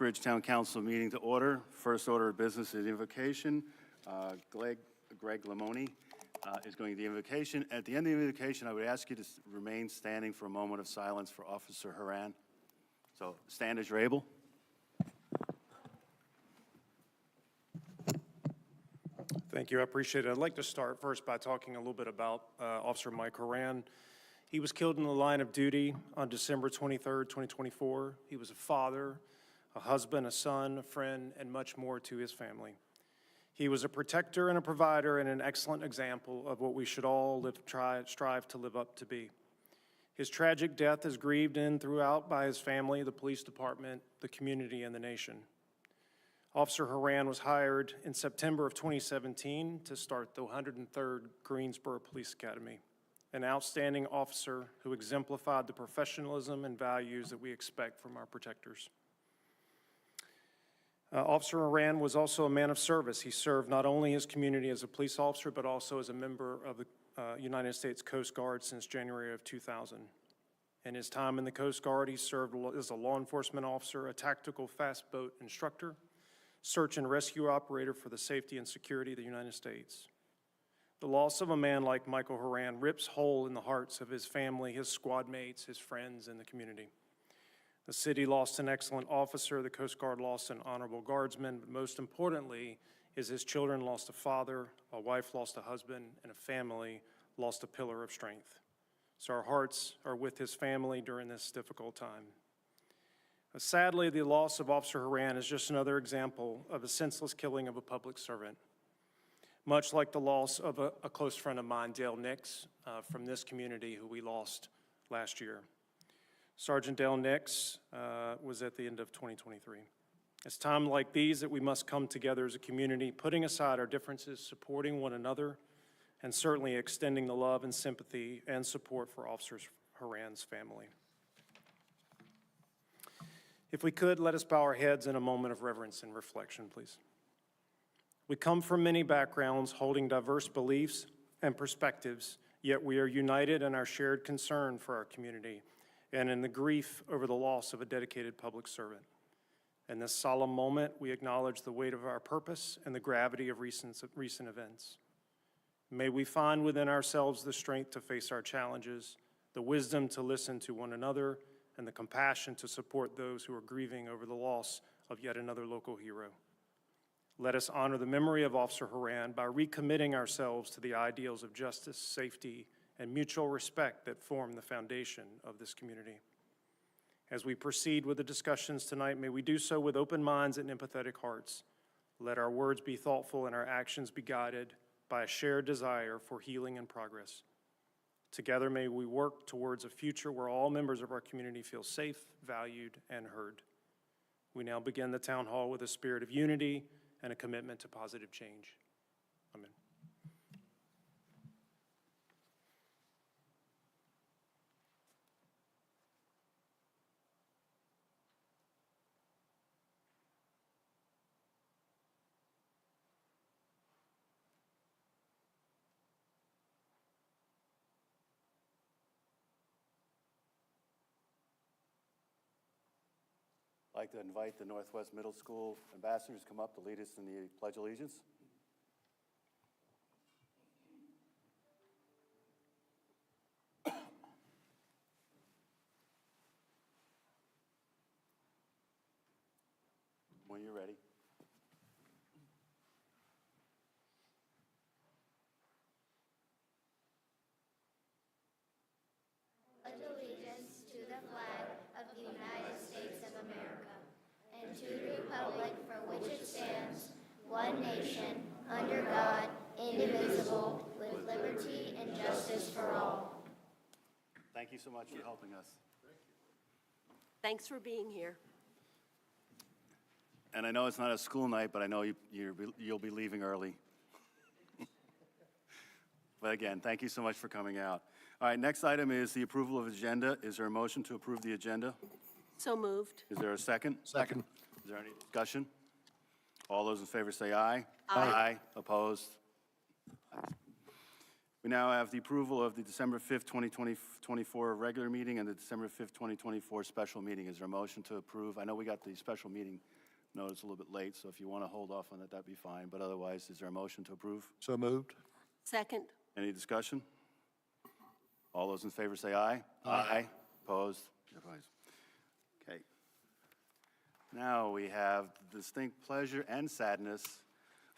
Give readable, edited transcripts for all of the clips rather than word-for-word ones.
Ridge Town Council meeting to order. First order of business is invocation. Greg Lamoni is going to the invocation. At the end of the invocation, I would ask you to remain standing for a moment of silence for Officer Haran. So stand as you're able. Thank you, I appreciate it. I'd like to start first by talking a little bit about Officer Mike Haran. He was killed in the line of duty on December 23rd, 2024. He was a father, a husband, a son, a friend, and much more to his family. He was a protector and a provider and an excellent example of what we should all strive to live up to be. His tragic death is grieved in throughout by his family, the police department, the community, and the nation. Officer Haran was hired in September of 2017 to start the 103rd Greensboro Police Academy, an outstanding officer who exemplified the professionalism and values that we expect from our protectors. Officer Haran was also a man of service. He served not only his community as a police officer, but also as a member of the United States Coast Guard since January of 2000. In his time in the Coast Guard, he served as a law enforcement officer, a tactical fast boat instructor, search and rescue operator for the safety and security of the United States. The loss of a man like Michael Haran rips hole in the hearts of his family, his squad mates, his friends, and the community. The city lost an excellent officer, the Coast Guard lost an honorable guardsman, but most importantly is his children lost a father, a wife lost a husband, and a family lost a pillar of strength. So our hearts are with his family during this difficult time. Sadly, the loss of Officer Haran is just another example of a senseless killing of a public servant. Much like the loss of a close friend of mine, Dale Nix, from this community who we lost last year. Sergeant Dale Nix was at the end of 2023. It's times like these that we must come together as a community, putting aside our differences, supporting one another, and certainly extending the love and sympathy and support for Officer Haran's family. If we could, let us bow our heads in a moment of reverence and reflection, please. We come from many backgrounds holding diverse beliefs and perspectives, yet we are united in our shared concern for our community and in the grief over the loss of a dedicated public servant. In this solemn moment, we acknowledge the weight of our purpose and the gravity of recent events. May we find within ourselves the strength to face our challenges, the wisdom to listen to one another, and the compassion to support those who are grieving over the loss of yet another local hero. Let us honor the memory of Officer Haran by recommitting ourselves to the ideals of justice, safety, and mutual respect that form the foundation of this community. As we proceed with the discussions tonight, may we do so with open minds and empathetic hearts. Let our words be thoughtful and our actions be guided by a shared desire for healing and progress. Together, may we work towards a future where all members of our community feel safe, valued, and heard. We now begin the town hall with a spirit of unity and a commitment to positive change. Amen. I'd like to invite the Northwest Middle School ambassadors to come up to lead us in the Pledge of Allegiance. When you're ready. Pledge allegiance to the flag of the United States of America and to the republic for which it stands, one nation, under God, indivisible, with liberty and justice for all. Thank you so much for helping us. Thanks for being here. And I know it's not a school night, but I know you'll be leaving early. But again, thank you so much for coming out. All right, next item is the approval of agenda. Is there a motion to approve the agenda? So moved. Is there a second? Second. Is there any discussion? All those in favor say aye. Aye. Opposed? We now have the approval of the December 5th, 2024 regular meeting and the December 5th, 2024 special meeting. Is there a motion to approve? I know we got the special meeting know it's a little bit late, so if you want to hold off on that, that'd be fine. But otherwise, is there a motion to approve? So moved. Second. Any discussion? All those in favor say aye. Aye. Opposed? Opposed. Okay. Now we have the distinct pleasure and sadness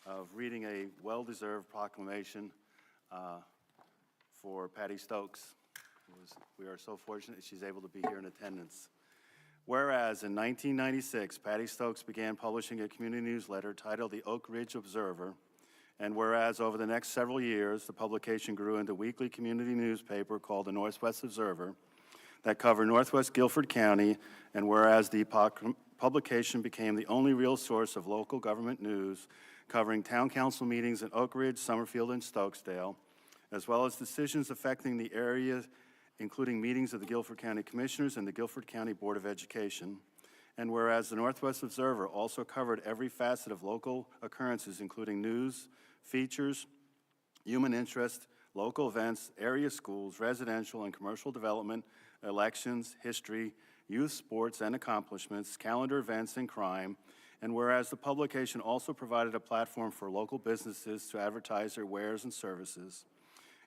of reading a well-deserved proclamation for Patty Stokes. We are so fortunate that she's able to be here in attendance. Whereas in 1996, Patty Stokes began publishing a community newsletter titled the Oak Ridge Observer, and whereas over the next several years, the publication grew into a weekly community newspaper called the Northwest Observer that covered Northwest Guilford County, and whereas the publication became the only real source of local government news covering town council meetings in Oak Ridge, Summerfield, and Stokesdale, as well as decisions affecting the area, including meetings of the Guilford County Commissioners and the Guilford County Board of Education. And whereas the Northwest Observer also covered every facet of local occurrences, including news, features, human interest, local events, area schools, residential and commercial development, elections, history, youth sports and accomplishments, calendar events and crime, and whereas the publication also provided a platform for local businesses to advertise their wares and services,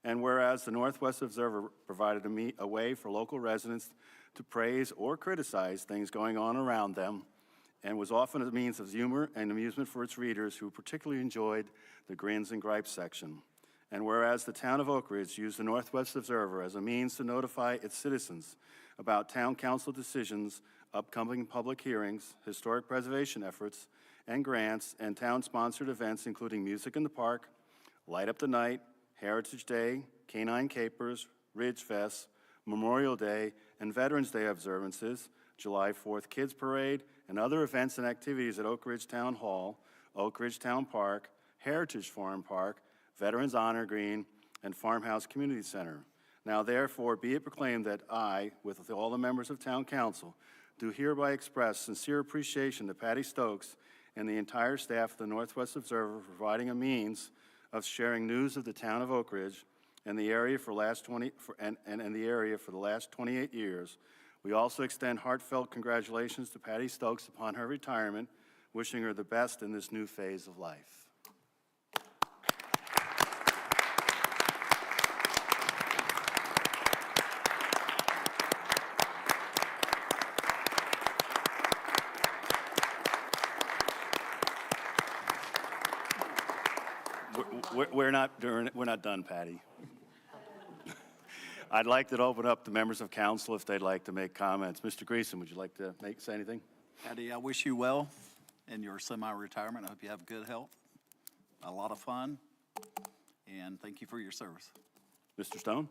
and whereas the Northwest Observer provided a way for local residents to praise or criticize things going on around them, and was often a means of humor and amusement for its readers, who particularly enjoyed the grins and gripes section. And whereas the town of Oak Ridge used the Northwest Observer as a means to notify its citizens about town council decisions, upcoming public hearings, historic preservation efforts, and grants, and town-sponsored events including Music in the Park, Light Up the Night, Heritage Day, Canine Capers, Ridge Fest, Memorial Day, and Veterans Day observances, July 4th Kids Parade, and other events and activities at Oak Ridge Town Hall, Oak Ridge Town Park, Heritage Farm Park, Veterans Honor Green, and Farmhouse Community Center. Now therefore be it proclaimed that I, with all the members of Town Council, do hereby express sincere appreciation to Patty Stokes and the entire staff of the Northwest Observer for providing a means of sharing news of the town of Oak Ridge and the area for the last 28 years. We also extend heartfelt congratulations to Patty Stokes upon her retirement, wishing her the best in this new phase of life. We're not done, Patty. I'd like to open up the members of council if they'd like to make comments. Mr. Greason, would you like to say anything? Patty, I wish you well in your semi-retirement. I hope you have good health, a lot of fun, and thank you for your service. Mr. Stone?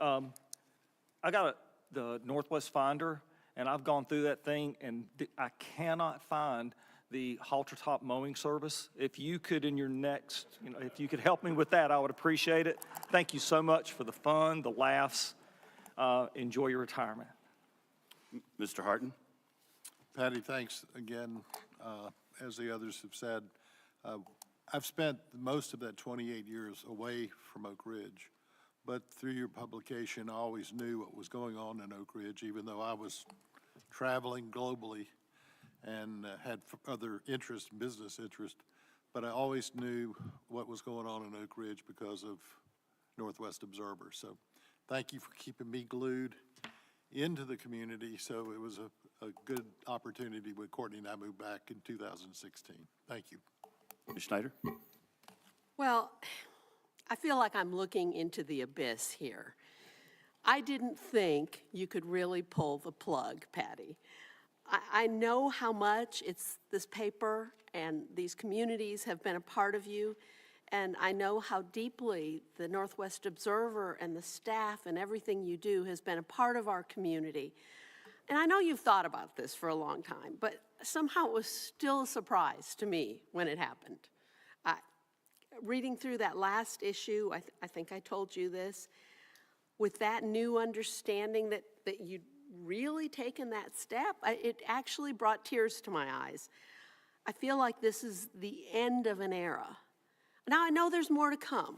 I got the Northwest Finder, and I've gone through that thing, and I cannot find the halter top mowing service. If you could in your next, if you could help me with that, I would appreciate it. Thank you so much for the fun, the laughs. Enjoy your retirement. Mr. Harton? Patty, thanks again. As the others have said, I've spent most of that 28 years away from Oak Ridge, but through your publication, I always knew what was going on in Oak Ridge, even though I was traveling globally and had other interests, business interests, but I always knew what was going on in Oak Ridge because of Northwest Observer. So thank you for keeping me glued into the community. So it was a good opportunity when Courtney and I moved back in 2016. Thank you. Ms. Schneider? Well, I feel like I'm looking into the abyss here. I didn't think you could really pull the plug, Patty. I know how much this paper and these communities have been a part of you, and I know how deeply the Northwest Observer and the staff and everything you do has been a part of our community. And I know you've thought about this for a long time, but somehow it was still a surprise to me when it happened. Reading through that last issue, I think I told you this, with that new understanding that you'd really taken that step, it actually brought tears to my eyes. I feel like this is the end of an era. Now, I know there's more to come,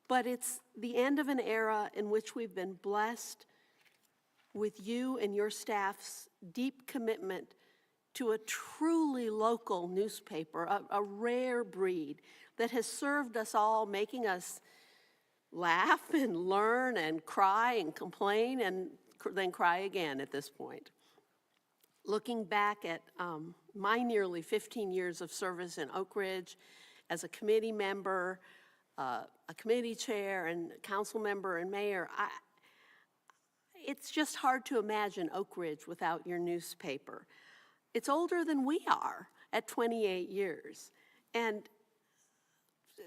but it's the end of an era in which we've been blessed with you and your staff's deep commitment to a truly local newspaper, a rare breed that has served us all, making us laugh and learn and cry and complain and then cry again at this point. Looking back at my nearly 15 years of service in Oak Ridge as a committee member, a committee chair and council member and mayor, it's just hard to imagine Oak Ridge without your newspaper. It's older than we are at 28 years. And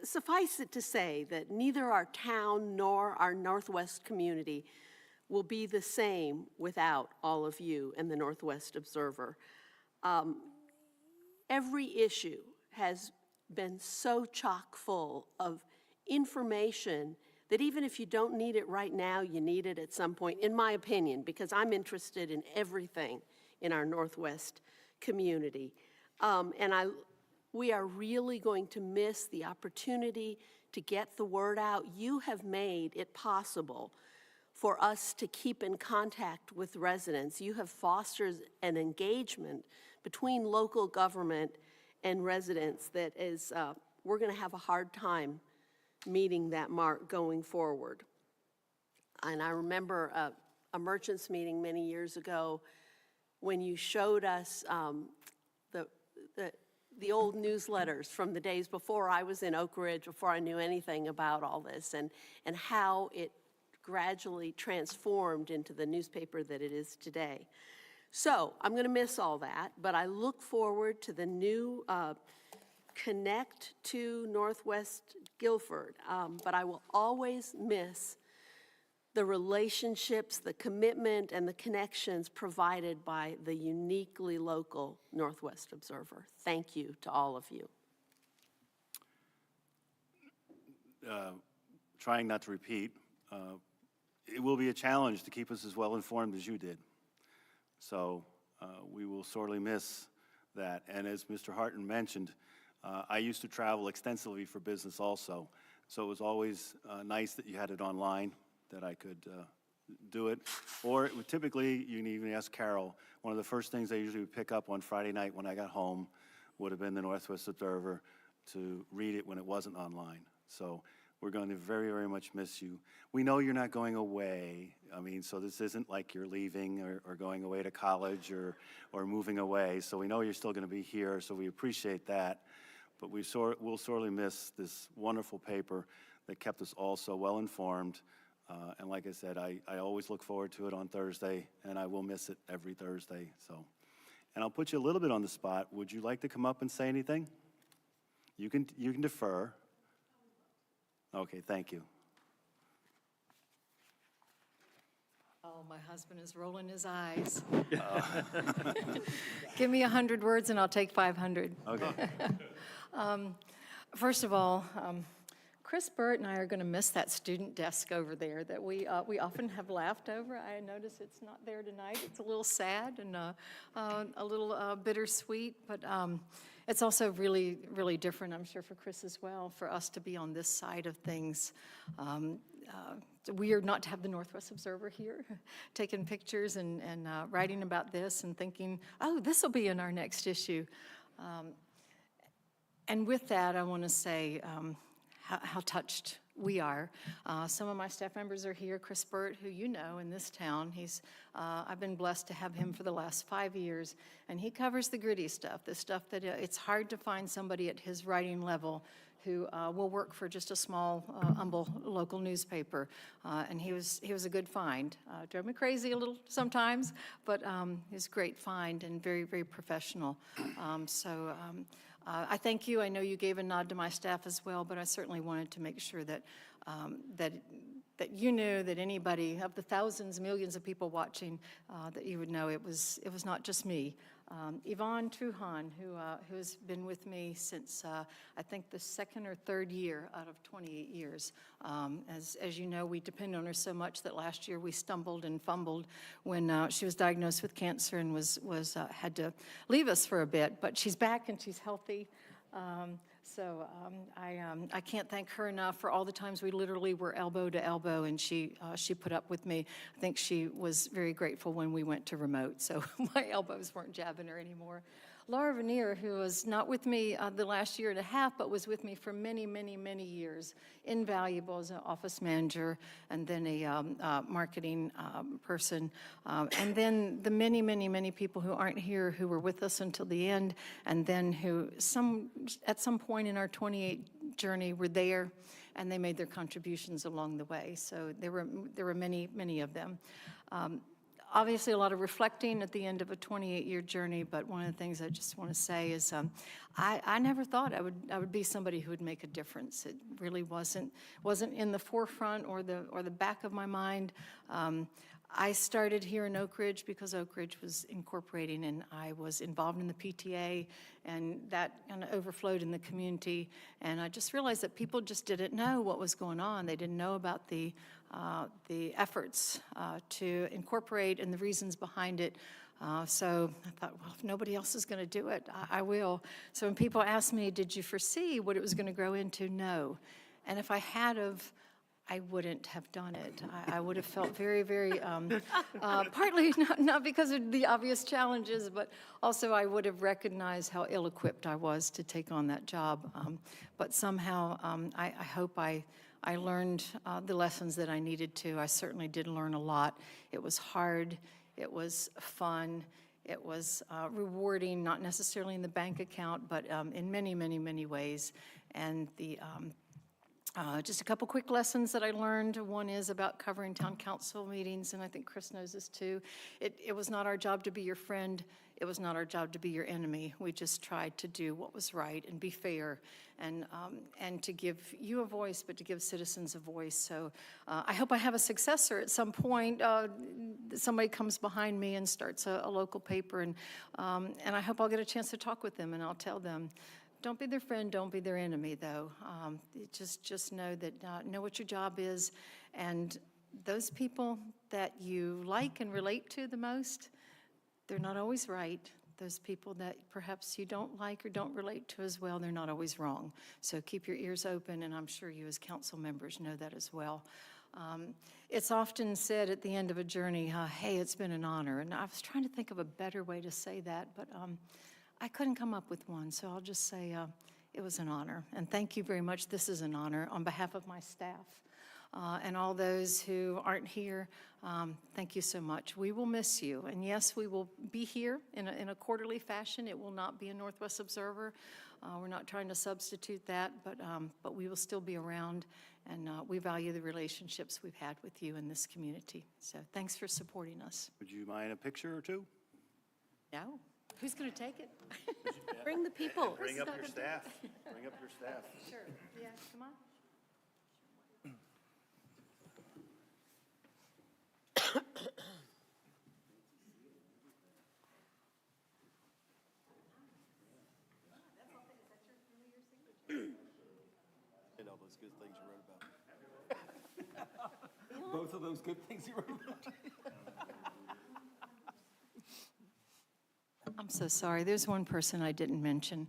suffice it to say that neither our town nor our Northwest community will be the same without all of you and the Northwest Observer. Every issue has been so chock full of information that even if you don't need it right now, you need it at some point, in my opinion, because I'm interested in everything in our Northwest community. We are really going to miss the opportunity to get the word out. You have made it possible for us to keep in contact with residents. You have fostered an engagement between local government and residents that is, we're going to have a hard time meeting that mark going forward. And I remember a merchants meeting many years ago when you showed us the old newsletters from the days before I was in Oak Ridge, before I knew anything about all this, and how it gradually transformed into the newspaper that it is today. So I'm going to miss all that, but I look forward to the new Connect to Northwest Guilford, but I will always miss the relationships, the commitment, and the connections provided by the uniquely local Northwest Observer. Thank you to all of you. Trying not to repeat, it will be a challenge to keep us as well informed as you did. So we will sorely miss that. And as Mr. Harton mentioned, I used to travel extensively for business also. So it was always nice that you had it online, that I could do it. Or it would typically, you can even ask Carol, one of the first things I usually would pick up on Friday night when I got home would have been the Northwest Observer to read it when it wasn't online. So we're going to very, very much miss you. We know you're not going away. I mean, so this isn't like you're leaving or going away to college or moving away. So we know you're still going to be here, so we appreciate that. But we'll sorely miss this wonderful paper that kept us all so well informed. And like I said, I always look forward to it on Thursday, and I will miss it every Thursday. So, and I'll put you a little bit on the spot. Would you like to come up and say anything? You can defer. Okay, thank you. Oh, my husband is rolling his eyes. Give me 100 words and I'll take 500. Okay. First of all, Chris Burt and I are going to miss that student desk over there that we often have laughed over. I notice it's not there tonight. It's a little sad and a little bittersweet, but it's also really, really different, I'm sure, for Chris as well, for us to be on this side of things. It's weird not to have the Northwest Observer here, taking pictures and writing about this and thinking, oh, this will be in our next issue. And with that, I want to say how touched we are. Some of my staff members are here. Chris Burt, who you know in this town, I've been blessed to have him for the last 5 years, and he covers the gritty stuff, the stuff that it's hard to find somebody at his writing level who will work for just a small, humble local newspaper. And he was a good find. Drove me crazy a little sometimes, but he's a great find and very, very professional. I thank you. I know you gave a nod to my staff as well, but I certainly wanted to make sure that that you knew, that anybody of the thousands, millions of people watching, that you would know it was not just me. Yvonne Truhan, who has been with me since I think the second or third year out of 28 years. As you know, we depend on her so much that last year we stumbled and fumbled when she was diagnosed with cancer and had to leave us for a bit. But she's back and she's healthy. I can't thank her enough for all the times we literally were elbow to elbow, and she put up with me. I think she was very grateful when we went to remote, so my elbows weren't jabbing her anymore. Laura Vanier, who was not with me the last year and a half, but was with me for many, many, many years, invaluable as an office manager, and then a marketing person, and then the many, many, many people who aren't here who were with us until the end, and then who at some point in our 28 journey were there, and they made their contributions along the way. So there were many, many of them. Obviously, a lot of reflecting at the end of a 28-year journey, but one of the things I just want to say is I never thought I would be somebody who would make a difference. It really wasn't in the forefront or the back of my mind. I started here in Oak Ridge because Oak Ridge was incorporating, and I was involved in the PTA, and that kind of overflowed in the community. And I just realized that people just didn't know what was going on. They didn't know about the efforts to incorporate and the reasons behind it. So I thought, well, if nobody else is going to do it, I will. So when people ask me, did you foresee what it was going to grow into? No. And if I had of, I wouldn't have done it. I would have felt very, very, partly not because of the obvious challenges, but also I would have recognized how ill-equipped I was to take on that job. But somehow, I hope I learned the lessons that I needed to. I certainly did learn a lot. It was hard. It was fun. It was rewarding, not necessarily in the bank account, but in many, many, many ways. And just a couple quick lessons that I learned. One is about covering town council meetings, and I think Chris knows this too. It was not our job to be your friend. It was not our job to be your enemy. We just tried to do what was right and be fair, and to give you a voice, but to give citizens a voice. So I hope I have a successor at some point. Somebody comes behind me and starts a local paper, and I hope I'll get a chance to talk with them, and I'll tell them, don't be their friend, don't be their enemy, though. Just know that, know what your job is, and those people that you like and relate to the most, they're not always right. Those people that perhaps you don't like or don't relate to as well, they're not always wrong. So keep your ears open, and I'm sure you as council members know that as well. It's often said at the end of a journey, hey, it's been an honor, and I was trying to think of a better way to say that, but I couldn't come up with one, so I'll just say it was an honor. And thank you very much. This is an honor on behalf of my staff and all those who aren't here. Thank you so much. We will miss you. And yes, we will be here in a quarterly fashion. It will not be a Northwest Observer. We're not trying to substitute that, but we will still be around. And we value the relationships we've had with you in this community. So thanks for supporting us. Would you mind a picture or two? No? Who's going to take it? Bring the people. Bring up your staff. Bring up your staff. Sure. Yeah, come on. And all those good things you wrote about. Both of those good things you wrote about. I'm so sorry. There's one person I didn't mention.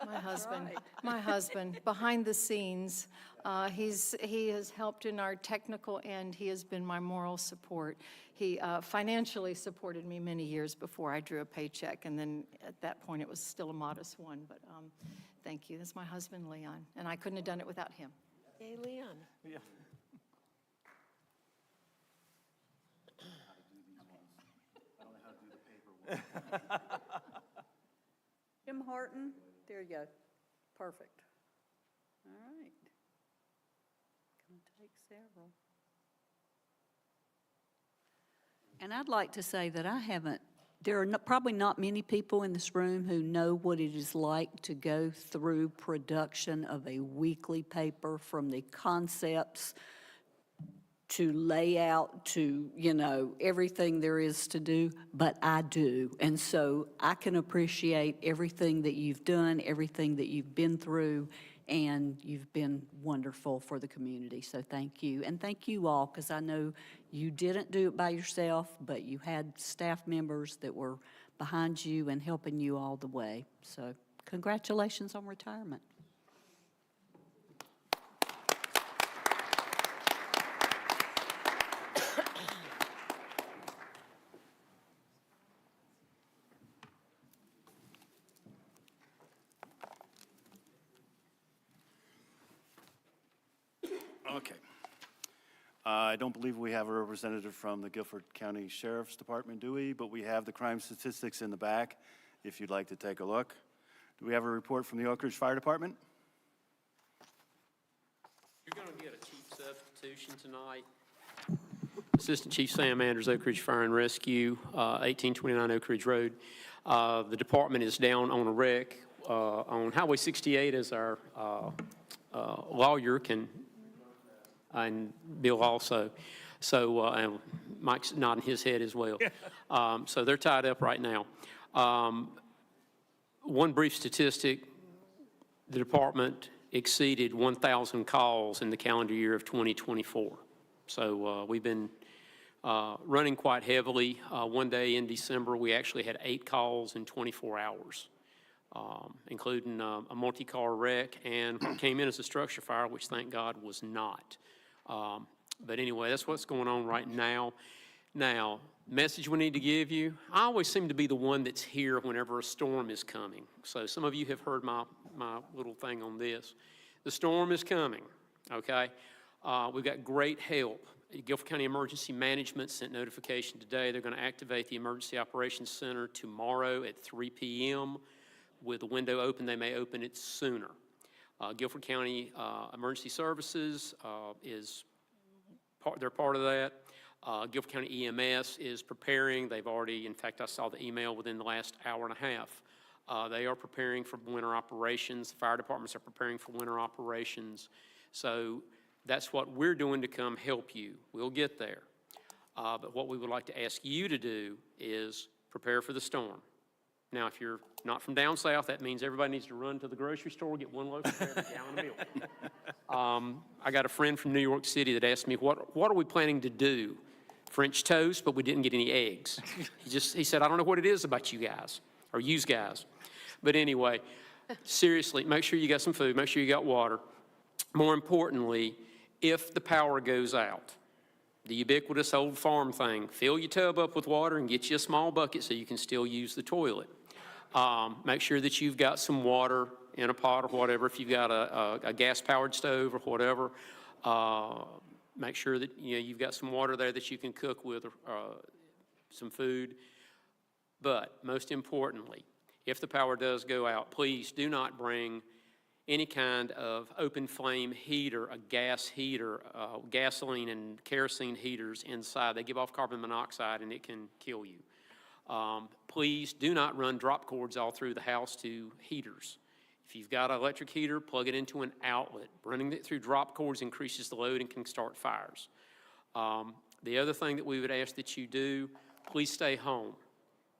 My husband. My husband, behind the scenes. He has helped in our technical end. He has been my moral support. He financially supported me many years before I drew a paycheck, and then at that point it was still a modest one. But thank you. That's my husband, Leon, and I couldn't have done it without him. Hey, Leon. Yeah. Jim Horton, there you go. Perfect. All right. Gonna take several. And I'd like to say that there are probably not many people in this room who know what it is like to go through production of a weekly paper, from the concepts to layout to, everything there is to do, but I do. And so I can appreciate everything that you've done, everything that you've been through, and you've been wonderful for the community. So thank you. And thank you all, because I know you didn't do it by yourself, but you had staff members that were behind you and helping you all the way. So congratulations on retirement. Okay. I don't believe we have a representative from the Guilford County Sheriff's Department, do we? But we have the crime statistics in the back, if you'd like to take a look. Do we have a report from the Oak Ridge Fire Department? You're going to get a chief substitution tonight. Assistant Chief Sam Andrews, Oak Ridge Fire and Rescue, 1829 Oak Ridge Road. The department is down on a wreck on Highway 68, as our lawyer can, and Bill also. So, and Mike's nodding his head as well. So they're tied up right now. One brief statistic, the department exceeded 1,000 calls in the calendar year of 2024. So we've been running quite heavily. One day in December, we actually had 8 calls in 24 hours, including a multi-car wreck and what came in as a structure fire, which thank God was not. But anyway, that's what's going on right now. Now, message we need to give you, I always seem to be the one that's here whenever a storm is coming. So some of you have heard my little thing on this. The storm is coming, okay? We've got great help. Guilford County Emergency Management sent notification today. They're going to activate the Emergency Operations Center tomorrow at 3 p.m. With the window open, they may open it sooner. Guilford County Emergency Services they're part of that. Guilford County EMS is preparing. They've already, in fact, I saw the email within the last hour and a half. They are preparing for winter operations. Fire departments are preparing for winter operations. So that's what we're doing to come help you. We'll get there. But what we would like to ask you to do is prepare for the storm. Now, if you're not from down south, that means everybody needs to run to the grocery store, get 1 loaf of bread, a gallon of milk. I got a friend from New York City that asked me, what are we planning to do? French toast, but we didn't get any eggs. He said, I don't know what it is about you guys, or yous guys. But anyway, seriously, make sure you got some food, make sure you got water. More importantly, if the power goes out, the ubiquitous old farm thing, fill your tub up with water and get you a small bucket so you can still use the toilet. Make sure that you've got some water in a pot or whatever. If you've got a gas-powered stove or whatever, make sure that you've got some water there that you can cook with, some food. But most importantly, if the power does go out, please do not bring any kind of open flame heater, a gas heater, gasoline and kerosene heaters inside. They give off carbon monoxide and it can kill you. Please do not run drop cords all through the house to heaters. If you've got an electric heater, plug it into an outlet. Running it through drop cords increases the load and can start fires. The other thing that we would ask that you do, please stay home.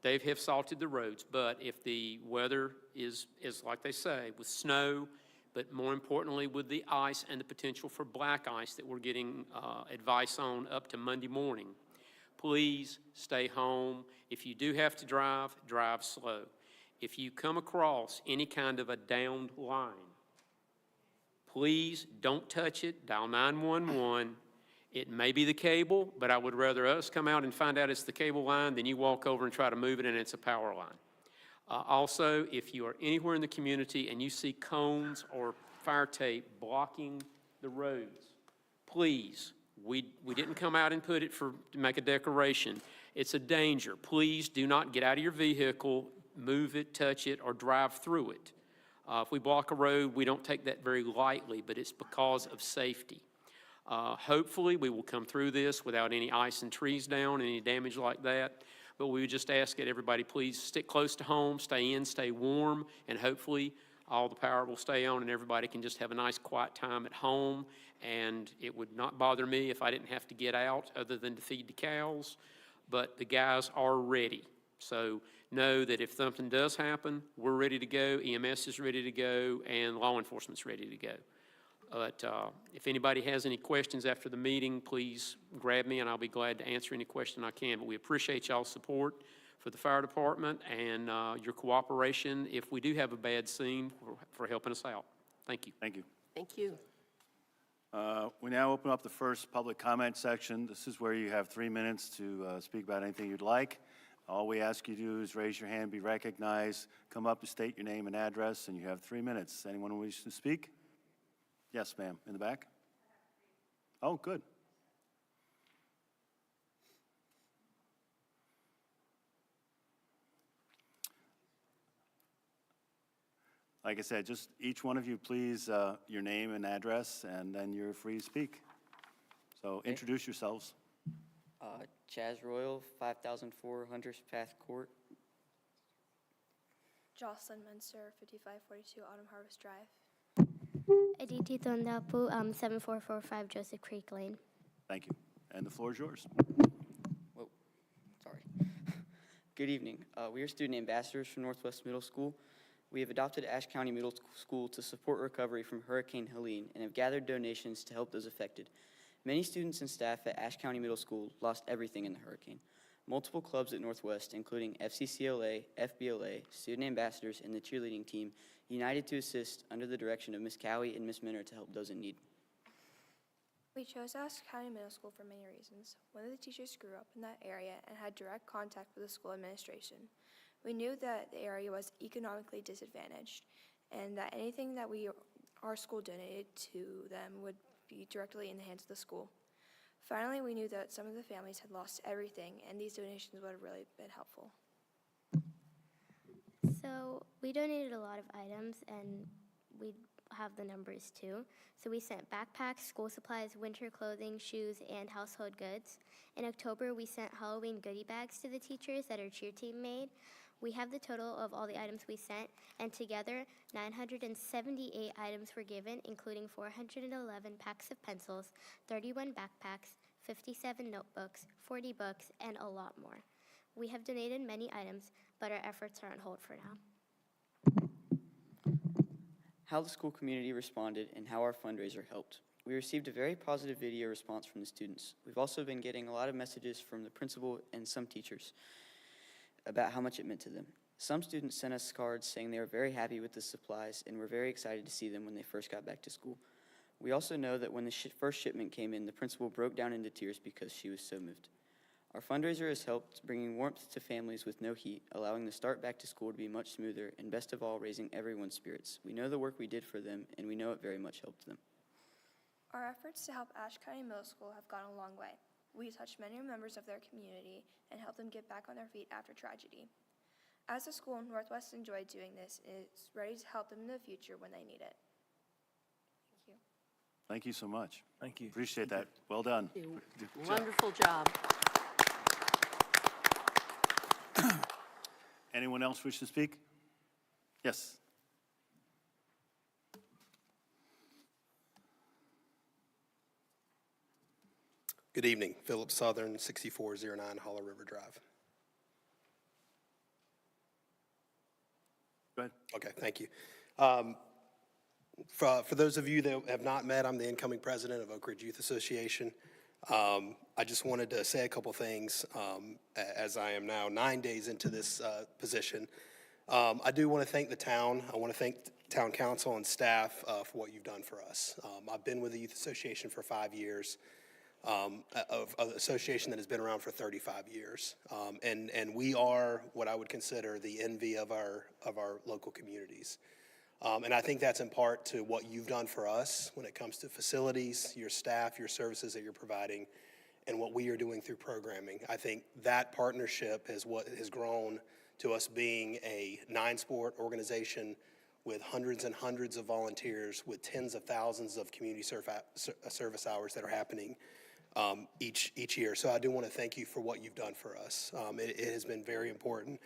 They have salted the roads, but if the weather is like they say, with snow, but more importantly with the ice and the potential for black ice that we're getting advice on up to Monday morning, please stay home. If you do have to drive, drive slow. If you come across any kind of a downed line, please don't touch it, dial 911. It may be the cable, but I would rather us come out and find out it's the cable line than you walk over and try to move it and it's a power line. Also, if you are anywhere in the community and you see cones or fire tape blocking the roads, please, we didn't come out and put it to make a decoration. It's a danger. Please do not get out of your vehicle, move it, touch it, or drive through it. If we block a road, we don't take that very lightly, but it's because of safety. Hopefully, we will come through this without any ice and trees down, any damage like that. But we would just ask that everybody please stick close to home, stay in, stay warm, and hopefully all the power will stay on and everybody can just have a nice quiet time at home. And it would not bother me if I didn't have to get out other than to feed the cows. But the guys are ready. So know that if something does happen, we're ready to go, EMS is ready to go, and law enforcement's ready to go. But if anybody has any questions after the meeting, please grab me and I'll be glad to answer any question I can. But we appreciate y'all's support for the fire department and your cooperation if we do have a bad scene for helping us out. Thank you. Thank you. Thank you. We now open up the first public comment section. This is where you have 3 minutes to speak about anything you'd like. All we ask you to do is raise your hand, be recognized, come up and state your name and address, and you have 3 minutes. Anyone who wishes to speak? Yes, ma'am, in the back. Oh, good. Like I said, just each one of you, please, your name and address, and then you're free to speak. So introduce yourselves. Chaz Royal, 5004 Hunters Path Court. Jocelyn Munster, 5542 Autumn Harvest Drive. Aditi Thondapu, 7445 Joseph Creek Lane. Thank you. And the floor is yours. Whoa, sorry. Good evening. We are student ambassadors from Northwest Middle School. We have adopted Ashe County Middle School to support recovery from Hurricane Helene and have gathered donations to help those affected. Many students and staff at Ashe County Middle School lost everything in the hurricane. Multiple clubs at Northwest, including FCCLA, FBLA, student ambassadors, and the cheerleading team, united to assist under the direction of Ms. Cowie and Ms. Minner to help those in need. We chose Ashe County Middle School for many reasons. One of the teachers grew up in that area and had direct contact with the school administration. We knew that the area was economically disadvantaged and that anything that our school donated to them would be directly in the hands of the school. Finally, we knew that some of the families had lost everything, and these donations would have really been helpful. So we donated a lot of items, and we have the numbers too. So we sent backpacks, school supplies, winter clothing, shoes, and household goods. In October, we sent Halloween goodie bags to the teachers that our cheer team made. We have the total of all the items we sent, and together 978 items were given, including 411 packs of pencils, 31 backpacks, 57 notebooks, 40 books, and a lot more. We have donated many items, but our efforts are on hold for now. How the school community responded and how our fundraiser helped. We received a very positive video response from the students. We've also been getting a lot of messages from the principal and some teachers about how much it meant to them. Some students sent us cards saying they were very happy with the supplies and were very excited to see them when they first got back to school. We also know that when the first shipment came in, the principal broke down into tears because she was so moved. Our fundraiser has helped bringing warmth to families with no heat, allowing the start back to school to be much smoother, and best of all, raising everyone's spirits. We know the work we did for them, and we know it very much helped them. Our efforts to help Ashe County Middle School have gone a long way. We touched many members of their community and helped them get back on their feet after tragedy. As a school, Northwest enjoyed doing this and is ready to help them in the future when they need it. Thank you. Thank you so much. Thank you. Appreciate that. Well done. Thank you. Good job. Wonderful job. Anyone else wish to speak? Yes. Good evening. Philip Southern, 6409 Hollow River Drive. Go ahead. Okay, thank you. For those of you that have not met, I'm the incoming president of Oak Ridge Youth Association. I just wanted to say a couple things as I am now 9 days into this position. I do want to thank the town. I want to thank town council and staff for what you've done for us. I've been with the Youth Association for 5 years. Of an association that has been around for 35 years. And we are what I would consider the envy of our local communities. And I think that's in part to what you've done for us when it comes to facilities, your staff, your services that you're providing, and what we are doing through programming. I think that partnership is what has grown to us being a 9-sport organization with hundreds and hundreds of volunteers, with tens of thousands of community service hours that are happening each year. So I do want to thank you for what you've done for us. It has been very important.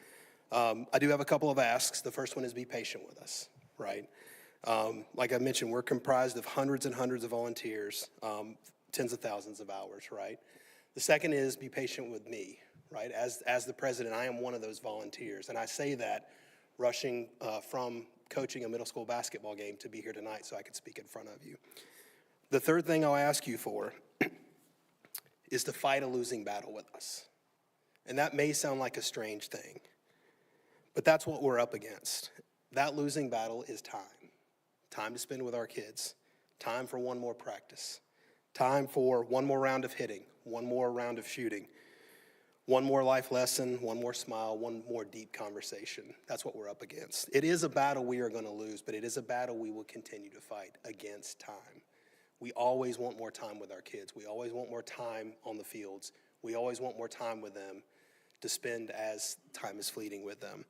I do have a couple of asks. The first one is be patient with us, right? Like I mentioned, we're comprised of hundreds and hundreds of volunteers, tens of thousands of hours, right? The second is be patient with me, right? As the president, I am one of those volunteers. And I say that rushing from coaching a middle school basketball game to be here tonight so I could speak in front of you. The third thing I'll ask you for is to fight a losing battle with us. And that may sound like a strange thing, but that's what we're up against. That losing battle is time. Time to spend with our kids. Time for one more practice. Time for one more round of hitting, one more round of shooting, one more life lesson, one more smile, one more deep conversation. That's what we're up against. It is a battle we are going to lose, but it is a battle we will continue to fight against time. We always want more time with our kids. We always want more time on the fields. We always want more time with them to spend as time is fleeting with them.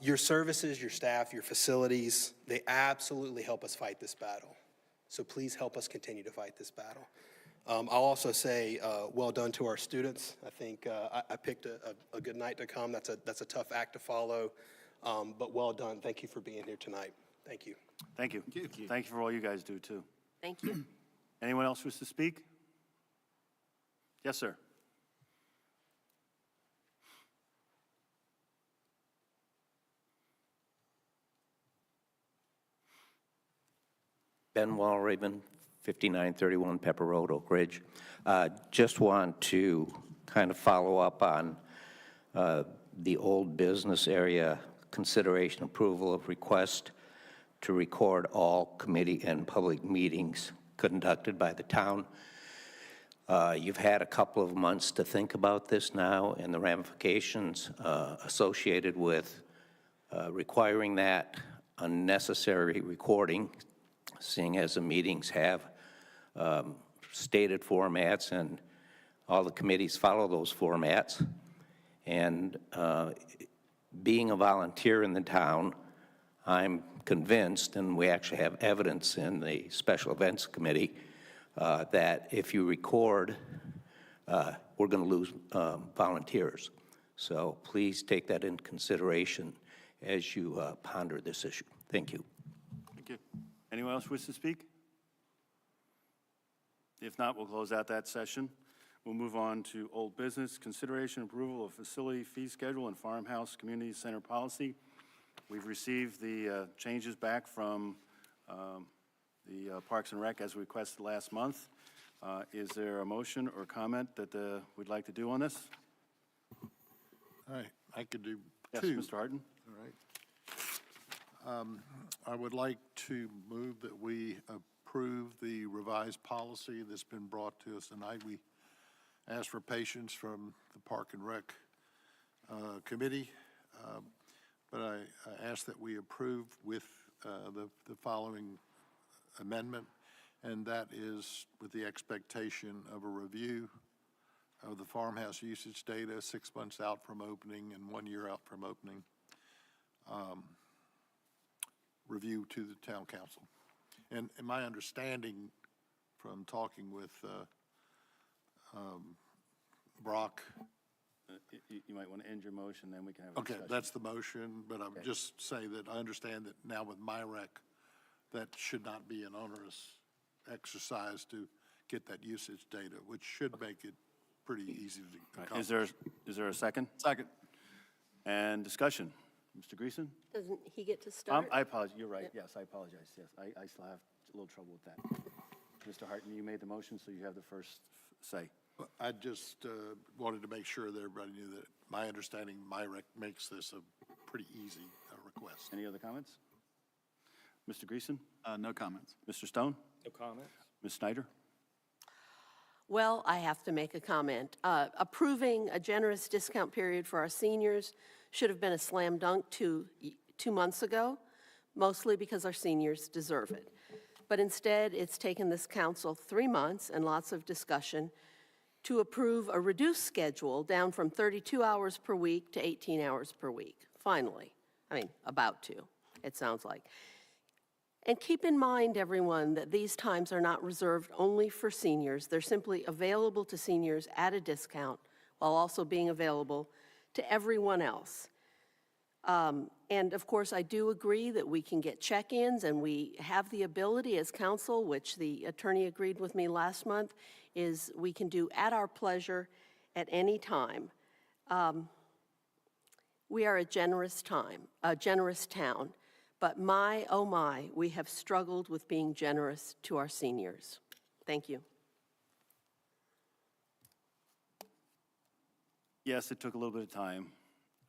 Your services, your staff, your facilities, they absolutely help us fight this battle. So please help us continue to fight this battle. I'll also say, well done to our students. I think I picked a good night to come. That's a tough act to follow, but well done. Thank you for being here tonight. Thank you. Thank you. Thank you for all you guys do, too. Thank you. Anyone else wish to speak? Yes, sir. Ben Walraven, 5931 Pepper Road, Oak Ridge. Just want to kind of follow up on the old business area consideration approval of request to record all committee and public meetings conducted by the town. You've had a couple of months to think about this now and the ramifications associated with requiring that unnecessary recording, seeing as the meetings have stated formats and all the committees follow those formats. And being a volunteer in the town, I'm convinced, and we actually have evidence in the Special Events Committee, that if you record, we're going to lose volunteers. So please take that into consideration as you ponder this issue. Thank you. Thank you. Anyone else wish to speak? If not, we'll close out that session. We'll move on to old business, consideration approval of facility fee schedule and farmhouse community center policy. We've received the changes back from the Parks and Rec as requested last month. Is there a motion or comment that we'd like to do on this? All right, I could do Yes, two. Mr. Harden. All right. I would like to move that we approve the revised policy that's been brought to us tonight. We asked for patience from the Park and Rec Committee, but I ask that we approve with the following amendment, and that is with the expectation of a review of the farmhouse usage data 6 months out from opening and 1 year out from opening. Review to the town council. And my understanding from talking with Brock. You might want to end your motion, then we can have a Okay, discussion. that's the motion, but I would just say that I understand that now with MyRec, that should not be an onerous exercise to get that usage data, which should make it pretty easy to accomplish. Is there a second? Second. And discussion. Mr. Greason? Doesn't he get to start? I apologize, you're right, yes, I apologize, yes, I still have a little trouble with that. Mr. Harton, you made the motion, so you have the first say. I just wanted to make sure that everybody knew that my understanding, MyRec makes this a pretty easy request. Any other comments? Mr. Greason? No comments. Mr. Stone? No comments. Ms. Snyder? Well, I have to make a comment. Approving a generous discount period for our seniors should have been a slam dunk 2 months ago, mostly because our seniors deserve it. But instead, it's taken this council 3 months and lots of discussion to approve a reduced schedule down from 32 hours per week to 18 hours per week, finally. I mean, about to, it sounds like. And keep in mind, everyone, that these times are not reserved only for seniors. They're simply available to seniors at a discount while also being available to everyone else. And of course, I do agree that we can get check-ins, and we have the ability as council, which the attorney agreed with me last month, is we can do at our pleasure at any time. We are a generous town, but my, oh my, we have struggled with being generous to our seniors. Thank you. Yes, it took a little bit of time.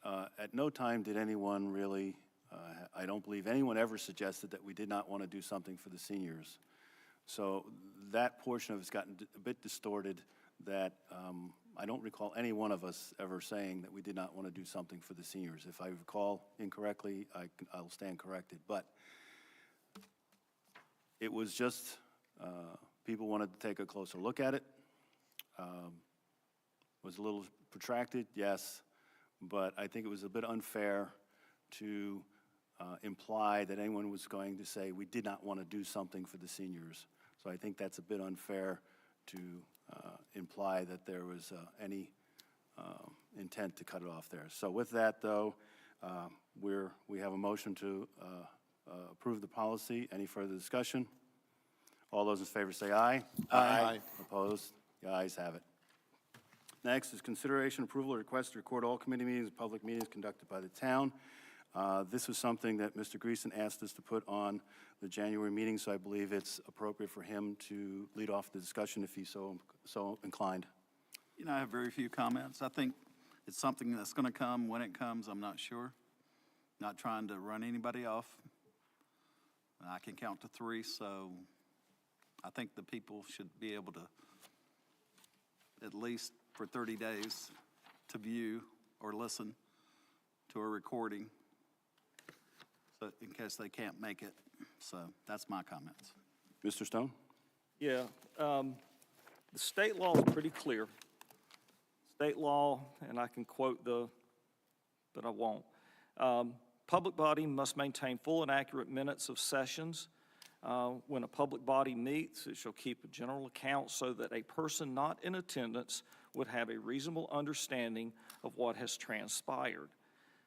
At no time did anyone really, I don't believe anyone ever suggested that we did not want to do something for the seniors. So that portion of it's gotten a bit distorted that I don't recall any one of us ever saying that we did not want to do something for the seniors. If I recall incorrectly, I'll stand corrected. But it was just people wanted to take a closer look at it. Was a little protracted, yes, but I think it was a bit unfair to imply that anyone was going to say we did not want to do something for the seniors. So I think that's a bit unfair to imply that there was any intent to cut it off there. So with that, though, we have a motion to approve the policy. Any further discussion? All those in favor say aye. Aye. Opposed? The ayes have it. Next is consideration approval of request to record all committee meetings and public meetings conducted by the town. This was something that Mr. Greason asked us to put on the January meeting, so I believe it's appropriate for him to lead off the discussion if he's so inclined. You know, I have very few comments. I think it's something that's going to come. When it comes, I'm not sure. Not trying to run anybody off. I can count to 3, so I think the people should be able to, at least for 30 days, to view or listen to a recording, so in case they can't make it. So that's my comments. Mr. Stone? Yeah, the state law is pretty clear. State law, and I can quote but I won't. Public body must maintain full and accurate minutes of sessions. When a public body meets, it shall keep a general account so that a person not in attendance would have a reasonable understanding of what has transpired.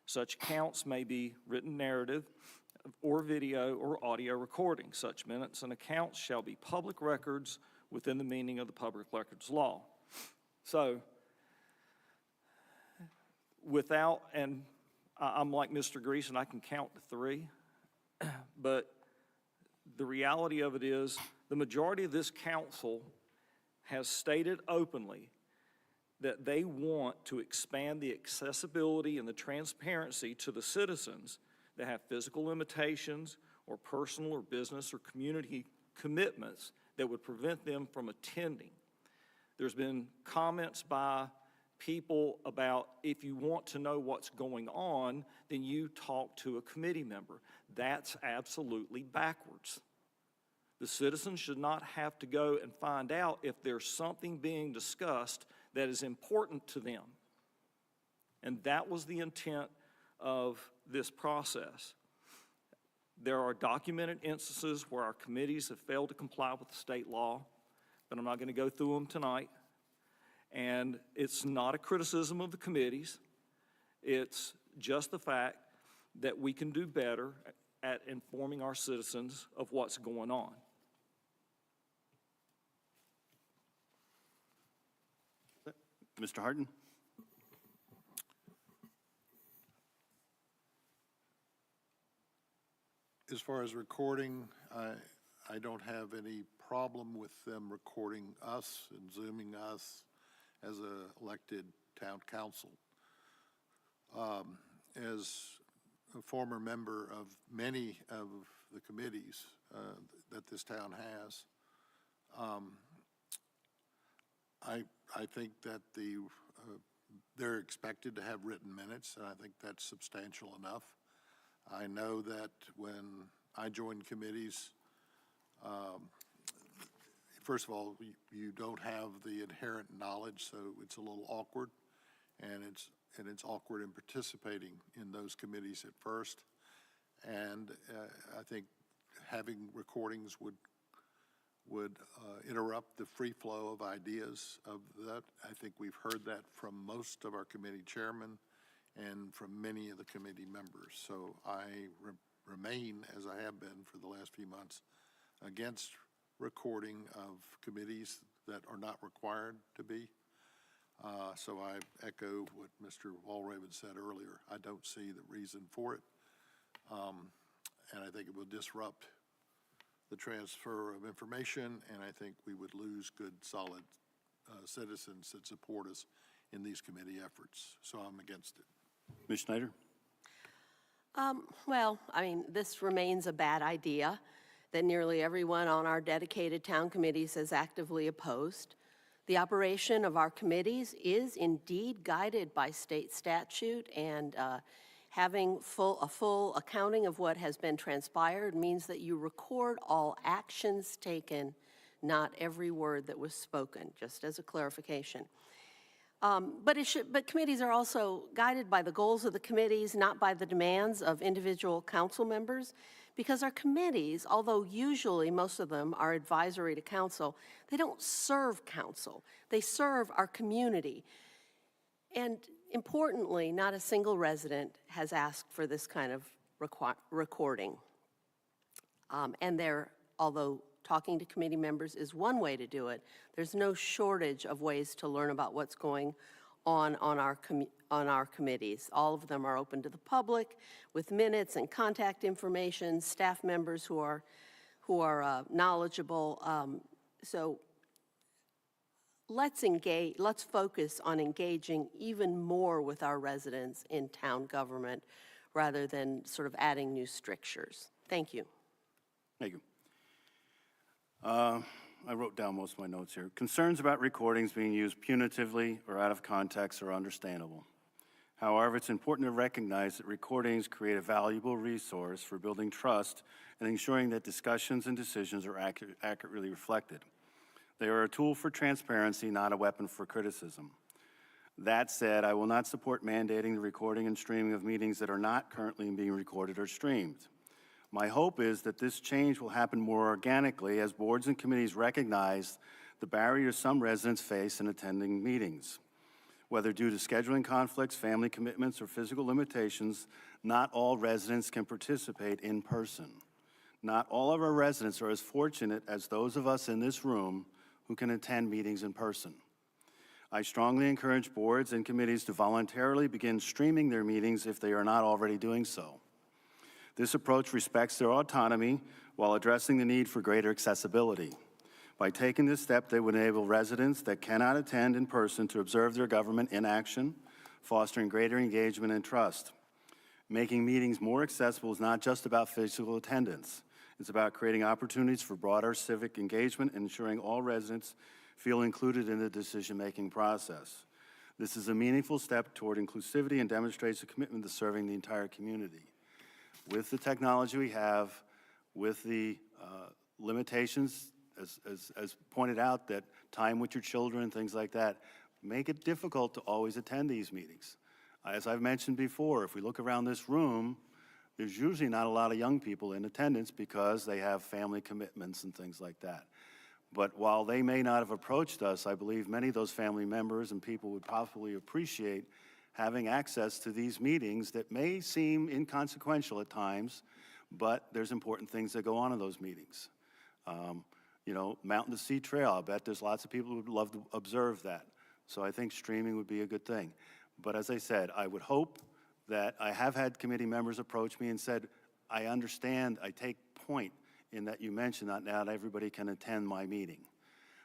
Such accounts may be written narrative or video or audio recording. Such minutes and accounts shall be public records within the meaning of the Public Records Law. So, and I'm like Mr. Greason, I can count to 3, but the reality of it is the majority of this council has stated openly that they want to expand the accessibility and the transparency to the citizens that have physical limitations or personal or business or community commitments that would prevent them from attending. There's been comments by people about if you want to know what's going on, then you talk to a committee member. That's absolutely backwards. The citizens should not have to go and find out if there's something being discussed that is important to them. And that was the intent of this process. There are documented instances where our committees have failed to comply with the state law, but I'm not going to go through them tonight. And it's not a criticism of the committees. It's just the fact that we can do better at informing our citizens of what's going on. Mr. Harden? As far as recording, I don't have any problem with them recording us and Zooming us as an elected town council. As a former member of many of the committees that this town has, I think that they're expected to have written minutes, and I think that's substantial enough. I know that when I join committees, first of all, you don't have the inherent knowledge, so it's a little awkward, and it's awkward in participating in those committees at first. And I think having recordings would interrupt the free flow of ideas of that. I think we've heard that from most of our committee chairmen and from many of the committee members. So I remain, as I have been for the last few months, against recording of committees that are not required to be. So I echo what Mr. Walraven said earlier. I don't see the reason for it. And I think it will disrupt the transfer of information, and I think we would lose good, solid citizens that support us in these committee efforts. So I'm against it. Ms. Schneider? Well, I mean, this remains a bad idea that nearly everyone on our dedicated town committees has actively opposed. The operation of our committees is indeed guided by state statute, and having a full accounting of what has been transpired means that you record all actions taken not every word that was spoken, just as a clarification. But committees are also guided by the goals of the committees, not by the demands of individual council members, because our committees, although usually most of them are advisory to council, they don't serve council. They serve our community. And importantly, not a single resident has asked for this kind of recording. Although talking to committee members is one way to do it, there's no shortage of ways to learn about what's going on our committees. All of them are open to the public with minutes and contact information, staff members who are knowledgeable. So let's focus on engaging even more with our residents in town government rather than sort of adding new strictures. Thank you. Thank you. I wrote down most of my notes here. Concerns about recordings being used punitively or out of context are understandable. However, it's important to recognize that recordings create a valuable resource for building trust and ensuring that discussions and decisions are accurately reflected. They are a tool for transparency, not a weapon for criticism. That said, I will not support mandating the recording and streaming of meetings that are not currently being recorded or streamed. My hope is that this change will happen more organically as boards and committees recognize the barriers some residents face in attending meetings. Whether due to scheduling conflicts, family commitments, or physical limitations, not all residents can participate in person. Not all of our residents are as fortunate as those of us in this room who can attend meetings in person. I strongly encourage boards and committees to voluntarily begin streaming their meetings if they are not already doing so. This approach respects their autonomy while addressing the need for greater accessibility. By taking this step, they would enable residents that cannot attend in person to observe their government in action, fostering greater engagement and trust. Making meetings more accessible is not just about physical attendance. It's about creating opportunities for broader civic engagement and ensuring all residents feel included in the decision-making process. This is a meaningful step toward inclusivity and demonstrates a commitment to serving the entire community. With the technology we have, with the limitations, as pointed out, that time with your children, things like that, make it difficult to always attend these meetings. As I've mentioned before, if we look around this room, there's usually not a lot of young people in attendance because they have family commitments and things like that. But while they may not have approached us, I believe many of those family members and people would possibly appreciate having access to these meetings that may seem inconsequential at times, but there's important things that go on in those meetings. You know, Mountain to Sea Trail, I bet there's lots of people who would love to observe that. So I think streaming would be a good thing. But as I said, I would hope that I have had committee members approach me and said, I understand, I take point in that you mentioned that not everybody can attend my meeting.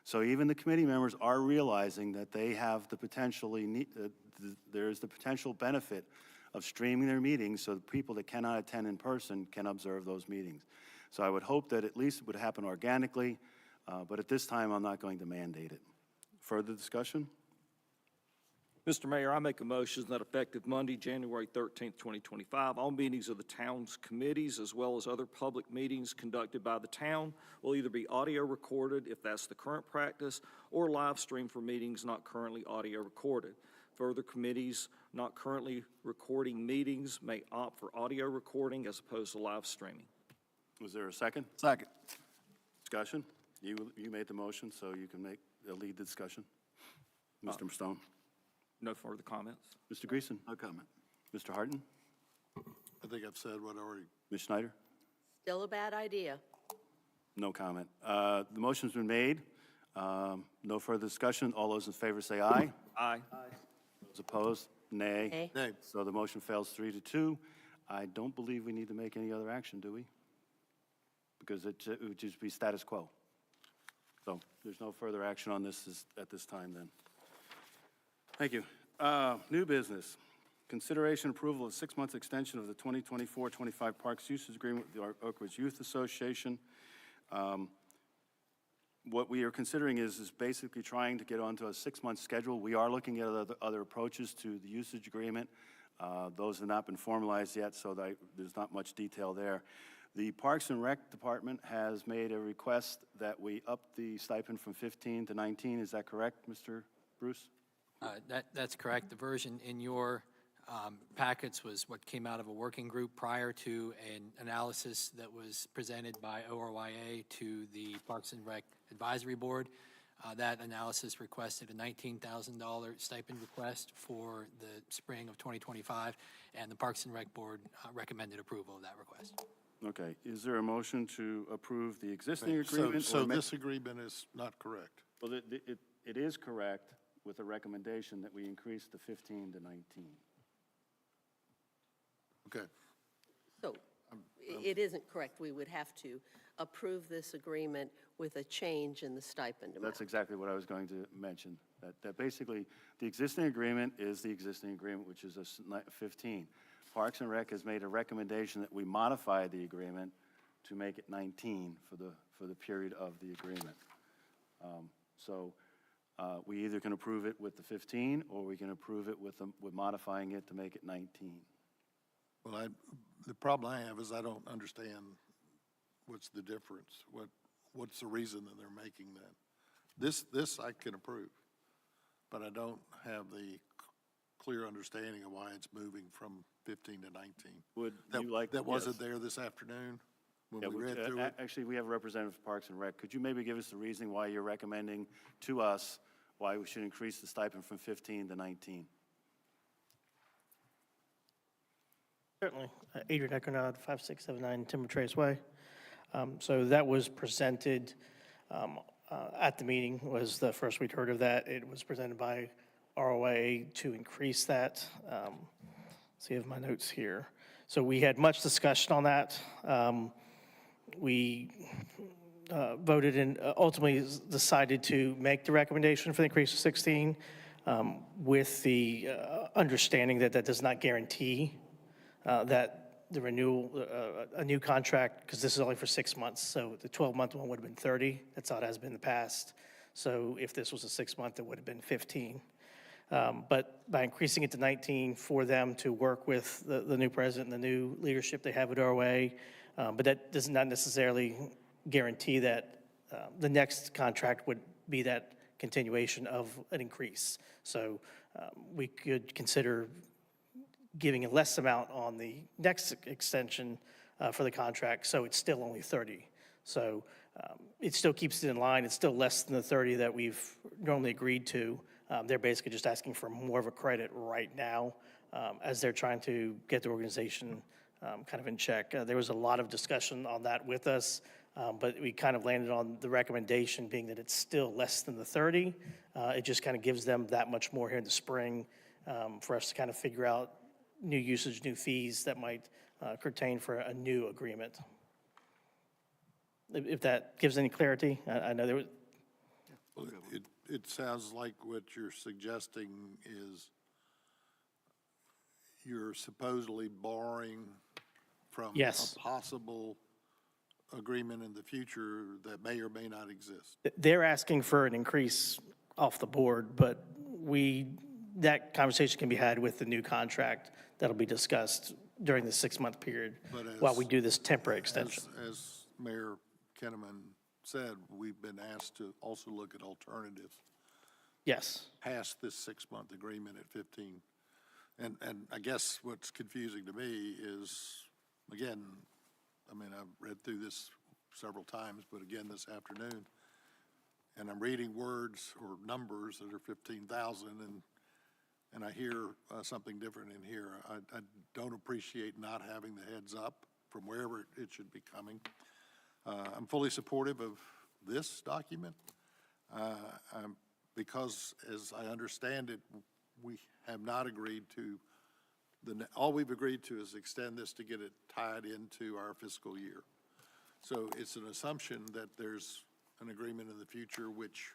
So even the committee members are realizing that they have the there's the potential benefit of streaming their meetings so the people that cannot attend in person can observe those meetings. So I would hope that at least it would happen organically, but at this time I'm not going to mandate it. Further discussion? Mr. Mayor, I make a motion that effective Monday, January 13th, 2025, all meetings of the town's committees as well as other public meetings conducted by the town will either be audio recorded if that's the current practice or live stream for meetings not currently audio recorded. Further, committees not currently recording meetings may opt for audio recording as opposed to live streaming. Was there a second? Second. Discussion? You made the motion, so you can lead the discussion. Mr. Stone? No further comments. Mr. Greason? No comment. Mr. Harden? I think I've said what I already. Ms. Schneider? Still a bad idea. No comment. The motion's been made. No further discussion. All those in favor say aye. Aye. Those opposed, nay. Nay. Nay. So the motion fails 3-2. I don't believe we need to make any other action, do we? Because it would just be status quo. So there's no further action on this at this time then. Thank you. New business. Consideration approval of 6 months extension of the 2024-25 Parks Usage Agreement with the Oak Ridge Youth Association. What we are considering is basically trying to get onto a 6-month schedule. We are looking at other approaches to the usage agreement. Those have not been formalized yet, so there's not much detail there. The Parks and Rec Department has made a request that we up the stipend from 15 to 19. Is that correct, Mr. Bruce? That's correct. The version in your packets was what came out of a working group prior to an analysis that was presented by ORYA to the Parks and Rec Advisory Board. That analysis requested a $19,000 stipend request for the spring of 2025, and the Parks and Rec Board recommended approval of that request. Okay. Is there a motion to approve the existing So, agreement? so or ma- this agreement is not correct. Well, it is correct with a recommendation that we increase the 15 to 19. Okay. So it isn't correct. We would have to approve this agreement with a change in the stipend amount. That's exactly what I was going to mention, that basically, the existing agreement is the existing agreement, which is 15. Parks and Rec has made a recommendation that we modify the agreement to make it 19 for the period of the agreement. So we either can approve it with the 15, or we can approve it with modifying it to make it 19. Well, the problem I have is I don't understand what's the difference. What's the reason that they're making that? This I can approve, but I don't have the clear understanding of why it's moving from 15 to 19. Would That- you like? That wasn't yes. there this afternoon when Yeah, we read through it? Actually, we have a representative of Parks and Rec. Could you maybe give us the reason why you're recommending to us why we should increase the stipend from 15 to 19? Certainly. Adrian Eckernod, 5679 Timber Trace Way. So that was presented at the meeting, was the first we'd heard of that. It was presented by ROA to increase that. So you have my notes here. So we had much discussion on that. We voted and ultimately decided to make the recommendation for the increase of 16 with the understanding that that does not guarantee that the renewal, a new contract, because this is only for 6 months, so the 12-month one would have been 30. That's how it has been in the past. So if this was a 6-month, it would have been 15. But by increasing it to 19 for them to work with the new president and the new leadership they have at ROA, but that does not necessarily guarantee that the next contract would be that continuation of an increase. So we could consider giving a less amount on the next extension for the contract, so it's still only 30. So it still keeps it in line. It's still less than the 30 that we've normally agreed to. They're basically just asking for more of a credit right now as they're trying to get the organization kind of in check. There was a lot of discussion on that with us, but we kind of landed on the recommendation being that it's still less than the 30. It just kind of gives them that much more here in the spring for us to kind of figure out new usage, new fees that might pertain for a new agreement. If that gives any clarity, I know there was. Well, it sounds like what you're suggesting is you're supposedly borrowing from Yes. a possible agreement in the future that may or may not exist. They're asking for an increase off the board, but that conversation can be had with the new contract that'll be discussed during the 6-month period while we do this temporary extension. As Mayor Kenneman said, we've been asked to also look at alternatives Yes. past this 6-month agreement at 15. And I guess what's confusing to me is, again, I mean, I've read through this several times, but again this afternoon, and I'm reading words or numbers that are 15,000, and I hear something different in here. I don't appreciate not having the heads up from wherever it should be coming. I'm fully supportive of this document because, as I understand it, we have not agreed to, all we've agreed to is extend this to get it tied into our fiscal year. So it's an assumption that there's an agreement in the future which,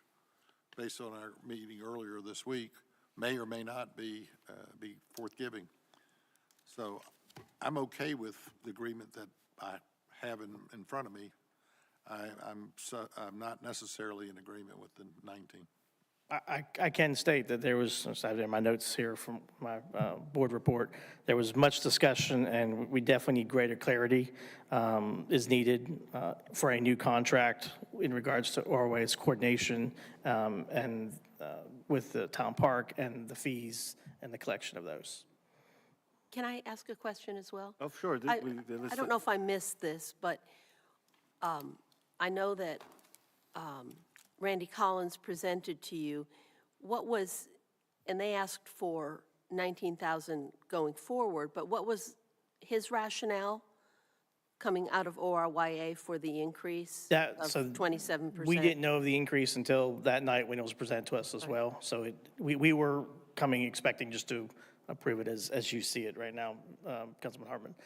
based on our meeting earlier this week, may or may not be forthgiving. So I'm okay with the agreement that I have in front of me. I'm not necessarily in agreement with the 19. I can state that there was, I have it in my notes here from my board report, there was much discussion, and we definitely need greater clarity is needed for a new contract in regards to ORWA's coordination and with the town park and the fees and the collection of those. Can I ask a question as well? Oh, sure. I don't know if I missed this, but I know that Randy Collins presented to you, what was, and they asked for 19,000 going forward, but what was his rationale coming out of ORYA for the increase of 27%? We didn't know of the increase until that night when it was presented to us as well. So we were coming expecting just to approve it as you see it right now, Councilman Hartman.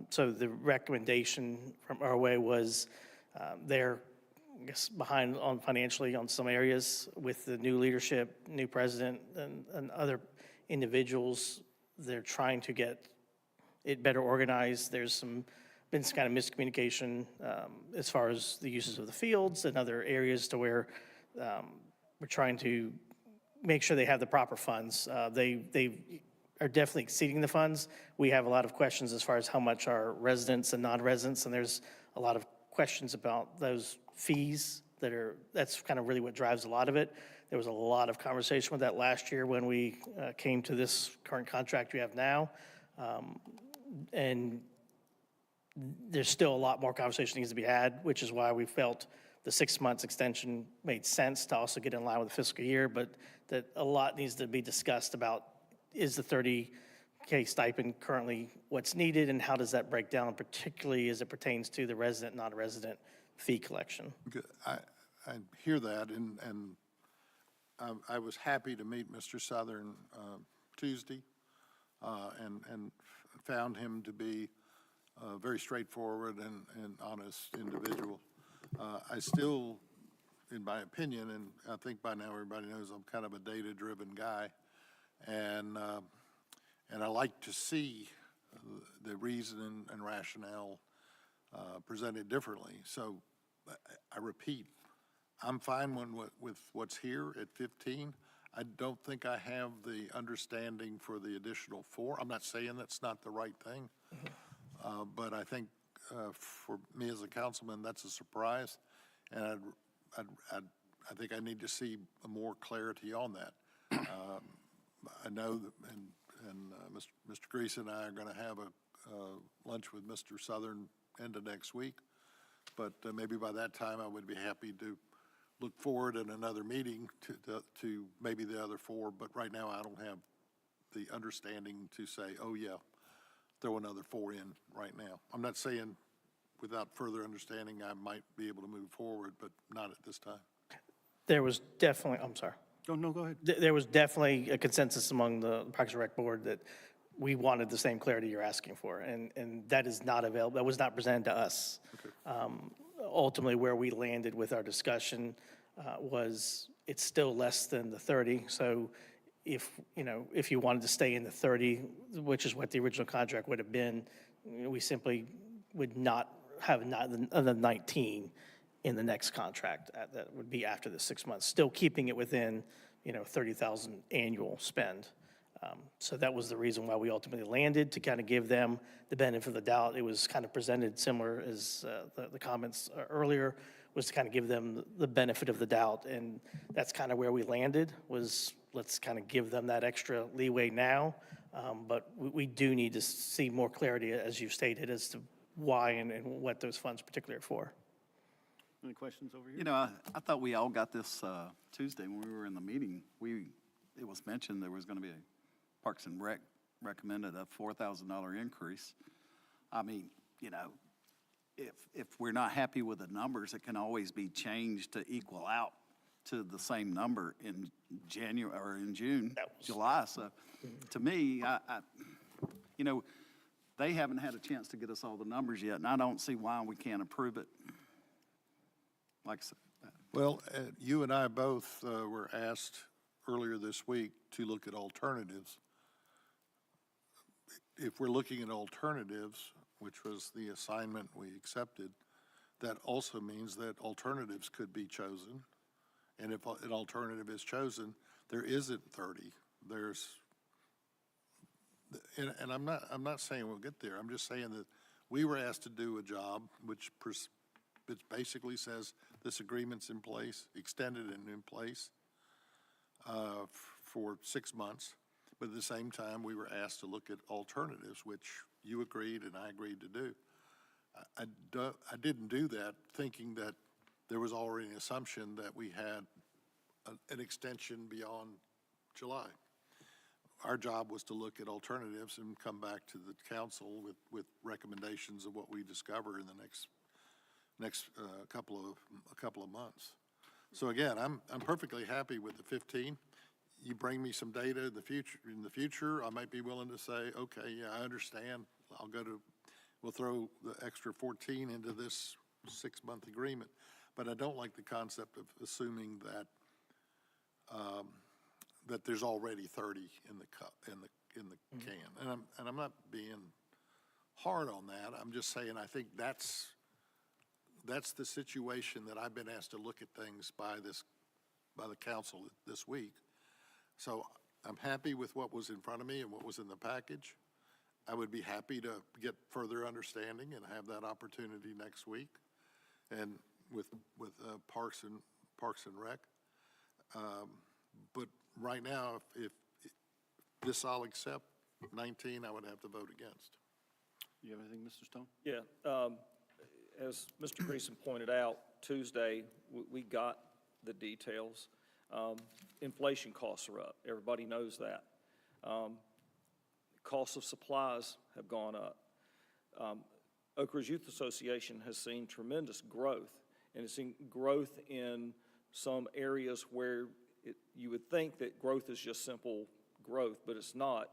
So the recommendation from ORYA was they're, I guess, behind on financially on some areas with the new leadership, new president, and other individuals. They're trying to get it better organized. There's been some kind of miscommunication as far as the uses of the fields and other areas to where we're trying to make sure they have the proper funds. They are definitely exceeding the funds. We have a lot of questions as far as how much are residents and non-residents, and there's a lot of questions about those fees that's kind of really what drives a lot of it. There was a lot of conversation with that last year when we came to this current contract we have now. And there's still a lot more conversation needs to be had, which is why we felt the 6 months extension made sense to also get in line with the fiscal year, but that a lot needs to be discussed about is the 30K stipend currently what's needed, and how does that break down, particularly as it pertains to the resident, non-resident fee collection. Good. I hear that, and I was happy to meet Mr. Southern Tuesday, and found him to be a very straightforward and honest individual. I still, in my opinion, and I think by now everybody knows I'm kind of a data-driven guy, and I like to see the reason and rationale presented differently. So I repeat, I'm fine with what's here at 15. I don't think I have the understanding for the additional 4. I'm not saying that's not the right thing, but I think for me as a councilman, that's a surprise, and I think I need to see more clarity on that. I know that, and Mr. Grease and I are going to have a lunch with Mr. Southern end of next week, but maybe by that time I would be happy to look forward in another meeting to maybe the other 4, but right now I don't have the understanding to say, oh yeah, throw another 4 in right now. I'm not saying without further understanding I might be able to move forward, but not at this time. There was definitely, I'm sorry. Oh, no, go ahead. There was definitely a consensus among the Parks and Rec Board that we wanted the same clarity you're asking for, and that is not available. That was not presented to us. Okay. Ultimately, where we landed with our discussion was it's still less than the 30. So if you wanted to stay in the 30, which is what the original contract would have been, we simply would not have the 19 in the next contract that would be after the 6 months, still keeping it within, 30,000 annual spend. So that was the reason why we ultimately landed, to kind of give them the benefit of the doubt. It was kind of presented similar as the comments earlier, was to kind of give them the benefit of the doubt. And that's kind of where we landed, was let's kind of give them that extra leeway now. But we do need to see more clarity, as you've stated, as to why and what those funds particularly are for. Any questions over here? You know, I thought we all got this Tuesday when we were in the meeting. It was mentioned there was going to be a Parks and Rec recommended a $4,000 increase. I mean, if we're not happy with the numbers, it can always be changed to equal out to the same number in January or in June, July. So to me, they haven't had a chance to get us all the numbers yet, and I don't see why we can't approve it. Like I said. Well, you and I both were asked earlier this week to look at alternatives. If we're looking at alternatives, which was the assignment we accepted, that also means that alternatives could be chosen And if an alternative is chosen, there isn't 30. There's, and I'm not saying we'll get there. I'm just saying that we were asked to do a job which basically says this agreement's in place, extended and in place for 6 months. But at the same time, we were asked to look at alternatives, which you agreed and I agreed to do. I didn't do that thinking that there was already an assumption that we had an extension beyond July. Our job was to look at alternatives and come back to the council with recommendations of what we discover in the next couple of months. So again, I'm perfectly happy with the 15. You bring me some data in the future, I might be willing to say, okay, yeah, I understand. We'll throw the extra 14 into this 6-month agreement. But I don't like the concept of assuming that that there's already 30 in the can. And I'm not being hard on that. I'm just saying I think that's the situation that I've been asked to look at things by the council this week. So I'm happy with what was in front of me and what was in the package. I would be happy to get further understanding and have that opportunity next week, and with Parks and Rec. But right now, if this I'll accept, 19, I would have to vote against. You have anything, Mr. Stone? Yeah, as Mr. Greason pointed out, Tuesday, we got the details. Inflation costs are up. Everybody knows that. Costs of supplies have gone up. Oak Ridge Youth Association has seen tremendous growth, and it's seen growth in some areas where you would think that growth is just simple growth, but it's not.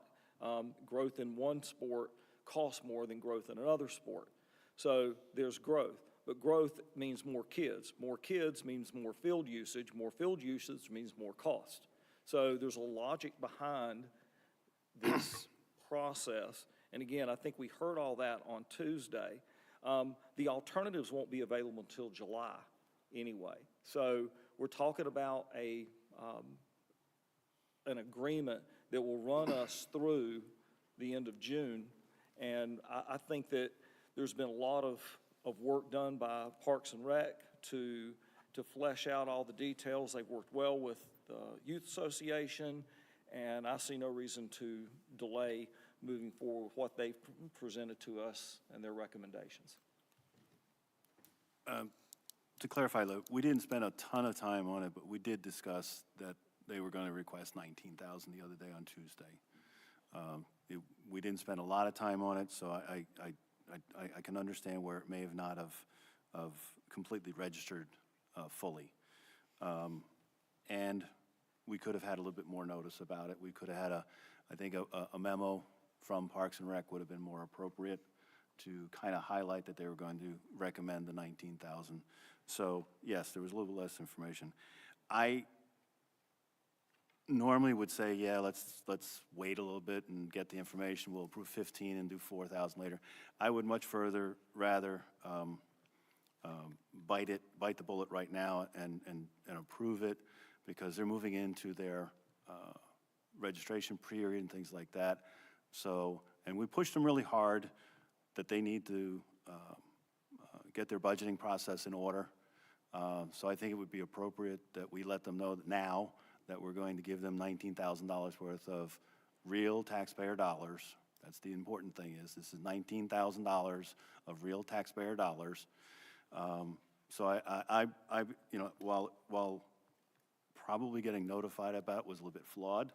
Growth in one sport costs more than growth in another sport. So there's growth, but growth means more kids. More kids means more field usage. More field usage means more cost. So there's a logic behind this process. And again, I think we heard all that on Tuesday. The alternatives won't be available until July anyway. So we're talking about an agreement that will run us through the end of June. And I think that there's been a lot of work done by Parks and Rec to flesh out all the details. They've worked well with the Youth Association, and I see no reason to delay moving forward with what they've presented to us and their recommendations. To clarify, Lou, we didn't spend a ton of time on it, but we did discuss that they were going to request 19,000 the other day on Tuesday. We didn't spend a lot of time on it, so I can understand where it may have not have completely registered fully. And we could have had a little bit more notice about it. We could have had I think a memo from Parks and Rec would have been more appropriate to kind of highlight that they were going to recommend the 19,000. So yes, there was a little bit less information. I normally would say, yeah, let's wait a little bit and get the information. We'll approve 15 and do 4,000 later. I would much rather bite the bullet right now and approve it, because they're moving into their registration period and things like that. So, and we pushed them really hard that they need to get their budgeting process in order. So I think it would be appropriate that we let them know that now that we're going to give them $19,000 worth of real taxpayer dollars. That's the important thing, is this is $19,000 of real taxpayer dollars. So I you know, while probably getting notified about it was a little bit flawed,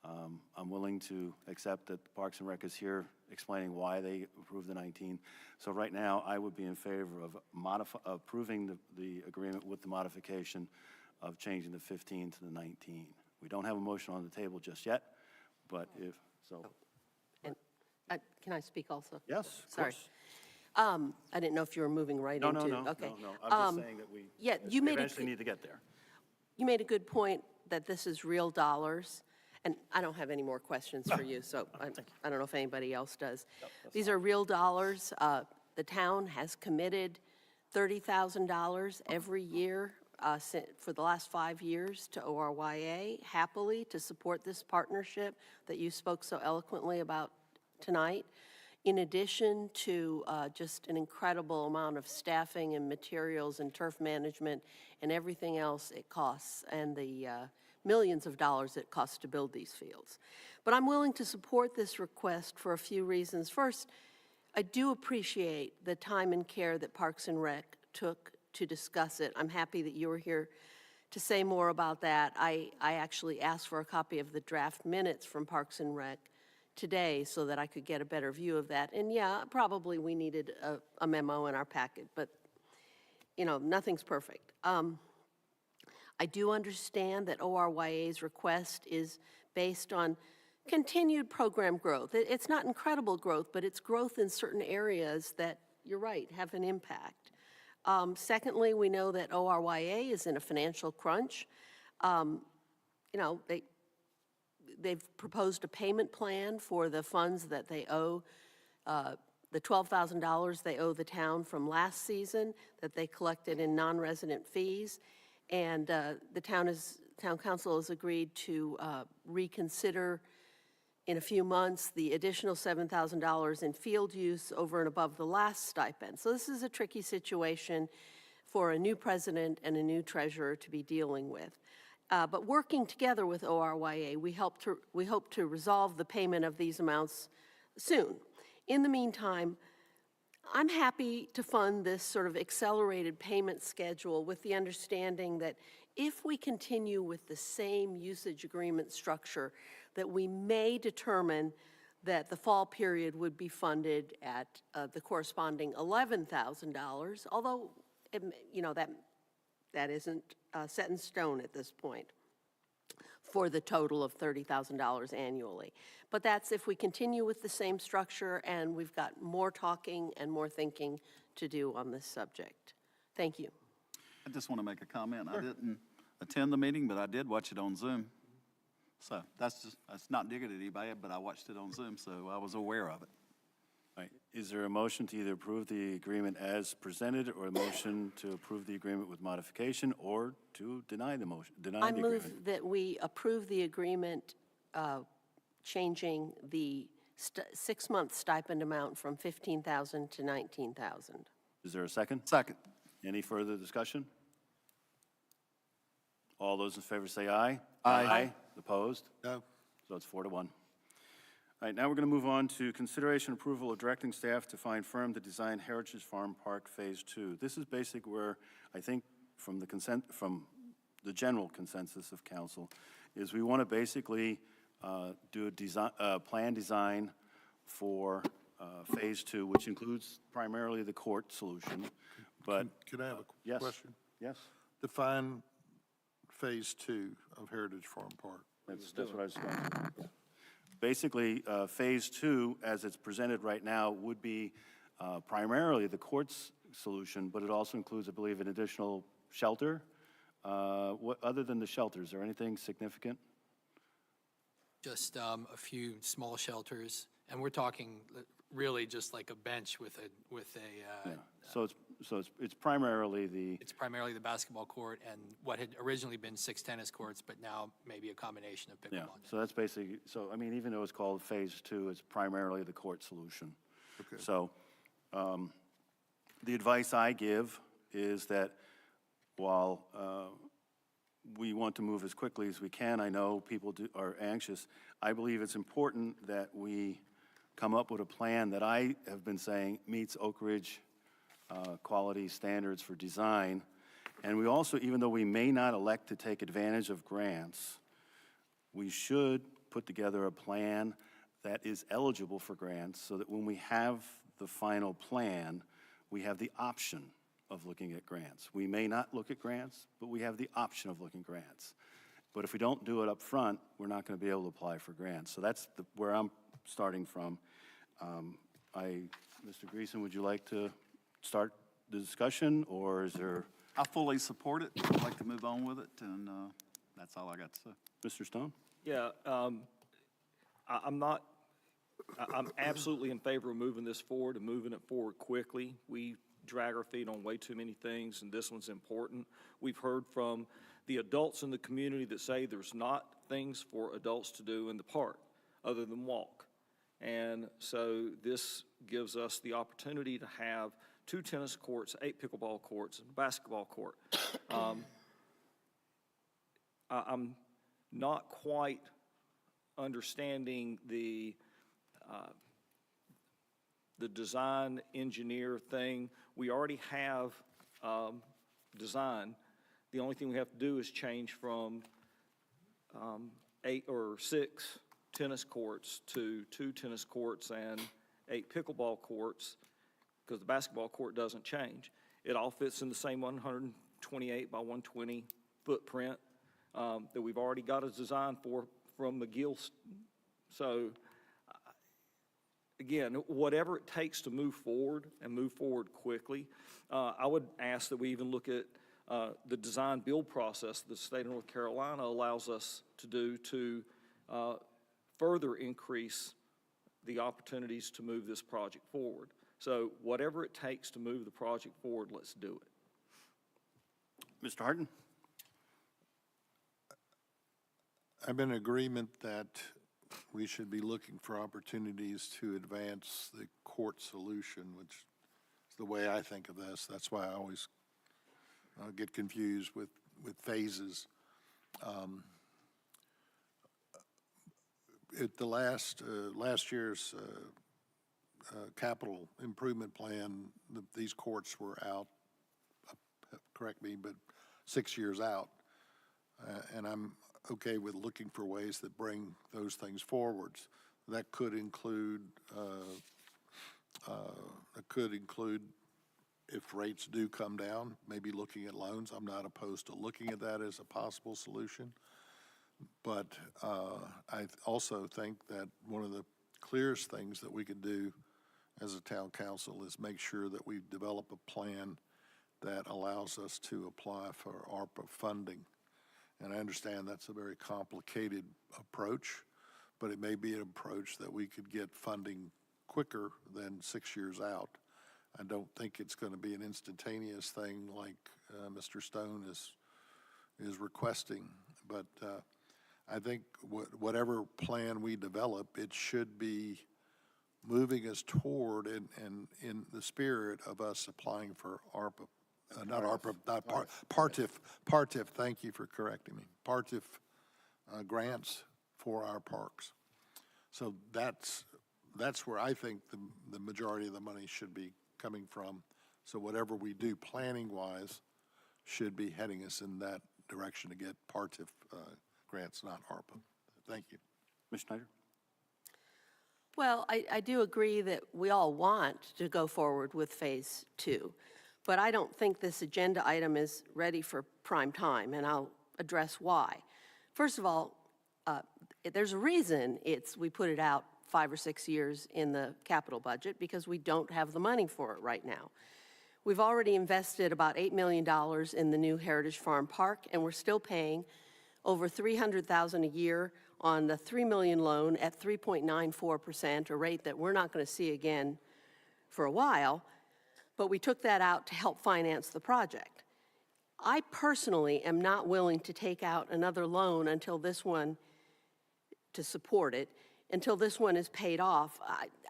I'm willing to accept that Parks and Rec is here explaining why they approved the 19. So right now, I would be in favor of approving the agreement with the modification of changing the 15 to the 19. We don't have a motion on the table just yet, but if so. And can I speak also? Yes, of Sorry. course. I didn't know if you were moving right No, into. no, no, Okay. no, no. I'm just saying that we eventually need to get there. You made a good point that this is real dollars, and I don't have any more questions for you, so I don't know if anybody else does. These are real dollars. The town has committed $30,000 every year for the last 5 years to ORYA, happily to support this partnership that you spoke so eloquently about tonight, in addition to just an incredible amount of staffing and materials and turf management and everything else it costs, and the millions of dollars it costs to build these fields. But I'm willing to support this request for a few reasons. First, I do appreciate the time and care that Parks and Rec took to discuss it. I'm happy that you were here to say more about that. I actually asked for a copy of the draft minutes from Parks and Rec today so that I could get a better view of that. And yeah, probably we needed a memo in our packet, but you know, nothing's perfect. I do understand that ORYA's request is based on continued program growth. It's not incredible growth, but it's growth in certain areas that, you're right, have an impact. Secondly, we know that ORYA is in a financial crunch. You know, they've proposed a payment plan for the funds that they owe, the $12,000 they owe the town from last season that they collected in non-resident fees. And the town council has agreed to reconsider in a few months the additional $7,000 in field use over and above the last stipend. So this is a tricky situation for a new president and a new treasurer to be dealing with. But working together with ORYA, we hope to resolve the payment of these amounts soon. In the meantime, I'm happy to fund this sort of accelerated payment schedule with the understanding that if we continue with the same usage agreement structure, that we may determine that the fall period would be funded at the corresponding $11,000, although you know that isn't set in stone at this point, for the total of $30,000 annually. But that's if we continue with the same structure, and we've got more talking and more thinking to do on this subject. Thank you. I just want to make a comment. I didn't attend the meeting, but I did watch it on Zoom. So that's not digging at anybody, but I watched it on Zoom, so I was aware of it. All right, is there a motion to either approve the agreement as presented, or a motion to approve the agreement with modification, or to deny the motion, I move that we approve the agreement changing the 6-month stipend amount from $15,000 to $19,000. Is there a second? Second. Any further discussion? All those in favor say aye. Aye. Opposed? No. So it's 4-1. All right, now we're going to move on to consideration approval of directing staff to find firm to design Heritage Farm Park Phase 2. This is basically where I think from the general consensus of council is we want to basically do a plan design for Phase 2, which includes primarily the court solution. But Can I have a yes, question? yes, Define Phase 2 of Heritage Farm Park. that's what I was going to. Basically, Phase 2, as it's presented right now, would be primarily the court's solution, but it also includes, I believe, an additional shelter. What other than the shelter, is there anything significant? Just a few small shelters, and we're talking really just like a bench with a. Yeah. So it's primarily the. It's primarily the basketball court and what had originally been 6 tennis courts, but now maybe a combination of Yeah. pickleball. So that's basically. So I mean, even though it's called Phase 2, it's primarily the court solution. Okay. So the advice I give is that while we want to move as quickly as we can, I know people are anxious. I believe it's important that we come up with a plan that I have been saying meets Oak Ridge quality standards for design. And we also, even though we may not elect to take advantage of grants, we should put together a plan that is eligible for grants so that when we have the final plan, we have the option of looking at grants. We may not look at grants, but we have the option of looking at grants. But if we don't do it up front, we're not going to be able to apply for grants. So that's where I'm starting from. Mr. Greason, would you like to start the discussion, or is there? I fully support it. I'd like to move on with it, and that's all I got to say. Mr. Stone? Yeah, I'm absolutely in favor of moving this forward and moving it forward quickly. We drag our feet on way too many things, and this one's important. We've heard from the adults in the community that say there's not things for adults to do in the park other than walk. And so this gives us the opportunity to have 2 tennis courts, 8 pickleball courts, and a basketball court. I'm not quite understanding the design engineer thing. We already have design. The only thing we have to do is change from 8 or 6 tennis courts to 2 tennis courts and 8 pickleball courts, because the basketball court doesn't change. It all fits in the same 128 by 120 footprint that we've already got a design for from McGill. So again, whatever it takes to move forward and move forward quickly, I would ask that we even look at the design build process the state of North Carolina allows us to do to further increase the opportunities to move this project forward. So whatever it takes to move the project forward, let's do it. Mr. Harden? I'm in agreement that we should be looking for opportunities to advance the court solution, which is the way I think of this. That's why I always get confused with phases. At the last year's capital improvement plan, these courts were out, correct me, but 6 years out. And I'm okay with looking for ways that bring those things forwards. That could include if rates do come down, maybe looking at loans. I'm not opposed to looking at that as a possible solution. But I also think that one of the clearest things that we could do as a town council is make sure that we develop a plan that allows us to apply for ARPA funding. And I understand that's a very complicated approach, but it may be an approach that we could get funding quicker than 6 years out. I don't think it's going to be an instantaneous thing like Mr. Stone is requesting, but I think whatever plan we develop, it should be moving us toward and in the spirit of us applying for ARPA. Not ARPA, PARTIF, thank you for correcting me. PARTIF grants for our parks. So that's where I think the majority of the money should be coming from. So whatever we do planning-wise should be heading us in that direction to get PARTIF grants, not ARPA. Thank you. Ms. Schneider? Well, I do agree that we all want to go forward with Phase 2, but I don't think this agenda item is ready for prime time, and I'll address why. First of all, there's a reason we put it out 5 or 6 years in the capital budget, because we don't have the money for it right now. We've already invested about $8 million in the new Heritage Farm Park, and we're still paying over $300,000 a year on the $3 million loan at 3.94%, a rate that we're not going to see again for a while, but we took that out to help finance the project. I personally am not willing to take out another loan until this one, to support it, until this one is paid off.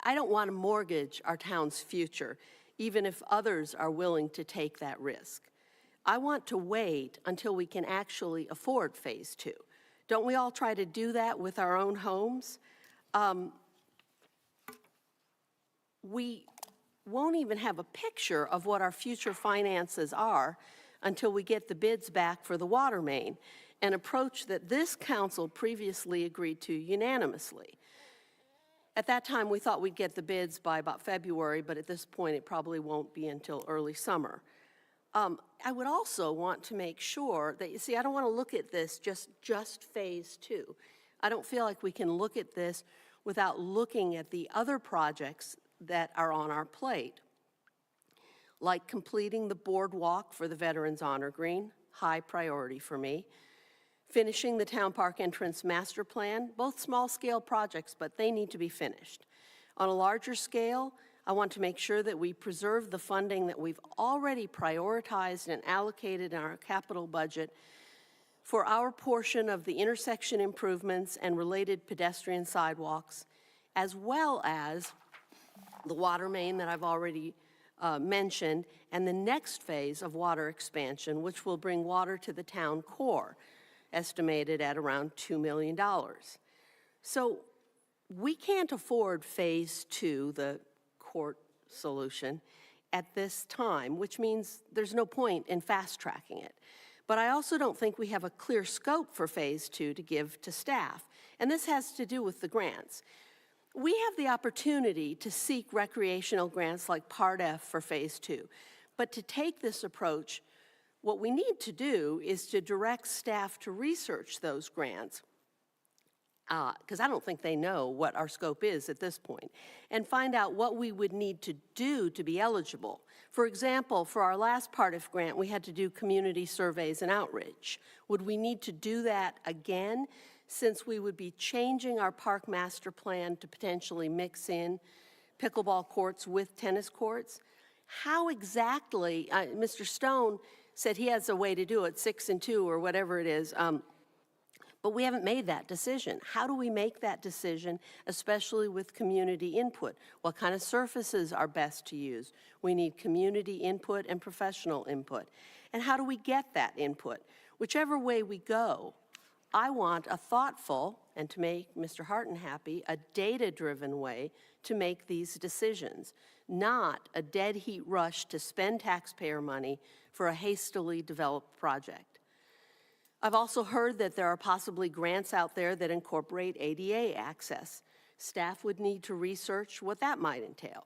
I don't want to mortgage our town's future, even if others are willing to take that risk. I want to wait until we can actually afford Phase 2. Don't we all try to do that with our own homes? We won't even have a picture of what our future finances are until we get the bids back for the water main, an approach that this council previously agreed to unanimously. At that time, we thought we'd get the bids by about February, but at this point, it probably won't be until early summer. I would also want to make sure that, you see, I don't want to look at this just Phase 2. I don't feel like we can look at this without looking at the other projects that are on our plate, like completing the boardwalk for the Veterans Honor Green, high priority for me, finishing the Town Park Entrance Master Plan, both small-scale projects, but they need to be finished. On a larger scale, I want to make sure that we preserve the funding that we've already prioritized and allocated in our capital budget for our portion of the intersection improvements and related pedestrian sidewalks, as well as the water main that I've already mentioned, and the next phase of water expansion, which will bring water to the town core, estimated at around $2 million. So we can't afford phase 2, the court solution, at this time, which means there's no point in fast-tracking it. But I also don't think we have a clear scope for phase 2 to give to staff, and this has to do with the grants. We have the opportunity to seek recreational grants like Part F for phase 2, but to take this approach, what we need to do is to direct staff to research those grants, because I don't think they know what our scope is at this point, and find out what we would need to do to be eligible. For example, for our last Part F grant, we had to do community surveys and outreach. Would we need to do that again, since we would be changing our park master plan to potentially mix in pickleball courts with tennis courts? How exactly, Mr. Stone said he has a way to do it, 6 and 2 or whatever it is, but we haven't made that decision. How do we make that decision, especially with community input? What kind of surfaces are best to use? We need community input and professional input. And how do we get that input? Whichever way we go, I want a thoughtful, and to make Mr. Harton happy, a data-driven way to make these decisions, not a dead heat rush to spend taxpayer money for a hastily developed project. I've also heard that there are possibly grants out there that incorporate ADA access. Staff would need to research what that might entail.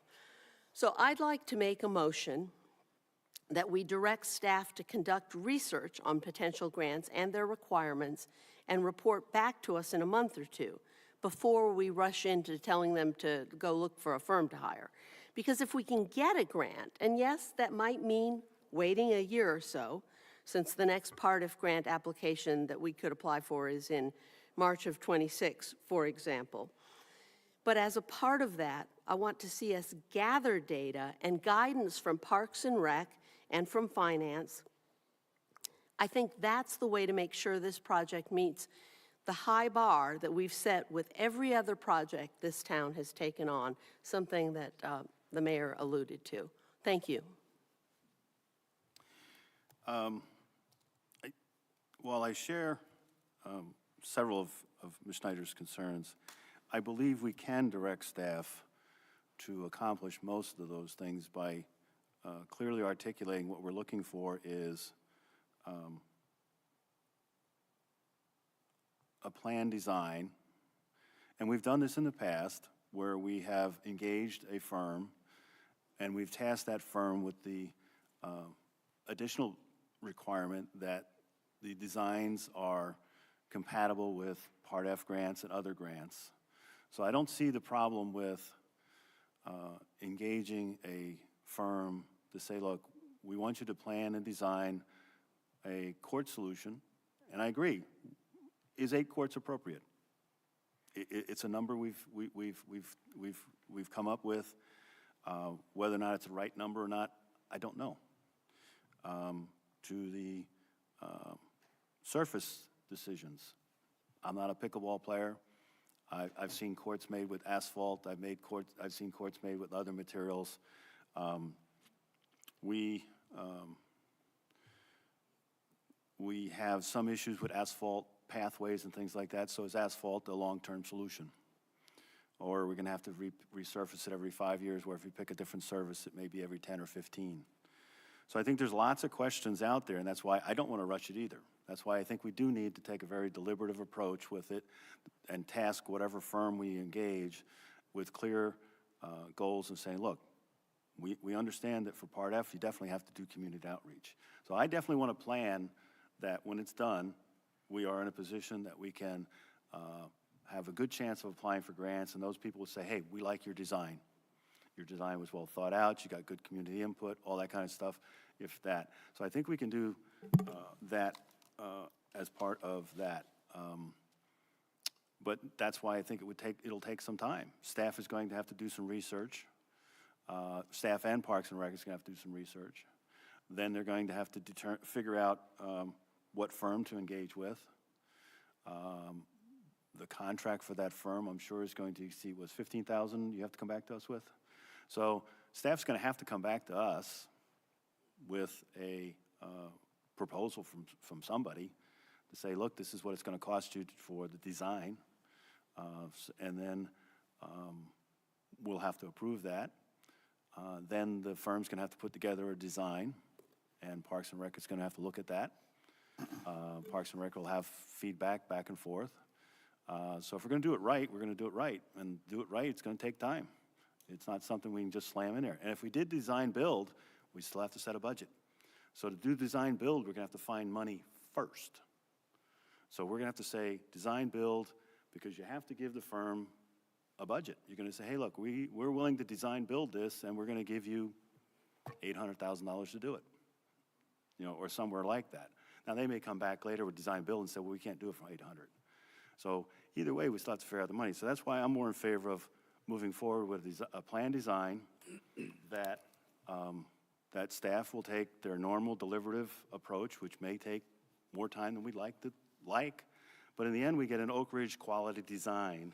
So I'd like to make a motion that we direct staff to conduct research on potential grants and their requirements and report back to us in a month or two before we rush into telling them to go look for a firm to hire. Because if we can get a grant, and yes, that might mean waiting a year or so, since the next Part F grant application that we could apply for is in March of '26, for example. But as a part of that, I want to see us gather data and guidance from Parks and Rec and from Finance. I think that's the way to make sure this project meets the high bar that we've set with every other project this town has taken on, something that the mayor alluded to. Thank you. While I share several of Ms. Schneider's concerns, I believe we can direct staff to accomplish most of those things by clearly articulating what we're looking for is a plan design. And we've done this in the past where we have engaged a firm and we've tasked that firm with the additional requirement that the designs are compatible with Part F grants and other grants. So I don't see the problem with engaging a firm to say, look, we want you to plan and design a court solution. And I agree, is 8 courts appropriate? It's a number we've come up with. Whether or not it's the right number or not, I don't know. To the surface decisions, I'm not a pickleball player. I've seen courts made with asphalt. I've seen courts made with other materials. We have some issues with asphalt pathways and things like that, so is asphalt a long-term solution? Or we're gonna have to resurface it every 5 years, where if you pick a different service, it may be every 10 or 15. So I think there's lots of questions out there, and that's why I don't wanna rush it either. That's why I think we do need to take a very deliberative approach with it and task whatever firm we engage with clear goals and saying, look, we understand that for Part F, you definitely have to do community outreach. So I definitely want to plan that when it's done, we are in a position that we can have a good chance of applying for grants, and those people will say, hey, we like your design. Your design was well thought out, you got good community input, all that kind of stuff, if that. So I think we can do that as part of that. But that's why I think it'll take some time. Staff is going to have to do some research. Staff and Parks and Rec is going to have to do some research. Then they're going to have to figure out what firm to engage with. The contract for that firm, I'm sure, is going to exceed, was $15,000 you have to come back to us with? So staff's going to have to come back to us with a proposal from somebody to say, look, this is what it's going to cost you for the design. And then we'll have to approve that. Then the firm's going to have to put together a design, and Parks and Rec is going to have to look at that. Parks and Rec will have feedback back and forth. So if we're going to do it right, we're going to do it right. And do it right, it's going to take time. It's not something we can just slam in there. And if we did design build, we still have to set a budget. So to do design build, we're going to have to find money first. So we're going to have to say design build, because you have to give the firm a budget. You're going to say, hey, look, we're willing to design build this, and we're going to give you $800,000 to do it, or somewhere like that. Now, they may come back later with design build and say, well, we can't do it for $800,000. So either way, we still have to figure out the money. So that's why I'm more in favor of moving forward with a plan design that that staff will take their normal deliberative approach, which may take more time than we'd like. But in the end, we get an Oak Ridge quality design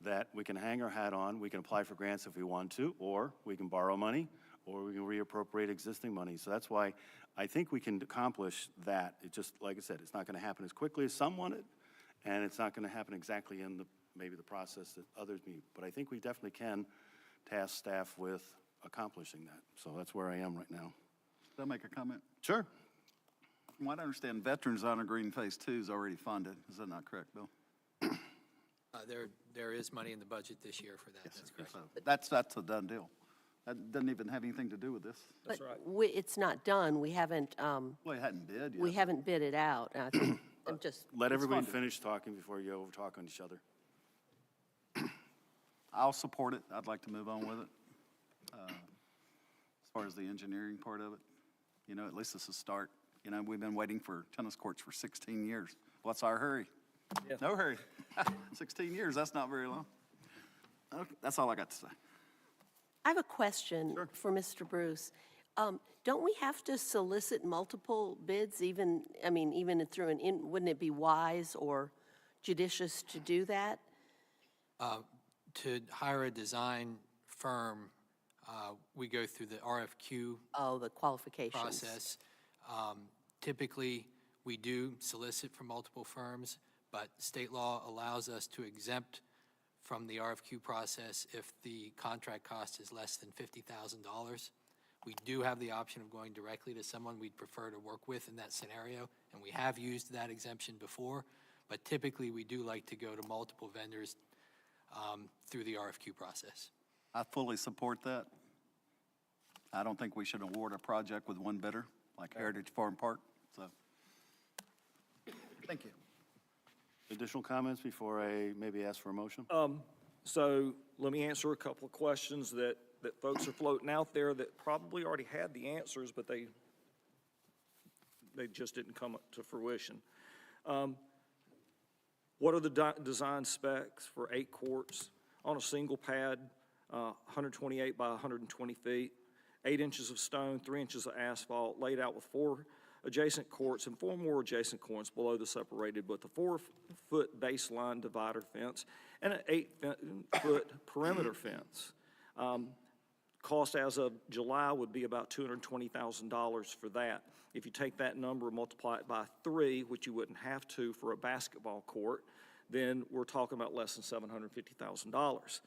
that we can hang our hat on. We can apply for grants if we want to, or we can borrow money, or we can reappropriate existing money. So that's why I think we can accomplish that. It just, like I said, it's not going to happen as quickly as some want it, and it's not going to happen exactly in maybe the process that others need. But I think we definitely can task staff with accomplishing that. So that's where I am right now. Can I make a comment? Sure. From what I understand, Veterans Honor Green Phase 2 is already funded. Is that not correct, Bill? There is money in the budget this year for that. That's correct. So that's a done deal. That doesn't even have anything to do with this. But it's not done. We haven't, Well, it hadn't bid yet. we haven't bid it out. And I think I'm just, Let everybody funded. finish talking before you over-talk on each other. I'll support it. I'd like to move on with it. As far as the engineering part of it, at least it's a start. We've been waiting for tennis courts for 16 years. What's our hurry? Yeah. No hurry. 16 years, that's not very long. Okay, that's all I got to say. I have a question for Mr. Bruce. Don't we have to solicit multiple bids, even through wouldn't it be wise or judicious to do that? To hire a design firm, we go through the RFQ Oh, the qualifications. process. Typically, we do solicit from multiple firms, but state law allows us to exempt from the RFQ process if the contract cost is less than $50,000. We do have the option of going directly to someone we'd prefer to work with in that scenario, and we have used that exemption before, but typically we do like to go to multiple vendors through the RFQ process. I fully support that. I don't think we should award a project with one bidder, like Heritage Farm Park, so. Thank you. Additional comments before I maybe ask for a motion? So let me answer a couple of questions that folks are floating out there that probably already had the answers, but they just didn't come to fruition. What are the design specs for 8 courts on a single pad, 128 by 120 feet, 8 inches of stone, 3 inches of asphalt, laid out with 4 adjacent courts and 4 more adjacent courts below the separated, with a 4-foot baseline divider fence and an 8-foot perimeter fence. Cost as of July would be about $220,000 for that. If you take that number and multiply it by 3, which you wouldn't have to for a basketball court, then we're talking about less than $750,000.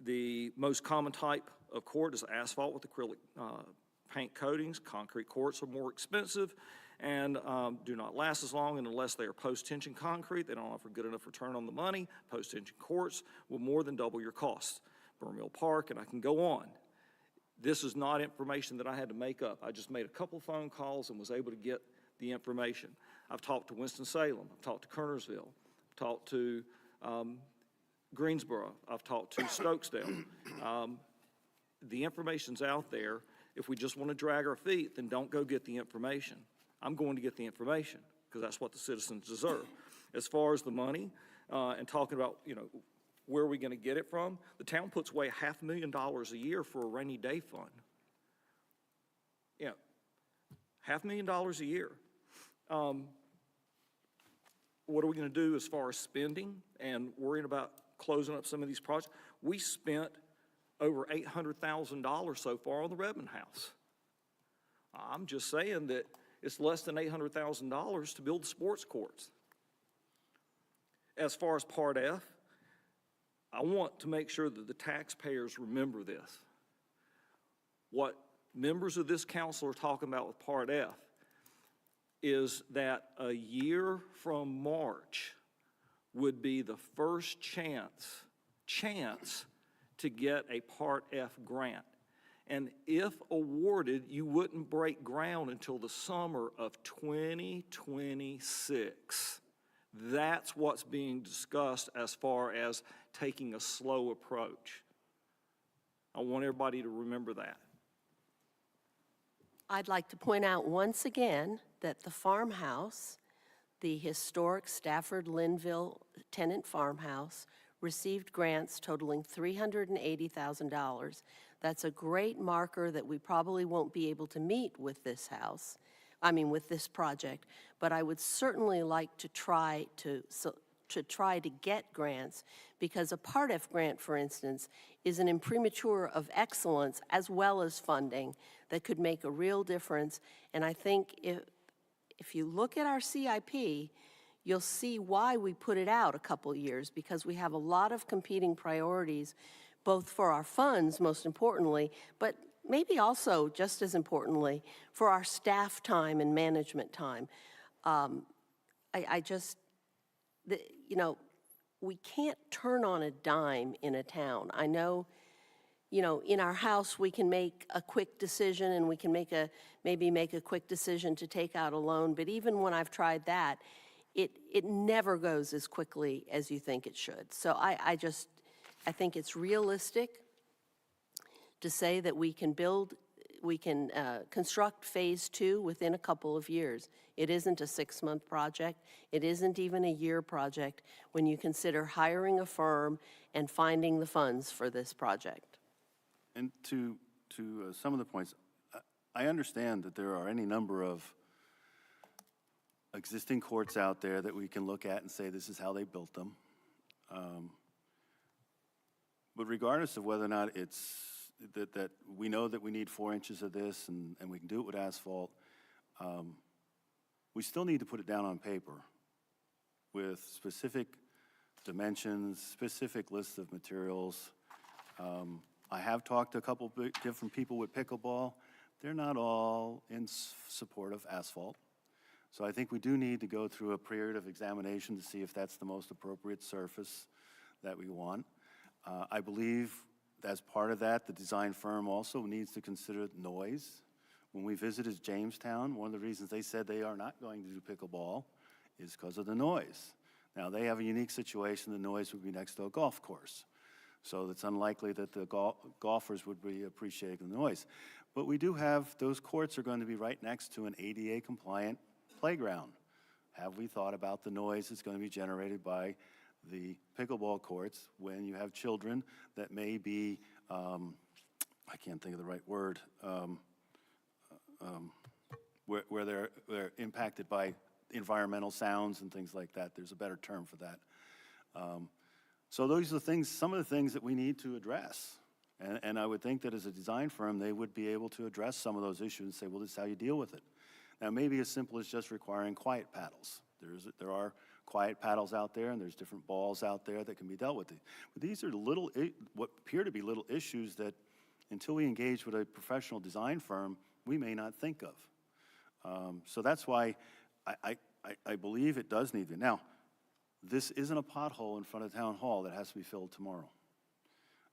The most common type of court is asphalt with acrylic paint coatings. Concrete courts are more expensive and do not last as long, and unless they are post-tension concrete, they don't offer good enough return on the money. Post-tension courts will more than double your costs. Burmill Park, and I can go on. This is not information that I had to make up. I just made a couple phone calls and was able to get the information. I've talked to Winston-Salem. I've talked to Kernersville. I've talked to Greensboro. I've talked to Stokesdale. The information's out there. If we just want to drag our feet, then don't go get the information. I'm going to get the information because that's what the citizens deserve. As far as the money and talking about, where are we going to get it from? The town puts away $500,000 a year for a rainy day fund. Yeah, $500,000 a year. What are we going to do as far as spending and worrying about closing up some of these projects? We spent over $800,000 so far on the Redmond House. I'm just saying that it's less than $800,000 to build sports courts. As far as Part F, I want to make sure that the taxpayers remember this. What members of this council are talking about with Part F is that a year from March would be the first chance to get a Part F grant. And if awarded, you wouldn't break ground until the summer of 2026. That's what's being discussed as far as taking a slow approach. I want everybody to remember that. I'd like to point out once again that the farmhouse, the historic Stafford Linville tenant farmhouse, received grants totaling $380,000. That's a great marker that we probably won't be able to meet with this house, with this project, but I would certainly like to try to get grants, because a Part F grant, for instance, is an imprimatur of excellence as well as funding that could make a real difference. And I think if you look at our CIP, you'll see why we put it out a couple years, because we have a lot of competing priorities, both for our funds, most importantly, but maybe also, just as importantly, for our staff time and management time. We can't turn on a dime in a town. I know, in our house, we can make a quick decision, and we can maybe make a quick decision to take out a loan, but even when I've tried that, it never goes as quickly as you think it should. So I think it's realistic to say that we can construct phase 2 within a couple of years. It isn't a 6-month project. It isn't even a year project when you consider hiring a firm and finding the funds for this project. And to some of the points, I understand that there are any number of existing courts out there that we can look at and say this is how they built them. But regardless of whether or not it's that we know that we need 4 inches of this and we can do it with asphalt, we still need to put it down on paper with specific dimensions, specific lists of materials. I have talked to a couple different people with pickleball. They're not all in support of asphalt. So I think we do need to go through a period of examination to see if that's the most appropriate surface that we want. I believe as part of that, the design firm also needs to consider noise. When we visited Jamestown, one of the reasons they said they are not going to do pickleball is because of the noise. Now, they have a unique situation. The noise would be next to a golf course. So it's unlikely that the golfers would be appreciating the noise. But we do have, those courts are going to be right next to an ADA-compliant playground. Have we thought about the noise that's going to be generated by the pickleball courts when you have children that may be, I can't think of the right word, where they're impacted by environmental sounds and things like that. There's a better term for that. So those are the things, some of the things that we need to address. And I would think that as a design firm, they would be able to address some of those issues and say, well, this is how you deal with it. Now, maybe as simple as just requiring quiet paddles. There are quiet paddles out there, and there's different balls out there that can be dealt with. But these are what appear to be little issues that, until we engage with a professional design firm, we may not think of. So that's why I believe it does need to. Now, this isn't a pothole in front of Town Hall that has to be filled tomorrow.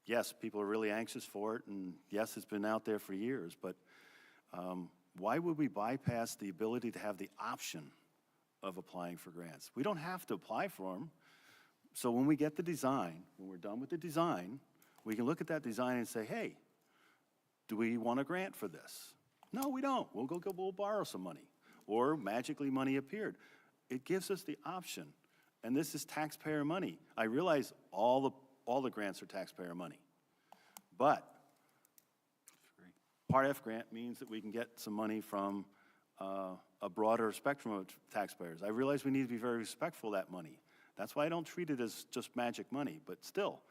Yes, people are really anxious for it, and yes, it's been out there for years, but why would we bypass the ability to have the option of applying for grants? We don't have to apply for them. So when we get the design, when we're done with the design, we can look at that design and say, hey, do we want a grant for this? No, we don't. We'll borrow some money. Or magically money appeared. It gives us the option. And this is taxpayer money. I realize all the all the grants are taxpayer money. But Part F grant means that we can get some money from a broader spectrum of taxpayers. I realize we need to be very respectful of that money. That's why I don't treat it as just magic money, but still,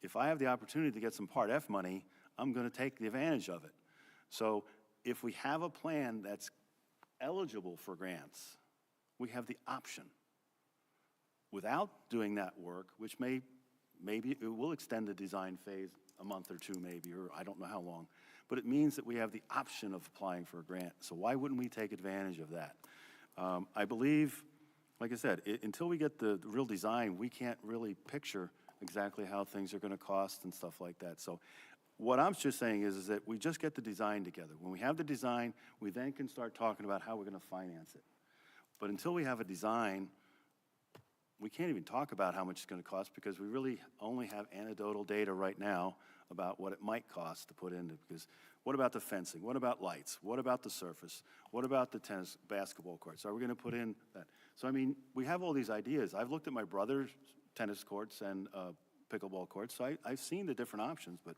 if I have the opportunity to get some Part F money, I'm going to take the advantage of it. So if we have a plan that's eligible for grants, we have the option. Without doing that work, which maybe it will extend the design phase a month or two maybe, or I don't know how long, but it means that we have the option of applying for a grant. So why wouldn't we take advantage of that? I believe, like I said, until we get the real design, we can't really picture exactly how things are going to cost and stuff like that. So what I'm just saying is that we just get the design together. When we have the design, we then can start talking about how we're going to finance it. But until we have a design, we can't even talk about how much it's going to cost because we really only have anecdotal data right now about what it might cost to put in. Because what about the fencing? What about lights? What about the surface? What about the tennis, basketball courts? Are we going to put in that? So, I mean, we have all these ideas. I've looked at my brother's tennis courts and pickleball courts, so I've seen the different options. But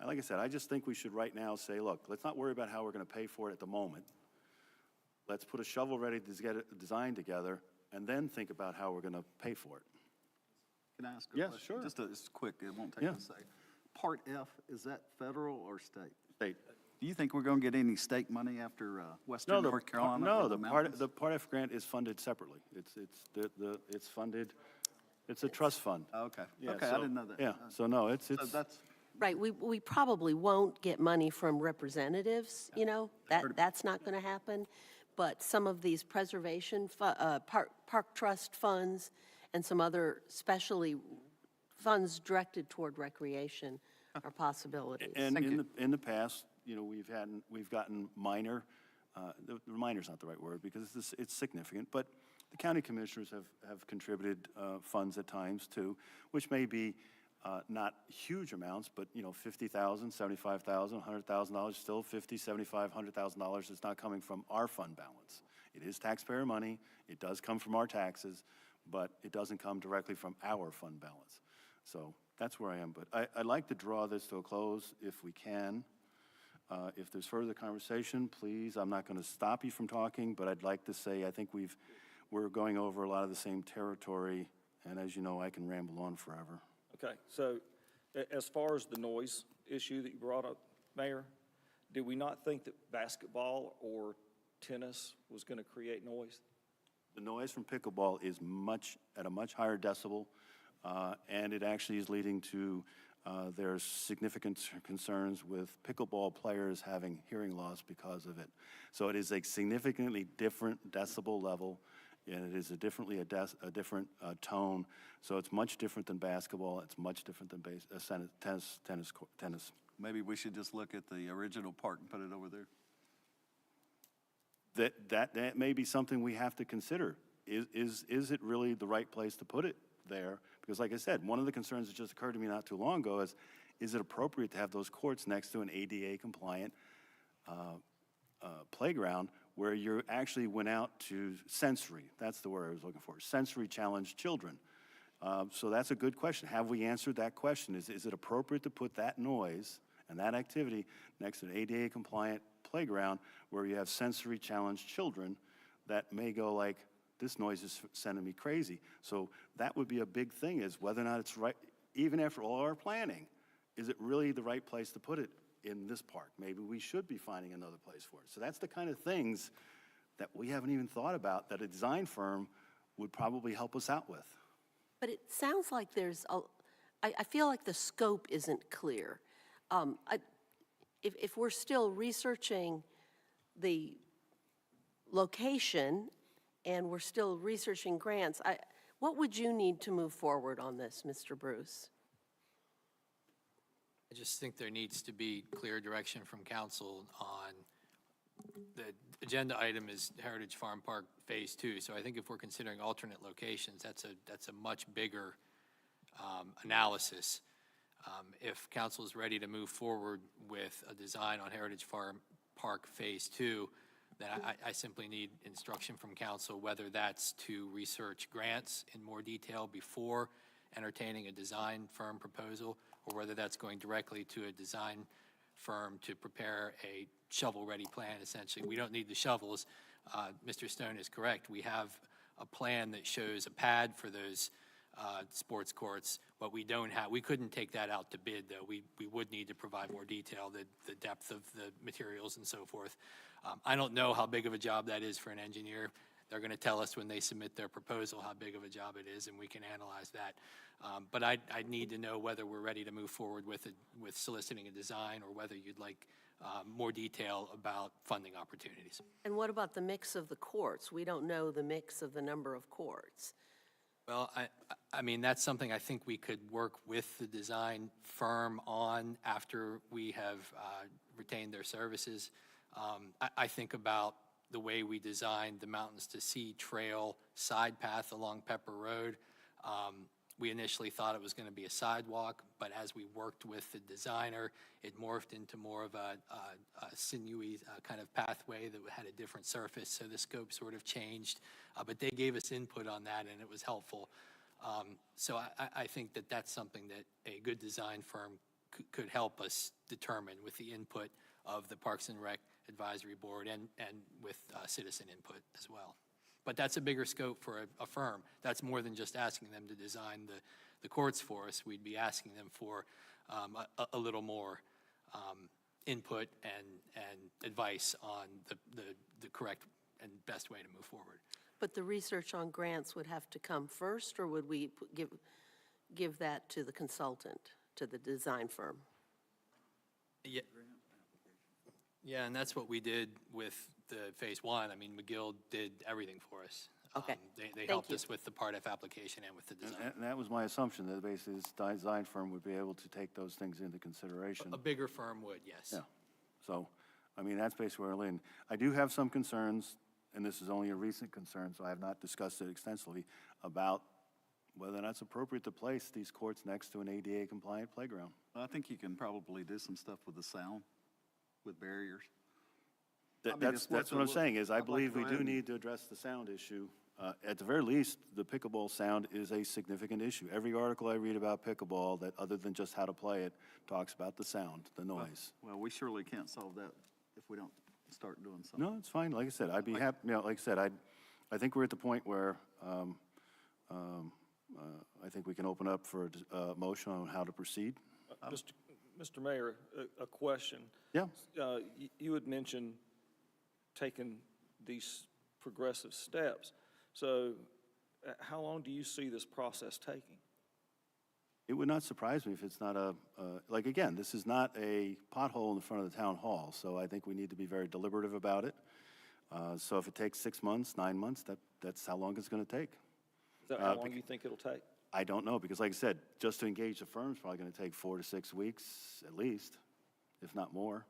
like I said, I just think we should right now say, look, let's not worry about how we're going to pay for it at the moment. Let's put a shovel ready to get a design together and then think about how we're going to pay for it. Can I ask a Yes, question? sure. Just quick, it won't take Yeah. a second. Part F, is that federal or state? State. Do you think we're going to get any state money after Western North Carolina? No, or the mountains? Part F grant is funded separately. It's funded, it's a trust fund. Okay, Yeah, okay, I so- didn't know that. Yeah, so no, it's, So that's, Right, we probably won't get money from representatives, you know, that's not going to happen. But some of these preservation, park trust funds and some other specially funds directed toward recreation are possibilities. and in the past, you know, we've gotten minor, minor's not the right word because it's significant, but the county commissioners have contributed funds at times too, which may be not huge amounts, but, you know, $50,000, $75,000, $100,000, still $50,000, $75,000, $100,000 is not coming from our fund balance. It is taxpayer money, it does come from our taxes, but it doesn't come directly from our fund balance. So that's where I am, but I'd like to draw this to a close if we can. If there's further conversation, please, I'm not going to stop you from talking, but I'd like to say I think we're going over a lot of the same territory, and as you know, I can ramble on forever. Okay, so as far as the noise issue that you brought up, Mayor, did we not think that basketball or tennis was going to create noise? The noise from pickleball is at a much higher decibel, and it actually is leading to there's significant concerns with pickleball players having hearing loss because of it. So it is a significantly different decibel level, and it is a different tone. So it's much different than basketball. It's much different than tennis. maybe we should just look at the original park and put it over there. That may be something we have to consider. Is it really the right place to put it there? Because like I said, one of the concerns that just occurred to me not too long ago is it appropriate to have those courts next to an ADA compliant playground where you actually went out to sensory, that's the word I was looking for, sensory challenged children. So that's a good question. Have we answered that question? Is it appropriate to put that noise and that activity next to an ADA compliant playground where you have sensory challenged children that may go like, this noise is sending me crazy? So that would be a big thing, is whether or not it's right, even after all our planning, is it really the right place to put it in this park? Maybe we should be finding another place for it. So that's the kind of things that we haven't even thought about that a design firm would probably help us out with. But it sounds like I feel like the scope isn't clear. If we're still researching the location and we're still researching grants, what would you need to move forward on this, Mr. Bruce? I just think there needs to be clear direction from council on, the agenda item is Heritage Farm Park Phase 2. So I think if we're considering alternate locations, that's a much bigger analysis. If council is ready to move forward with a design on Heritage Farm Park Phase 2, then I simply need instruction from council whether that's to research grants in more detail before entertaining a design firm proposal, or whether that's going directly to a design firm to prepare a shovel-ready plan, essentially. We don't need the shovels. Mr. Stone is correct. We have a plan that shows a pad for those sports courts, but we don't have, we couldn't take that out to bid, though. We would need to provide more detail, the depth of the materials and so forth. I don't know how big of a job that is for an engineer. They're going to tell us when they submit their proposal how big of a job it is, and we can analyze that. But I need to know whether we're ready to move forward with soliciting a design, or whether you'd like more detail about funding opportunities. And what about the mix of the courts? We don't know the mix of the number of courts. Well, I mean, that's something I think we could work with the design firm on after we have retained their services. I think about the way we designed the Mountains to Sea Trail side path along Pepper Road. We initially thought it was going to be a sidewalk, but as we worked with the designer, it morphed into more of a sinewy kind of pathway that had a different surface, so the scope sort of changed. But they gave us input on that, and it was helpful. So I think that that's something that a good design firm could help us determine with the input of the Parks and Rec Advisory Board and with citizen input as well. But that's a bigger scope for a firm. That's more than just asking them to design the courts for us. We'd be asking them for a little more input and advice on the correct and best way to move forward. But the research on grants would have to come first, or would we give that to the consultant, to the design firm? Yeah, and that's what we did with the Phase 1. I mean, McGill did everything for us. Okay. They helped us with the Part F application and with the design. And that was my assumption, that basically this design firm would be able to take those things into consideration. A bigger firm would, yes. Yeah. So, I mean, that's basically where we're in. I do have some concerns, and this is only a recent concern, so I have not discussed it extensively, about whether or not it's appropriate to place these courts next to an ADA-compliant playground. I think you can probably do some stuff with the sound, with barriers. That's what I'm saying, is I believe we do need to address the sound issue. At the very least, the pickleball sound is a significant issue. Every article I read about pickleball, that other than just how to play it, talks about the sound, the noise. Well, we surely can't solve that if we don't start doing something. No, it's fine. Like I said, I'd be happy, you know, like I said, I think we're at the point where I think we can open up for a motion on how to proceed. Mr. Mayor, a question. Yeah. You had mentioned taking these progressive steps. So how long do you see this process taking? It would not surprise me if it's not like, again, this is not a pothole in the front of the town hall, so I think we need to be very deliberative about it. So if it takes 6 months, 9 months, that's how long it's going to take. Is that how long you think it'll take? I don't know, because like I said, just to engage the firm is probably going to take 4 to 6 weeks at least, if not more.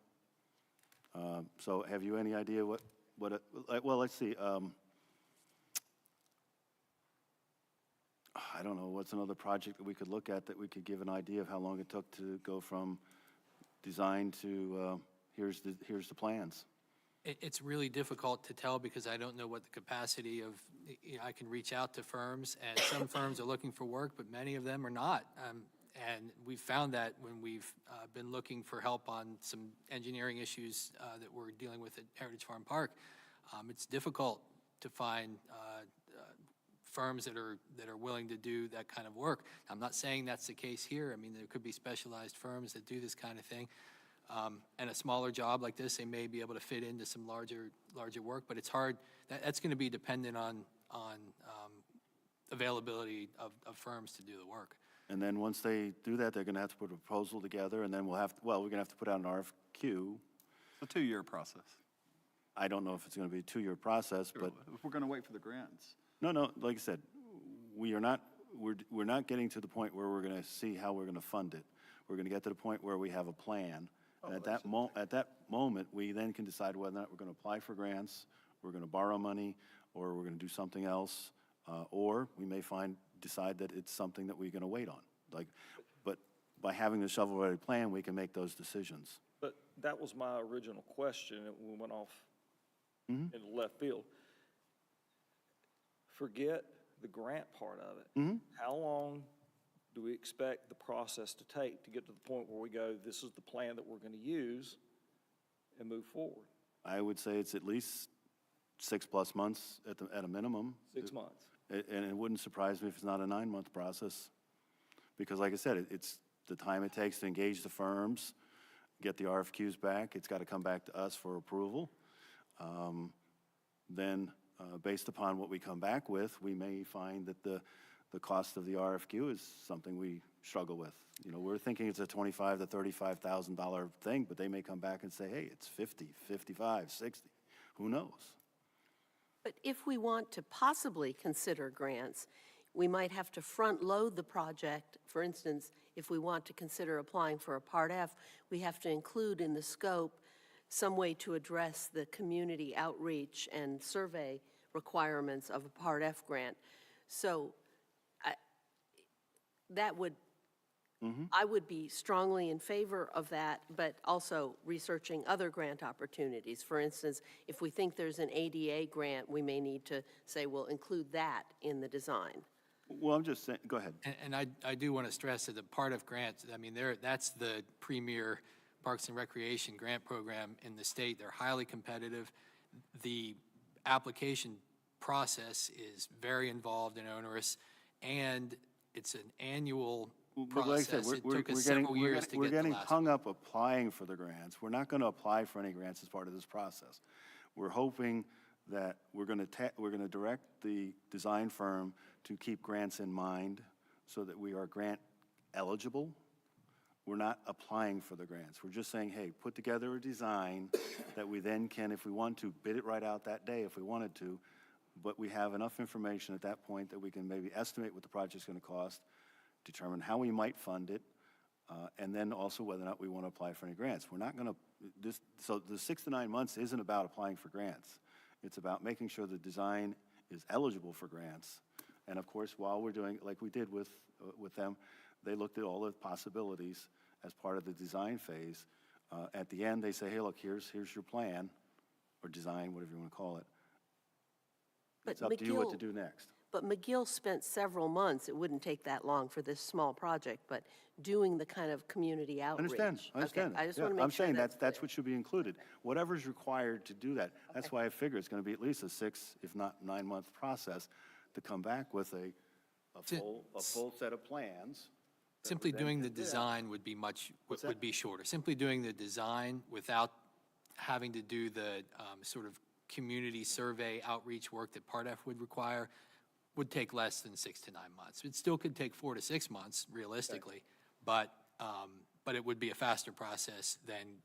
So have you any idea well, let's see. I don't know, what's another project that we could look at that we could give an idea of how long it took to go from design to here's the plans? It's really difficult to tell because I don't know what the capacity of, I can reach out to firms, and some firms are looking for work, but many of them are not. And we've found that when we've been looking for help on some engineering issues that we're dealing with at Heritage Farm Park, it's difficult to find firms that are willing to do that kind of work. I'm not saying that's the case here. I mean, there could be specialized firms that do this kind of thing. And a smaller job like this, they may be able to fit into some larger work, but it's hard. That's going to be dependent on availability of firms to do the work. And then once they do that, they're going to have to put a proposal together, and then we're going to have to put out an RFQ. It's a 2-year process. I don't know if it's going to be a 2-year process, but If we're going to wait for the grants. no, like I said, we're not getting to the point where we're going to see how we're going to fund it. We're going to get to the point where we have a plan. And at that moment, we then can decide whether or not we're going to apply for grants, we're going to borrow money, or we're going to do something else, or we may decide that it's something that we're going to wait on. But by having the shovel-ready plan, we can make those decisions. But that was my original question, and we went off in left field. Forget the grant part of it. How long do we expect the process to take to get to the point where we go, this is the plan that we're going to use and move forward? I would say it's at least 6+ months at a minimum. 6 months. And it wouldn't surprise me if it's not a 9-month process. Because like I said, it's the time it takes to engage the firms, get the RFQs back. It's got to come back to us for approval. Then, based upon what we come back with, we may find that the cost of the RFQ is something we struggle with. You know, we're thinking it's a $25,000 to $35,000 thing, but they may come back and say, hey, it's 50, 55, 60. Who knows? But if we want to possibly consider grants, we might have to front-load the project. For instance, if we want to consider applying for a Part F, we have to include in the scope some way to address the community outreach and survey requirements of a Part F grant. So I would be strongly in favor of that, but also researching other grant opportunities. For instance, if we think there's an ADA grant, we may need to say, we'll include that in the design. Well, I'm just saying, go ahead. And I do want to stress that the Part F grants, I mean, that's the premier Parks and Recreation grant program in the state. They're highly competitive. The application process is very involved and onerous, and it's an annual But like I said, process. It took us several years to we're get the getting last hung up applying for the grants. We're not going to apply for any grants as part of this process. We're hoping that we're going to direct the design firm to keep grants in mind so that we are grant eligible. We're not applying for the grants. We're just saying, hey, put together a design that we then can, if we want to, bid it right out that day if we wanted to. But we have enough information at that point that we can maybe estimate what the project's going to cost, determine how we might fund it, and then also whether or not we want to apply for any grants. We're not going to, so the 6 to 9 months isn't about applying for grants. It's about making sure the design is eligible for grants. And of course, while we're doing, like we did with them, they looked at all the possibilities as part of the design phase. At the end, they say, hey, look, here's your plan, or design, whatever you want to call it. It's up to you what to do next. But McGill spent several months, it wouldn't take that long for this small project, but doing the kind of community outreach. I understand. Okay, I just Yeah, want to make sure I'm saying that's that's what should be included. Whatever's required to do that. That's why I figure it's going to be at least a 6, if not 9-month process to come back with a full set of plans. Simply doing the design would be would be shorter. Simply doing the design without having to do the sort of community survey outreach work that Part F would require would take less than 6 to 9 months. It still could take 4 to 6 months realistically, but it would be a faster process than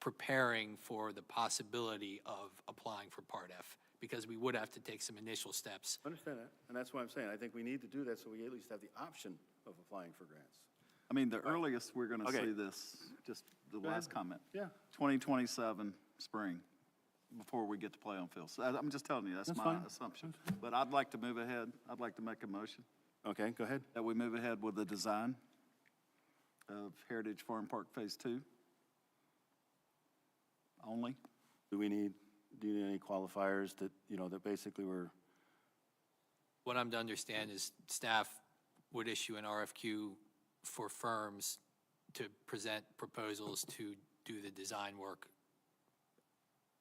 preparing for the possibility of applying for Part F, because we would have to take some initial steps. I understand that, and that's why I'm saying I think we need to do that so we at least have the option of applying for grants. I mean, the earliest we're going to Okay. see this, just the Go last ahead. comment. Yeah. 2027 spring, before we get to play on field. So I'm just telling you, that's That's my fine. assumption. But I'd like to move ahead. I'd like to make a motion Okay, go ahead. that we move ahead with the design of Heritage Farm Park Phase 2 only. Do you need any qualifiers that, that basically were, What I'm to understand is staff would issue an RFQ for firms to present proposals to do the design work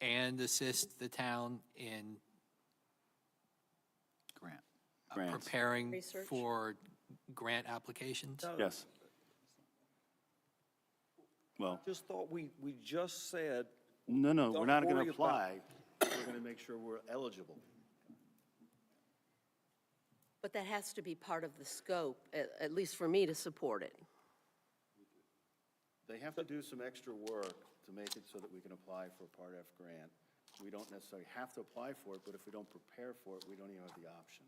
and assist the town in grants? preparing Research. for grant applications? Yes. Well, Just thought we just said, no, we're Don't not going worry to about- apply. We're going to make sure we're eligible. But that has to be part of the scope, at least for me to support it. They have to do some extra work to make it so that we can apply for a Part F grant. We don't necessarily have to apply for it, but if we don't prepare for it, we don't even have the option.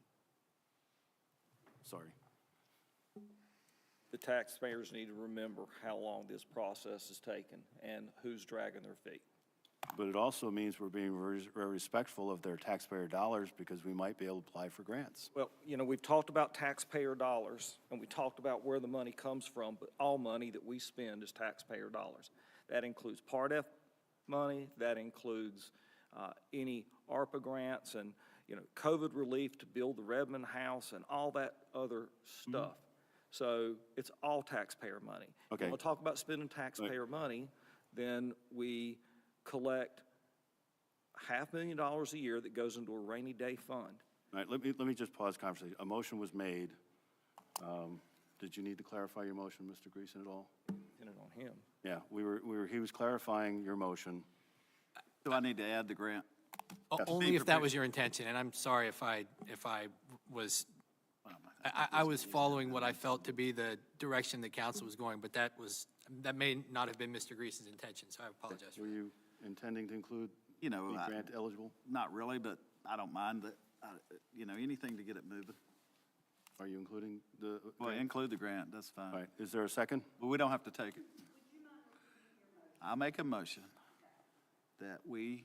Sorry. the taxpayers need to remember how long this process has taken and who's dragging their feet. But it also means we're being very respectful of their taxpayer dollars because we might be able to apply for grants. Well, you know, we've talked about taxpayer dollars, and we talked about where the money comes from, but all money that we spend is taxpayer dollars. That includes Part F money, that includes any ARPA grants and, you know, COVID relief to build the Redmond House and all that other stuff. So it's all taxpayer money. Okay. We'll talk about spending taxpayer money, then we collect $500,000 a year that goes into a rainy day fund. All right, let me just pause conversation. A motion was made. Did you need to clarify your motion, Mr. Greason, at all? Depending on him. Yeah, he was clarifying your motion. Do I need to add the grant? Only if that was your intention, and I'm sorry if I was, I was following what I felt to be the direction the council was going, but that may not have been Mr. Greason's intention, so I apologize. Were you intending to include You know, the grant eligible? Not really, but I don't mind that, anything to get it moving. Are you including the? Well, grant? include the grant, that's fine. All right, is there a second? But we don't have to take it. I make a motion that we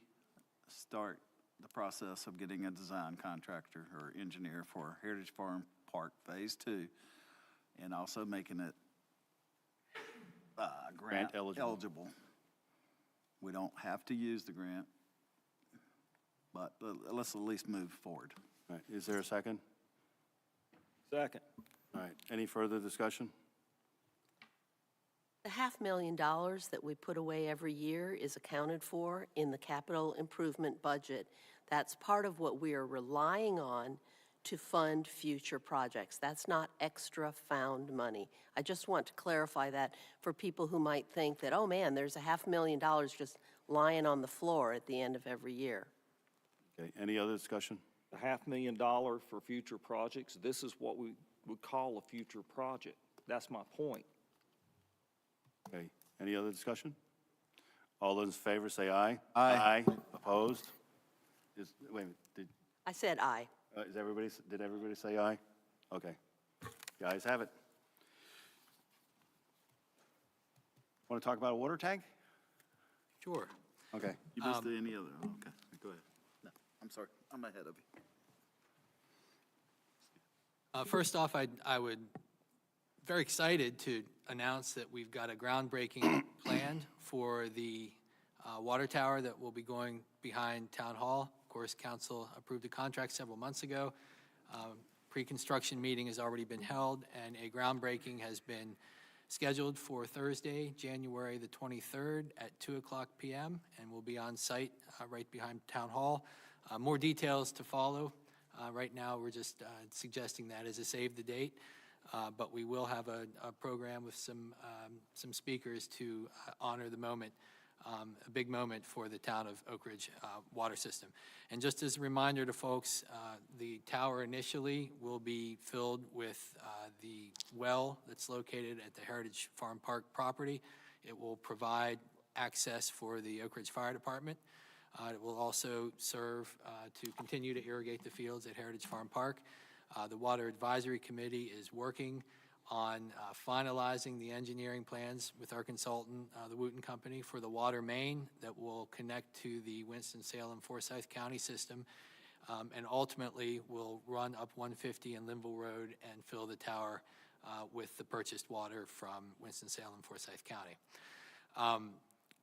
start the process of getting a design contractor or engineer for Heritage Farm Park Phase 2, and also making it grant eligible. We don't have to use the grant, but let's at least move forward. All right, is there a second? Second. All right, any further discussion? The $500,000 that we put away every year is accounted for in the capital improvement budget. That's part of what we are relying on to fund future projects. That's not extra found money. I just want to clarify that for people who might think that, oh man, there's a $500,000 just lying on the floor at the end of every year. Okay, any other discussion? The $500,000 for future projects, this is what we would call a future project. That's my point. Okay, any other discussion? All those in favor say aye. Aye. Opposed? Wait a minute, I said aye. did everybody say aye? Okay, the ayes have it. Want to talk about a water tank? Sure. Okay. You missed any other, okay, go ahead. No, I'm sorry, I'm ahead of you. First off, I would, very excited to announce that we've got a groundbreaking planned for the water tower that will be going behind Town Hall. Of course, council approved a contract several months ago. Pre-construction meeting has already been held, and a groundbreaking has been scheduled for Thursday, January the 23rd at 2:00 p.m., and we'll be on site right behind Town Hall. More details to follow. Right now, we're just suggesting that as a save the date, but we will have a program with some speakers to honor the moment, a big moment for the town of Oak Ridge water system. And just as a reminder to folks, the tower initially will be filled with the well that's located at the Heritage Farm Park property. It will provide access for the Oak Ridge Fire Department. It will also serve to continue to irrigate the fields at Heritage Farm Park. The Water Advisory Committee is working on finalizing the engineering plans with our consultant, the Wooten Company, for the water main that will connect to the Winston-Salem-Forsyth County system, and ultimately will run up 150 and Linville Road and fill the tower with the purchased water from Winston-Salem-Forsyth County.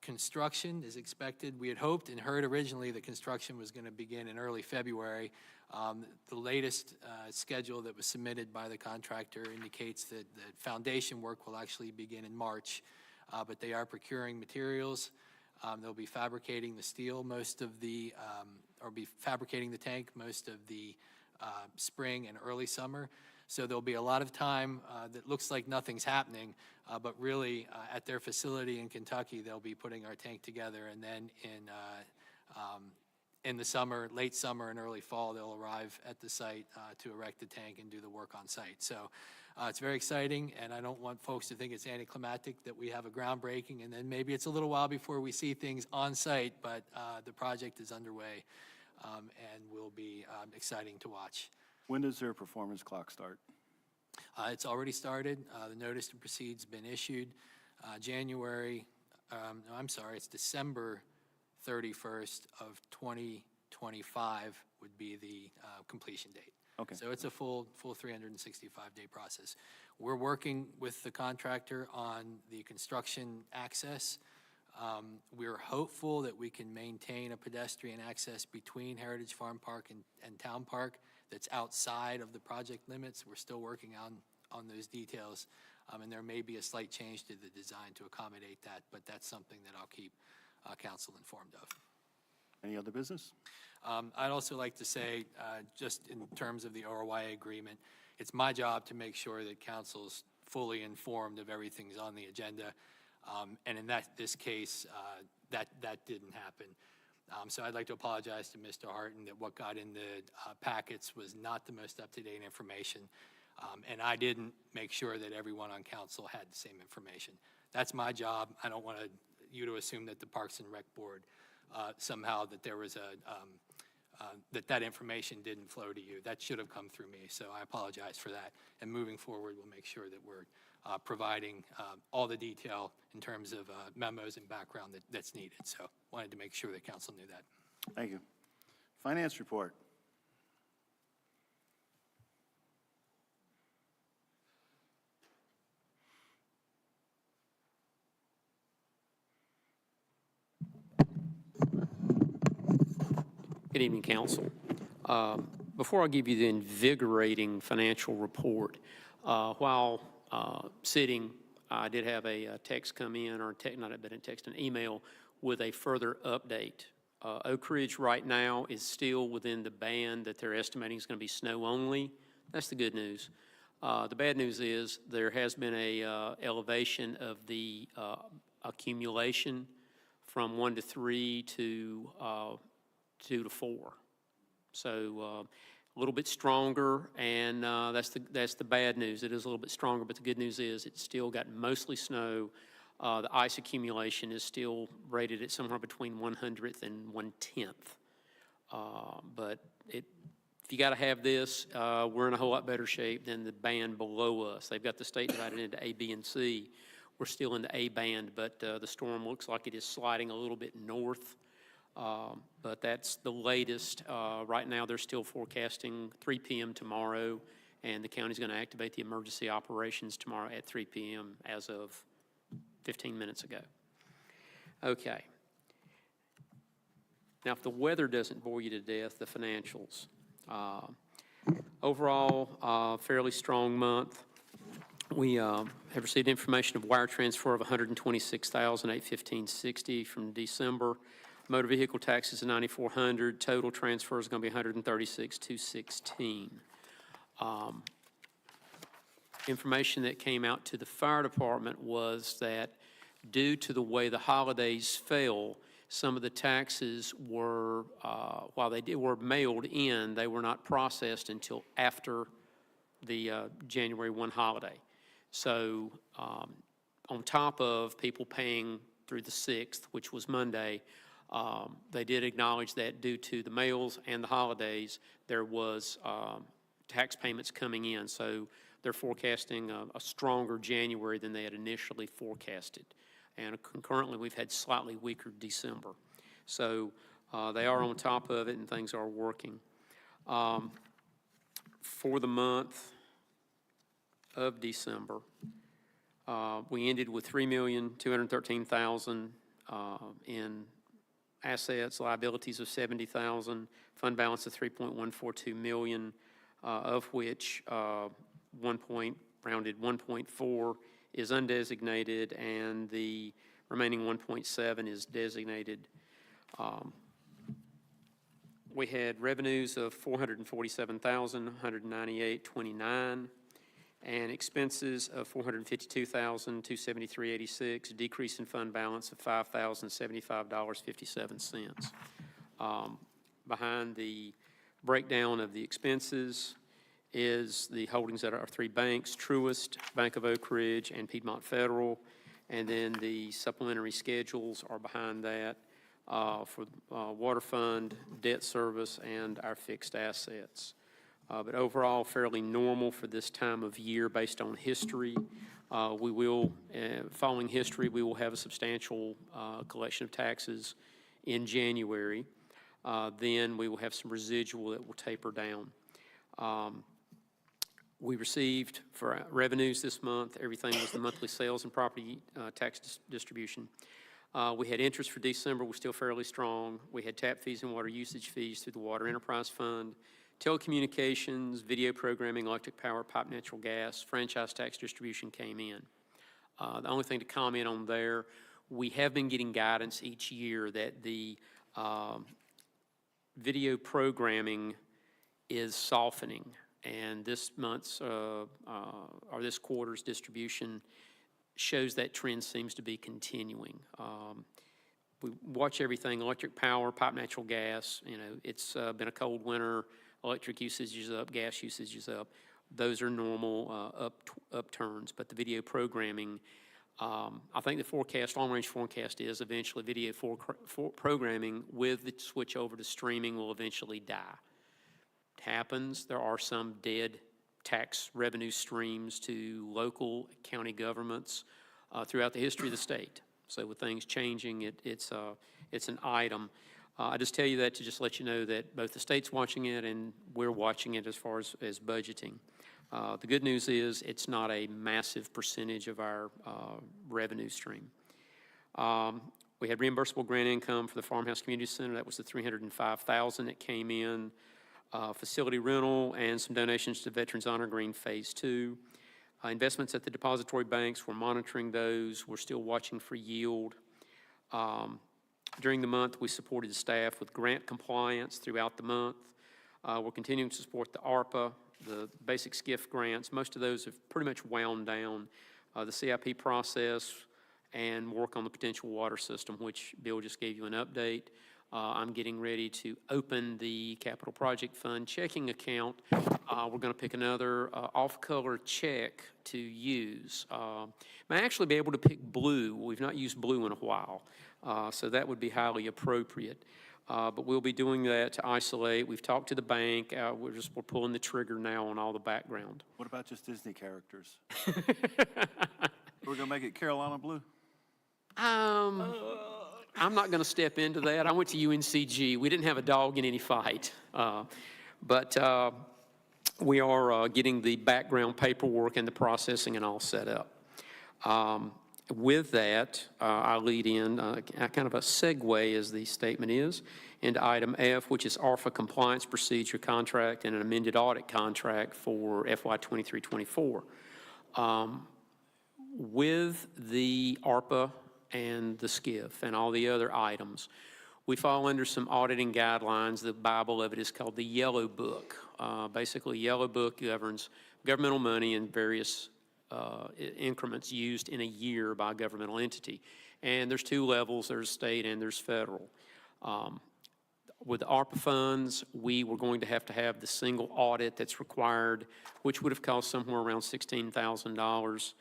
Construction is expected. We had hoped and heard originally that construction was going to begin in early February. The latest schedule that was submitted by the contractor indicates that the foundation work will actually begin in March, but they are procuring materials. They'll be fabricating the steel most of the, or be fabricating the tank most of the spring and early summer. So there'll be a lot of time that looks like nothing's happening, but really at their facility in Kentucky, they'll be putting our tank together, and then in the summer, late summer and early fall, they'll arrive at the site to erect the tank and do the work on site. So it's very exciting, and I don't want folks to think it's anticlimactic that we have a groundbreaking, and then maybe it's a little while before we see things on site, but the project is underway and will be exciting to watch. When does their performance clock start? It's already started. The notice to proceed's been issued. It's December 31st of 2025 would be the completion date. Okay. So it's a full 365-day process. We're working with the contractor on the construction access. We're hopeful that we can maintain a pedestrian access between Heritage Farm Park and Town Park that's outside of the project limits. We're still working on those details. And there may be a slight change to the design to accommodate that, but that's something that I'll keep council informed of. Any other business? I'd also like to say, just in terms of the ORYA agreement, it's my job to make sure that council's fully informed of everything's on the agenda. And in this case, that didn't happen. So I'd like to apologize to Mr. Harton that what got in the packets was not the most up-to-date information. And I didn't make sure that everyone on council had the same information. That's my job. I don't want you to assume that the Parks and Rec Board somehow that there was that information didn't flow to you. That should have come through me, so I apologize for that. And moving forward, we'll make sure that we're providing all the detail in terms of memos and background that's needed. So wanted to make sure that council knew that. Thank you. Finance report. Good evening, council. Before I give you the invigorating financial report, while sitting, I did have a text come in, or not a text, an email with a further update. Oak Ridge right now is still within the band that they're estimating is going to be snow only. That's the good news. The bad news is there has been a elevation of the accumulation from 1 to 3 to 2 to 4. So a little bit stronger, and that's the bad news. It is a little bit stronger, but the good news is it's still got mostly snow. The ice accumulation is still rated at somewhere between 100th and 1/10th. But if you got to have this, we're in a whole lot better shape than the band below us. They've got the state divided into A, B, and C. We're still in the A band, but the storm looks like it is sliding a little bit north. But that's the latest. Right now, they're still forecasting 3 p.m. tomorrow, and the county's going to activate the emergency operations tomorrow at 3 p.m. as of 15 minutes ago. Okay. Now, if the weather doesn't bore you to death, the financials. Overall, fairly strong month. We have received information of wire transfer of $126,815.60 from December. Motor vehicle taxes of $9,400. Total transfer is going to be $136,216. Information that came out to the fire department was that due to the way the holidays fell, some of the taxes were, while they were mailed in, they were not processed until after the January 1 holiday. So on top of people paying through the 6th, which was Monday, they did acknowledge that due to the mails and the holidays, there was tax payments coming in. So they're forecasting a stronger January than they had initially forecasted. And concurrently, we've had slightly weaker December. So they are on top of it and things are working. For the month of December, we ended with $3,213,000 in assets, liabilities of $70,000, fund balance of $3.142 million, of which rounded 1.4 is undesignated, and the remaining 1.7 is designated. We had revenues of $447,198.29, and expenses of $452,273.86, decrease in fund balance of $5,075.57. Behind the breakdown of the expenses is the holdings at our 3 banks, Truist, Bank of Oak Ridge, and Piedmont Federal, and then the supplementary schedules are behind that for water fund, debt service, and our fixed assets. But overall, fairly normal for this time of year based on history. We will, following history, we will have a substantial collection of taxes in January. Then we will have some residual that will taper down. We received, for revenues this month, everything was the monthly sales and property tax distribution. We had interest for December, was still fairly strong. We had tap fees and water usage fees through the Water Enterprise Fund. Telecommunications, video programming, electric power, pipe natural gas, franchise tax distribution came in. The only thing to comment on there, we have been getting guidance each year that the video programming is softening, and this month's or this quarter's distribution shows that trend seems to be continuing. We watch everything, electric power, pipe natural gas, you know, it's been a cold winter, electric usage is up, gas usage is up. Those are normal upturns, but the video programming, I think the forecast, long-range forecast is eventually video programming with the switch over to streaming will eventually die. It happens, there are some dead tax revenue streams to local county governments throughout the history of the state. So with things changing, it's an item. I just tell you that to just let you know that both the state's watching it and we're watching it as far as budgeting. The good news is it's not a massive percentage of our revenue stream. We had reimbursable grant income for the Farmhouse Community Center. That was the $305,000 that came in. Facility rental and some donations to Veterans Honor Green Phase 2. Investments at the depository banks, we're monitoring those. We're still watching for yield. During the month, we supported staff with grant compliance throughout the month. We're continuing to support the ARPA, the basic SCIF grants. Most of those have pretty much wound down. The CIP process and work on the potential water system, which Bill just gave you an update. I'm getting ready to open the Capital Project Fund checking account. We're going to pick another off-color check to use. May actually be able to pick blue. We've not used blue in a while, so that would be highly appropriate. But we'll be doing that to isolate. We've talked to the bank. We're pulling the trigger now on all the background. What about just Disney characters? We're going to make it Carolina blue. I'm not going to step into that. I went to UNCG. We didn't have a dog in any fight. But we are getting the background paperwork and the processing and all set up. With that, I lead in kind of a segue, as the statement is, into item F, which is ARFA compliance procedure contract and an amended audit contract for FY 23-24. With the ARPA and the SCIF and all the other items, we fall under some auditing guidelines. The Bible of it is called the Yellow Book. Basically, Yellow Book governs governmental money in various increments used in a year by a governmental entity. And there's two levels, there's state and there's federal. With the ARPA funds, we were going to have the single audit that's required, which would have cost somewhere around $16,000.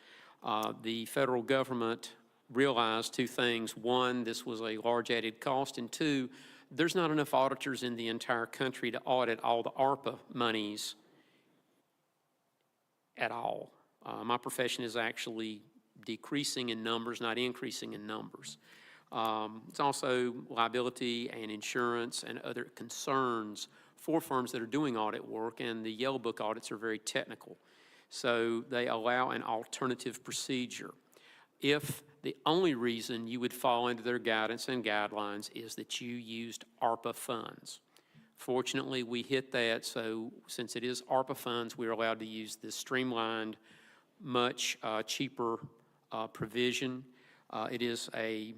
The federal government realized two things. One, this was a large added cost, and two, there's not enough auditors in the entire country to audit all the ARPA monies at all. My profession is actually decreasing in numbers, not increasing in numbers. It's also liability and insurance and other concerns for firms that are doing audit work, and the Yellow Book audits are very technical. So they allow an alternative procedure. If the only reason you would fall into their guidance and guidelines is that you used ARPA funds. Fortunately, we hit that, so since it is ARPA funds, we're allowed to use this streamlined, much cheaper provision. It is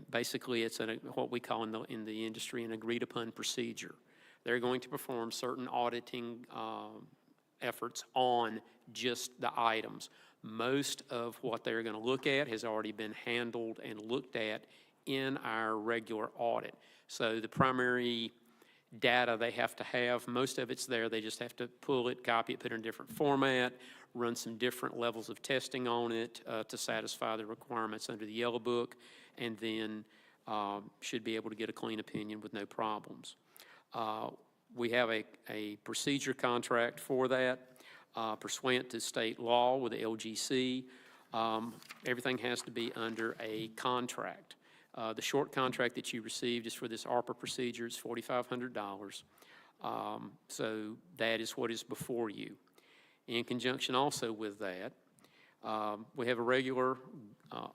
basically it's what we call in the industry an agreed upon procedure. They're going to perform certain auditing efforts on just the items. Most of what they're going to look at has already been handled and looked at in our regular audit. So the primary data they have to have, most of it's there. They just have to pull it, copy it, put it in a different format, run some different levels of testing on it to satisfy the requirements under the Yellow Book, and then should be able to get a clean opinion with no problems. We have a procedure contract for that. Pursuant to state law with the LGC, everything has to be under a contract. The short contract that you received is for this ARPA procedure. It's $4,500. So that is what is before you. In conjunction also with that, we have a regular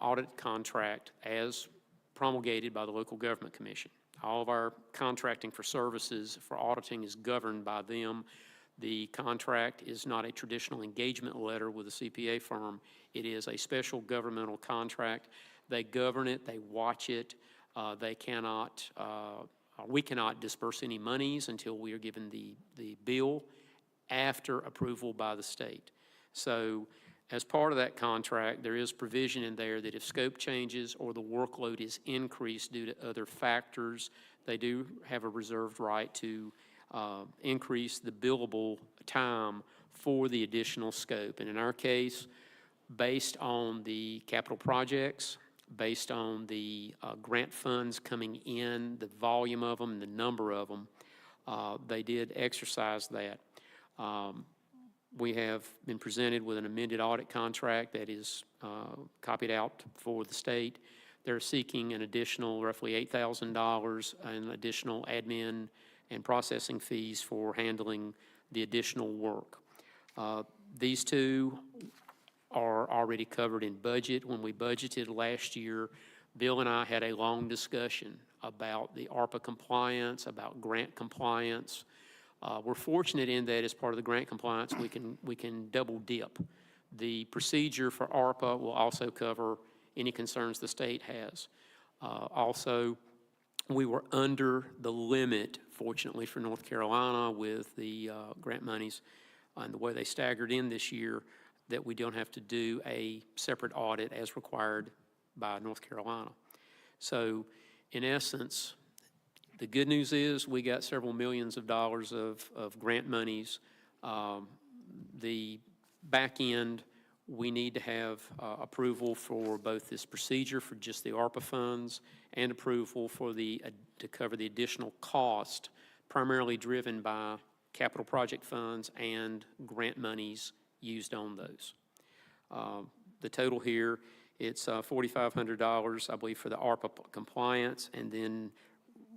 audit contract as promulgated by the Local Government Commission. All of our contracting for services for auditing is governed by them. The contract is not a traditional engagement letter with a CPA firm. It is a special governmental contract. They govern it, they watch it. They cannot, we cannot disperse any monies until we are given the bill after approval by the state. So as part of that contract, there is provision in there that if scope changes or the workload is increased due to other factors, they do have a reserved right to increase the billable time for the additional scope. And in our case, based on the capital projects, based on the grant funds coming in, the volume of them, the number of them, they did exercise that. We have been presented with an amended audit contract that is copied out for the state. They're seeking an additional roughly $8,000 in additional admin and processing fees for handling the additional work. These two are already covered in budget. When we budgeted last year, Bill and I had a long discussion about the ARPA compliance, about grant compliance. We're fortunate in that as part of the grant compliance, we can double dip. The procedure for ARPA will also cover any concerns the state has. Also, we were under the limit, fortunately for North Carolina, with the grant monies and the way they staggered in this year, that we don't have to do a separate audit as required by North Carolina. So in essence, the good news is we got several millions of dollars of grant monies. The back end, we need to have approval for both this procedure for just the ARPA funds and approval for to cover the additional cost, primarily driven by capital project funds and grant monies used on those. The total here, it's $4,500, I believe, for the ARPA compliance, and then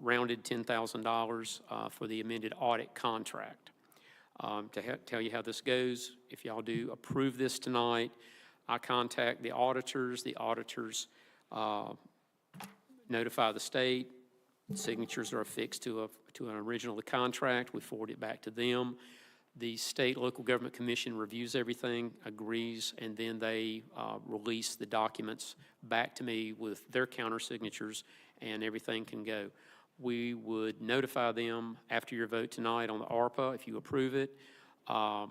rounded $10,000 for the amended audit contract. To tell you how this goes, if y'all do approve this tonight, I contact the auditors notify the state, signatures are affixed to an original contract, we forward it back to them. The State Local Government Commission reviews everything, agrees, and then they release the documents back to me with their counter signatures, and everything can go. We would notify them after your vote tonight on the ARPA, if you approve it. I'll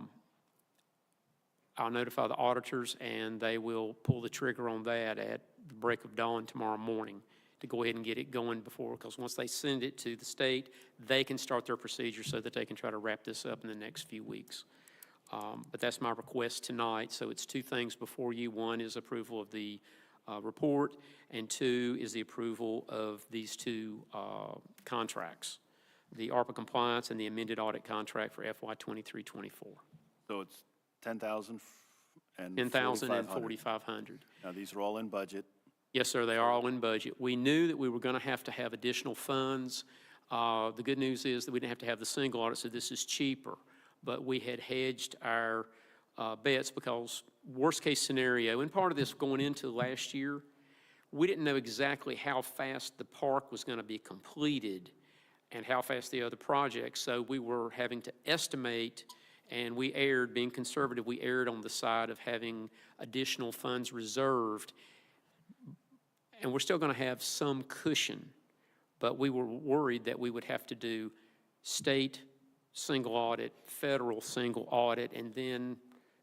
notify the auditors, and they will pull the trigger on that at the break of dawn tomorrow morning to go ahead and get it going before, because once they send it to the state, they can start their procedure so that they can try to wrap this up in the next few weeks. But that's my request tonight. So it's two things before you. One is approval of the report, and two is the approval of these two contracts, the ARPA compliance and the amended audit contract for FY 23-24. So it's $10,000 and $10,000 and $4,500. $4,500. Now, these are all in budget. Yes, sir, they are all in budget. We knew that we were going to have additional funds. The good news is that we didn't have to have the single audit, so this is cheaper. But we had hedged our bets because worst case scenario, and part of this going into last year, we didn't know exactly how fast the park was going to be completed and how fast the other projects. So we were having to estimate, and we erred, being conservative, we erred on the side of having additional funds reserved. And we're still going to have some cushion, but we were worried that we would have to do state single audit, federal single audit, and then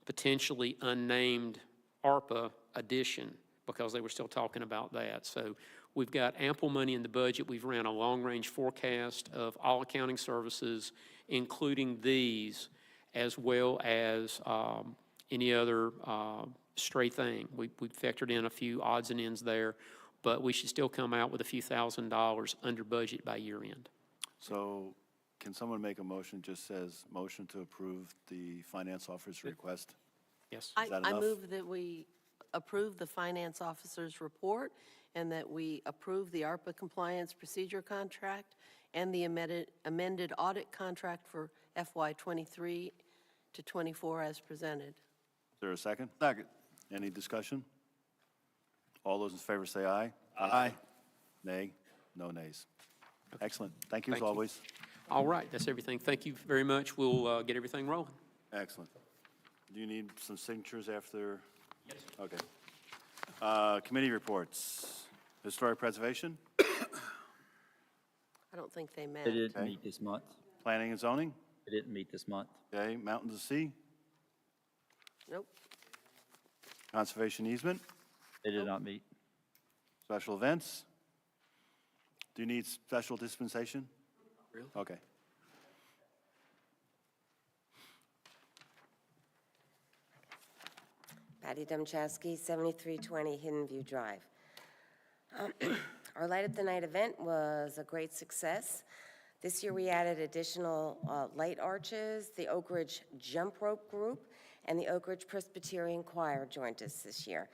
potentially unnamed ARPA addition, because they were still talking about that. So we've got ample money in the budget. We've ran a long-range forecast of all accounting services, including these, as well as any other stray thing. We factored in a few odds and ends there, but we should still come out with a few $1,000s under budget by year end. So can someone make a motion, just says motion to approve the finance officer's request? Yes. Is that I enough? move that we approve the finance officer's report and that we approve the ARPA compliance procedure contract and the amended audit contract for FY 23 to 24 as presented. Is there a second? Second. Any discussion? All those in favor say aye. Aye. Nay? No nays. Excellent. Thank you as Thank you. always. All right, that's everything. Thank you very much. We'll get everything rolling. Excellent. Do you need some signatures after? Yes. Okay. Committee reports. Historic preservation, I don't think they met. They didn't Okay. meet this month. planning and zoning, They didn't meet this month. okay, mountains and sea, Nope. conservation easement, They did not meet. special events. Do you need special dispensation? Really? Okay. Patty Domchowski, 7320 Hidden View Drive. Our Light Up the Night event was a great success. This year, we added additional light arches. The Oak Ridge Jump Rope Group and the Oak Ridge Presbyterian Choir joined us this year.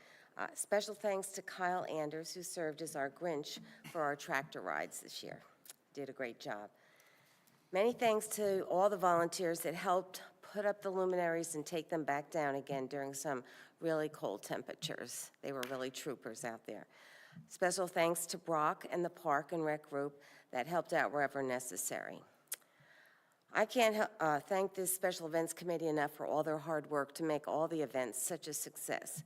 Special thanks to Kyle Anders, who served as our Grinch for our tractor rides this year. Did a great job. Many thanks to all the volunteers that helped put up the luminaries and take them back down again during some really cold temperatures. They were really troopers out there. Special thanks to Brock and the Park and Rec Group that helped out wherever necessary. I can't thank this Special Events Committee enough for all their hard work to make all the events such a success.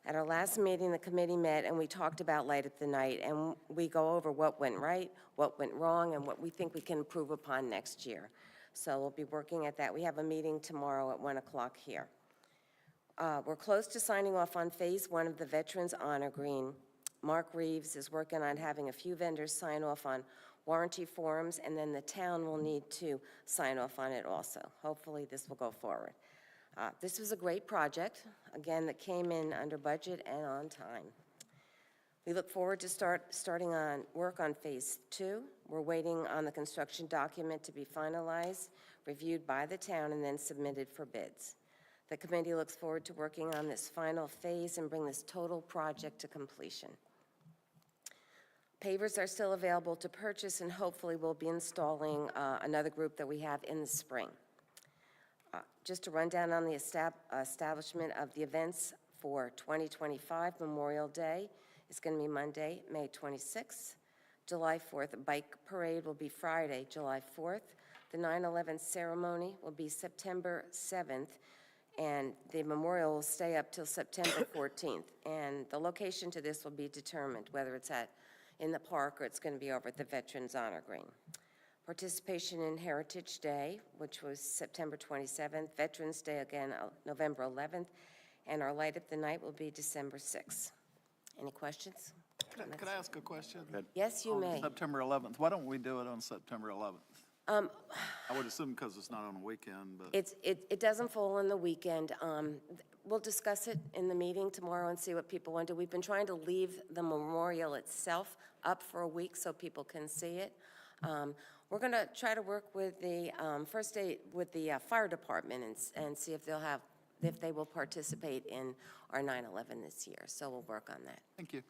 At our last meeting, the committee met and we talked about Light Up the Night, and we go over what went right, what went wrong, and what we think we can improve upon next year. So we'll be working at that. We have a meeting tomorrow at 1 o'clock here. We're close to signing off on Phase 1 of the Veterans Honor Green. Mark Reeves is working on having a few vendors sign off on warranty forms, and then the town will need to sign off on it also. Hopefully, this will go forward. This was a great project, again, that came in under budget and on time. We look forward to starting on work on Phase 2. We're waiting on the construction document to be finalized, reviewed by the town, and then submitted for bids. The committee looks forward to working on this final phase and bring this total project to completion. Pavers are still available to purchase, and hopefully we'll be installing another group that we have in the spring. Just to run down on the establishment of the events for 2025, Memorial Day is going to be Monday, May 26th. July 4th, a bike parade will be Friday, July 4th. The 9/11 ceremony will be September 7th, and the memorial will stay up till September 14th. And the location to this will be determined, whether it's in the park or it's going to be over at the Veterans Honor Green. Participation in Heritage Day, which was September 27th, Veterans Day again, November 11th, and our Light Up the Night will be December 6th. Any questions? Could I ask a question? Yes, you On may. September 11th, why don't we do it on September 11th? I would assume because it's not on a weekend, but. It doesn't fall on the weekend. We'll discuss it in the meeting tomorrow and see what people want to do. We've been trying to leave the memorial itself up for a week so people can see it. We're going to try to work with the first aid, with the fire department and see if they will participate in our 9/11 this year. So we'll work on that. Thank you.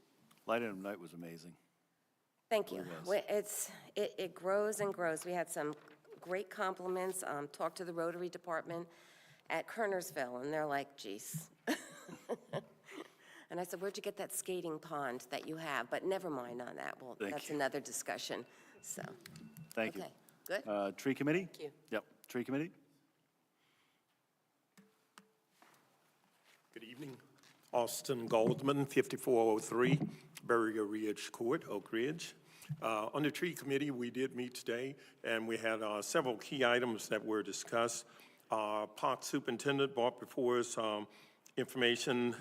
Light Up the Night was amazing. Thank you. Really It grows and grows. We had some great compliments. Talked to the Rotary Department at Kernersville, and they're like, geez. And I said, where'd you get that skating pond that you have? But never mind on that. Well, Thank that's you. another discussion, so. Thank you. Okay, good. Tree Committee? Thank you. Yep, Tree Committee? Good evening. Austin Goldman, 5403 Berry Ridge Court, Oak Ridge. On the Tree Committee, we did meet today, and we had several key items that were discussed. Park Superintendent brought before us information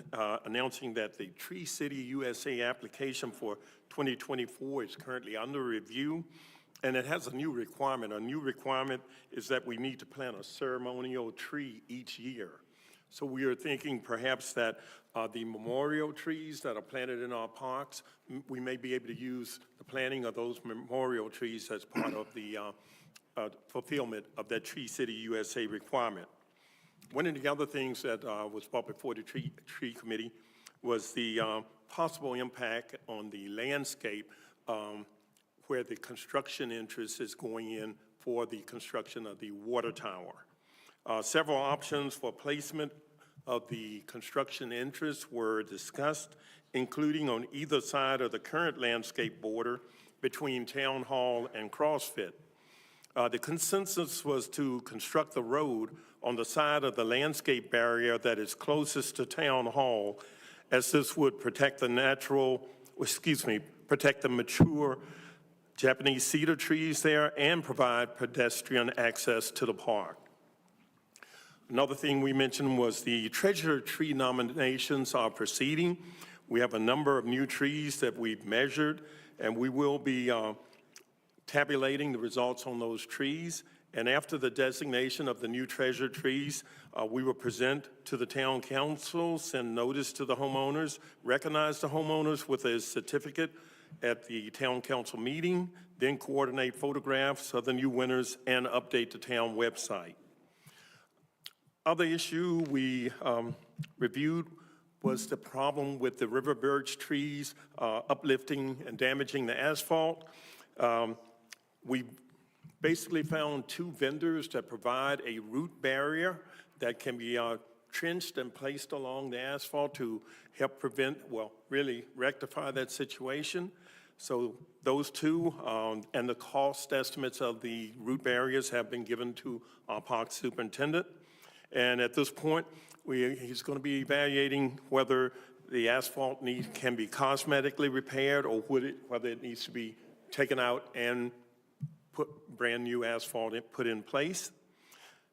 announcing that the Tree City USA application for 2024 is currently under review, and it has a new requirement. A new requirement is that we need to plant a ceremonial tree each year. So we are thinking perhaps that the memorial trees that are planted in our parks, we may be able to use the planting of those memorial trees as part of the fulfillment of that Tree City USA requirement. One of the other things that was brought before the Tree Committee was the possible impact on the landscape where the construction interest is going in for the construction of the water tower. Several options for placement of the construction interests were discussed, including on either side of the current landscape border between Town Hall and CrossFit. The consensus was to construct the road on the side of the landscape barrier that is closest to Town Hall, as this would protect the protect the mature Japanese cedar trees there and provide pedestrian access to the park. Another thing we mentioned was the treasure tree nominations are proceeding. We have a number of new trees that we've measured, and we will be tabulating the results on those trees. And after the designation of the new treasure trees, we will present to the town council, send notice to the homeowners, recognize the homeowners with a certificate at the town council meeting, then coordinate photographs of the new winners and update the town website. Other issue we reviewed was the problem with the river birch trees uplifting and damaging the asphalt. We basically found 2 vendors that provide a root barrier that can be trenched and placed along the asphalt to help prevent, well, really rectify that situation. So those 2 and the cost estimates of the root barriers have been given to our park superintendent. And at this point, he's going to be evaluating whether the asphalt can be cosmetically repaired or whether it needs to be taken out and put brand-new asphalt put in place.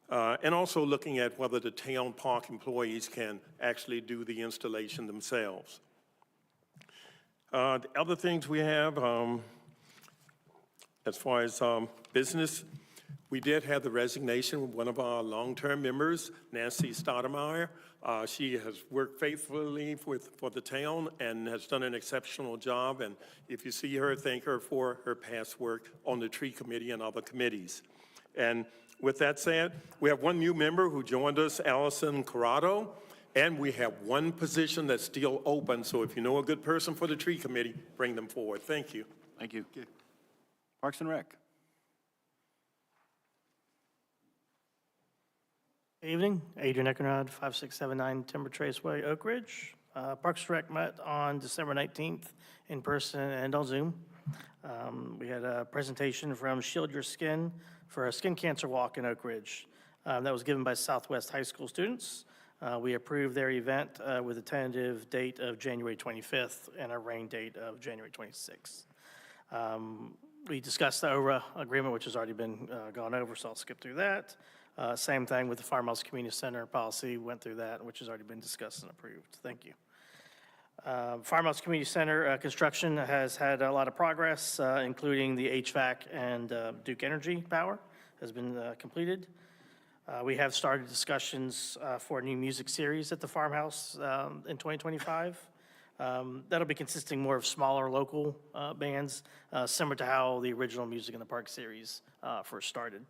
And also looking at whether the town park employees can actually do the installation themselves. The other things we have, as far as business, we did have the resignation of one of our long-term members, Nancy Stoudemire. She has worked faithfully for the town and has done an exceptional job. And if you see her, thank her for her past work on the tree committee and other committees. And with that said, we have one new member who joined us, Allison Corrado, and we have 1 position that's still open. So if you know a good person for the tree committee, bring them forward. Thank you. Thank you. Parks and Rec. Evening, Adrian Eckenrod, 5679 Timber Trace Way, Oak Ridge. Parks and Rec met on December 19th in person and on Zoom. We had a presentation from Shield Your Skin for a skin cancer walk in Oak Ridge. That was given by Southwest High School students. We approved their event with a tentative date of January 25th and a rain date of January 26th. We discussed the ORA agreement, which has already been gone over, so I'll skip through that. Same thing with the Farmhouse Community Center policy, went through that, which has already been discussed and approved. Thank you. Farmhouse Community Center construction has had a lot of progress, including the HVAC and Duke Energy power has been completed. We have started discussions for a new music series at the farmhouse in 2025. That'll be consisting more of smaller local bands, similar to how the original Music in the Park series first started.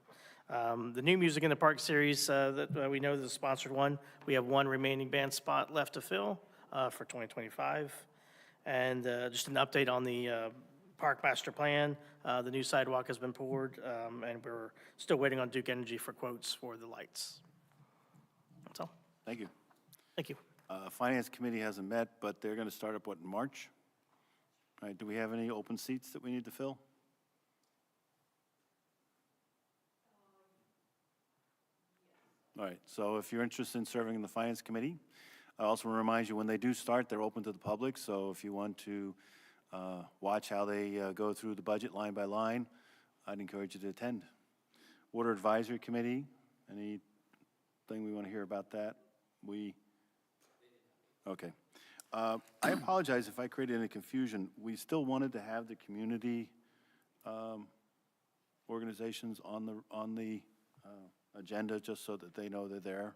The new Music in the Park series that we know is a sponsored one, we have 1 remaining band spot left to fill for 2025. And just an update on the park master plan, the new sidewalk has been poured, and we're still waiting on Duke Energy for quotes for the lights. That's all. Thank you. Thank you. Finance Committee hasn't met, but they're going to start up, in March? All right, do we have any open seats that we need to fill? All right, so if you're interested in serving in the Finance Committee, I also want to remind you when they do start, they're open to the public. So if you want to watch how they go through the budget line by line, I'd encourage you to attend. Water Advisory Committee, anything we want to hear about that? Okay. I apologize if I created any confusion. We still wanted to have the community organizations on the agenda just so that they know they're there.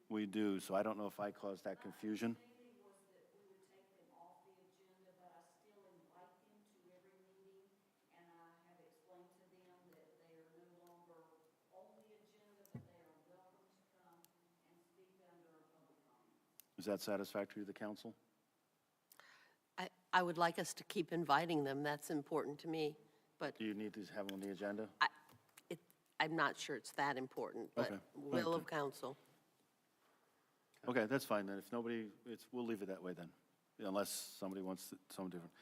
We do, so I don't know if I caused that confusion. Is that satisfactory to the council? I would like us to keep inviting them. That's important to me, but Do you need to have them on the agenda? I'm not sure it's that important, but Okay. will of council. Okay, that's fine then. If nobody, we'll leave it that way then, unless somebody wants something different.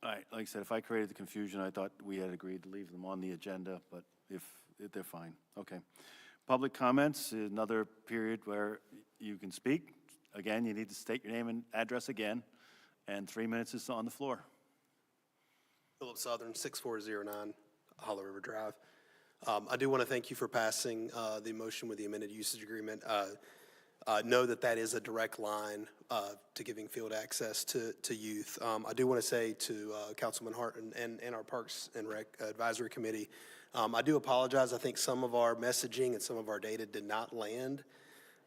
All right, like I said, if I created the confusion, I thought we had agreed to leave them on the agenda, but if they're fine, okay. Public comments, another period where you can speak. Again, you need to state your name and address again, and 3 minutes is on the floor. Philip Southern, 6409 Hollow River Drive. I do want to thank you for passing the motion with the amended usage agreement. Know that that is a direct line to giving field access to youth. I do want to say to Councilman Hart and our Parks and Rec Advisory Committee, I do apologize. I think some of our messaging and some of our data did not land,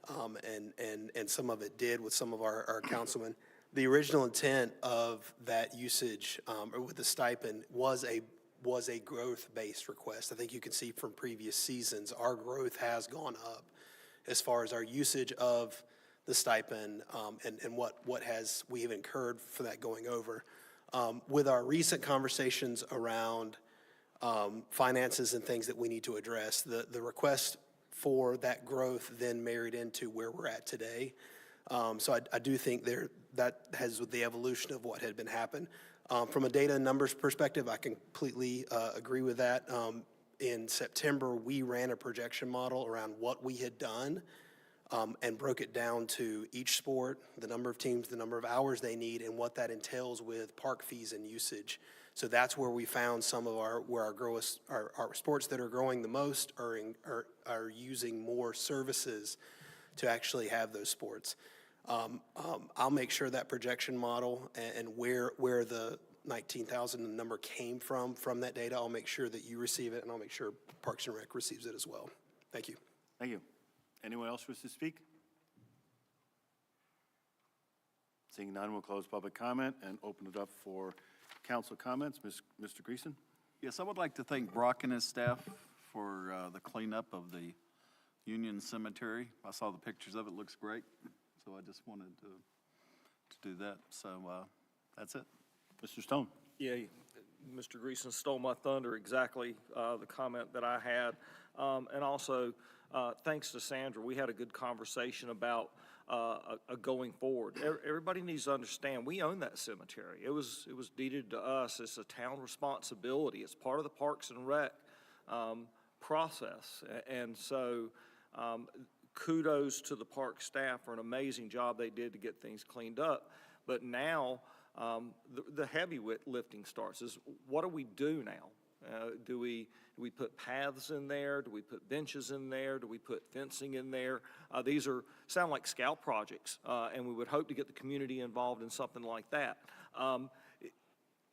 and some of it did with some of our councilmen. The original intent of that usage or with the stipend was a growth-based request. I think you can see from previous seasons, our growth has gone up as far as our usage of the stipend and what we have incurred for that going over. With our recent conversations around finances and things that we need to address, the request for that growth then married into where we're at today. So I do think that has the evolution of what had been happened. From a data and numbers perspective, I completely agree with that. In September, we ran a projection model around what we had done and broke it down to each sport, the number of teams, the number of hours they need, and what that entails with park fees and usage. So that's where we found some of our sports that are growing the most are using more services to actually have those sports. I'll make sure that projection model and where the 19,000 number came from that data, I'll make sure that you receive it, and I'll make sure Parks and Rec receives it as well. Thank you. Thank you. Anyone else wish to speak? Seeing none, we'll close public comment and open it up for council comments. Mr. Greason? Yes, I would like to thank Brock and his staff for the cleanup of the Union Cemetery. I saw the pictures of it. Looks great. So I just wanted to do that. So that's it. Mr. Stone? Yeah, Mr. Greason stole my thunder, exactly the comment that I had. And also, thanks to Sandra, we had a good conversation about a going forward. Everybody needs to understand, we own that cemetery. It was deeded to us. It's a town responsibility. It's part of the Parks and Rec process. And so kudos to the park staff for an amazing job they did to get things cleaned up. But now, the heavy lifting starts is, what do we do now? Do we put paths in there? Do we put benches in there? Do we put fencing in there? These sound like scout projects, and we would hope to get the community involved in something like that.